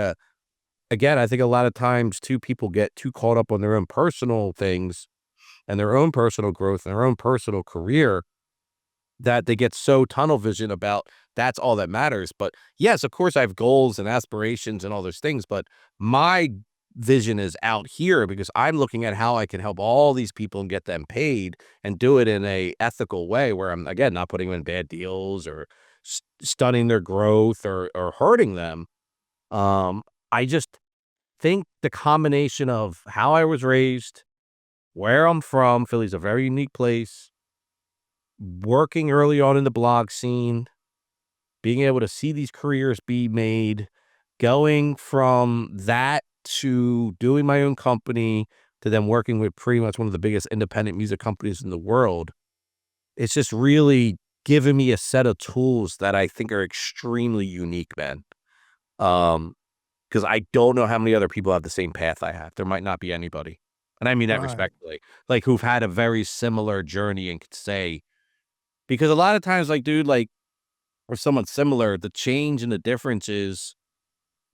again, I think a lot of times too, people get too caught up on their own personal things and their own personal growth and their own personal career that they get so tunnel vision about that's all that matters. But yes, of course, I have goals and aspirations and all those things, but my vision is out here because I'm looking at how I can help all these people and get them paid and do it in a ethical way where I'm, again, not putting them in bad deals or stunning their growth or hurting them. I just think the combination of how I was raised, where I'm from, Philly's a very unique place, working early on in the blog scene, being able to see these careers be made, going from that to doing my own company to then working with pretty much one of the biggest independent music companies in the world. It's just really given me a set of tools that I think are extremely unique, man. Because I don't know how many other people have the same path I have. There might not be anybody. And I mean that Right. respectfully, like who've had a very similar journey and could say, because a lot of times, like, dude, like, or someone similar, the change and the difference is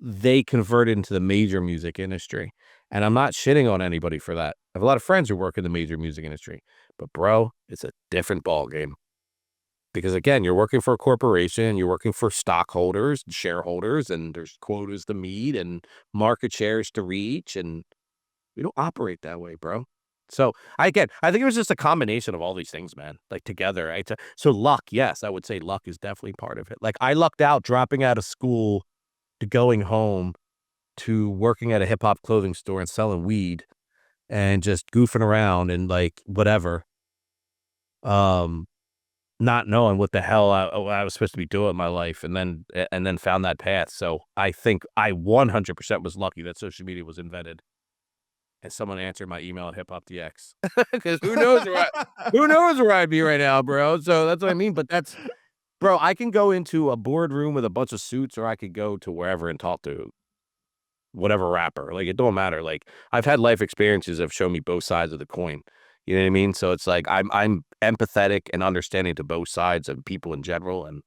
they converted into the major music industry. And I'm not shitting on anybody for that. I have a lot of friends who work in the major music industry, but bro, it's a different ball game. Because again, you're working for a corporation, you're working for stockholders and shareholders, and there's quotas to meet and market shares to reach, and we don't operate that way, bro. So I think it was just a combination of all these things, man, like together. Right? So luck, yes, I would say luck is definitely part of it. Like I lucked out dropping out of school to going home to working at a hip hop clothing store and selling weed and just goofing around and like whatever. Um, Not knowing what the hell I was supposed to be doing in my life, and then found that path. So I think I 100% was lucky that social media was invented. And someone answered my email at HipHopDX. Because who knows where I'd be right now, bro. So that's what I mean. But that's, bro, I can go into a boardroom with a bunch of suits, or I could go to wherever and talk to whatever rapper. Like it don't matter. Like I've had life experiences that have shown me both sides of the coin. You know what I mean? So it's like I'm empathetic and understanding to both sides of people in general. And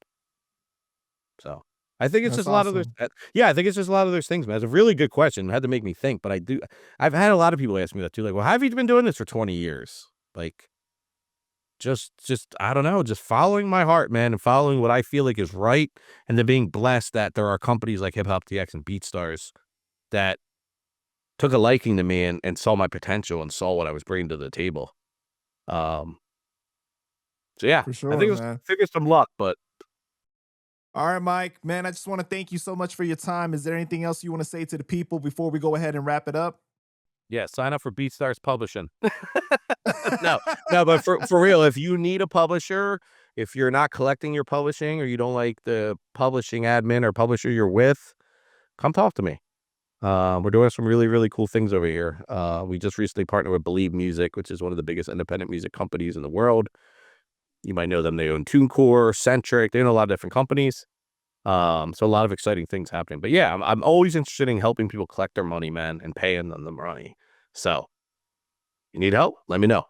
so I think it's That's just a lot of those. awesome. Yeah, I think it's just a lot of those things, man. It's a really good question. It had to make me think, but I've had a lot of people ask me that too. Like, well, how have you been doing this for 20 years? Like, just I don't know, just following my heart, man, and following what I feel like is right, and then being blessed that there are companies like HipHopDX and BeatStars that took a liking to me and saw my potential and saw what I was bringing to the table. So yeah, For I sure, think it was man. some luck, but All right, Mike, man, I just want to thank you so much for your time. Is there anything else you want to say to the people before we go ahead and wrap it up? yeah, sign up for BeatStars Publishing. No, no, but for real, if you need a publisher, if you're not collecting your publishing or you don't like the publishing admin or publisher you're with, come talk to me. We're doing some really, really cool things over here. We just recently partnered with Believe Music, which is one of the biggest independent music companies in the world. You might know them. They own TuneCore, Centric. They own a lot of different companies. So a lot of exciting things happening. But yeah, I'm always interested in helping people collect their money, man, and paying them the money. So you need help? Let me know.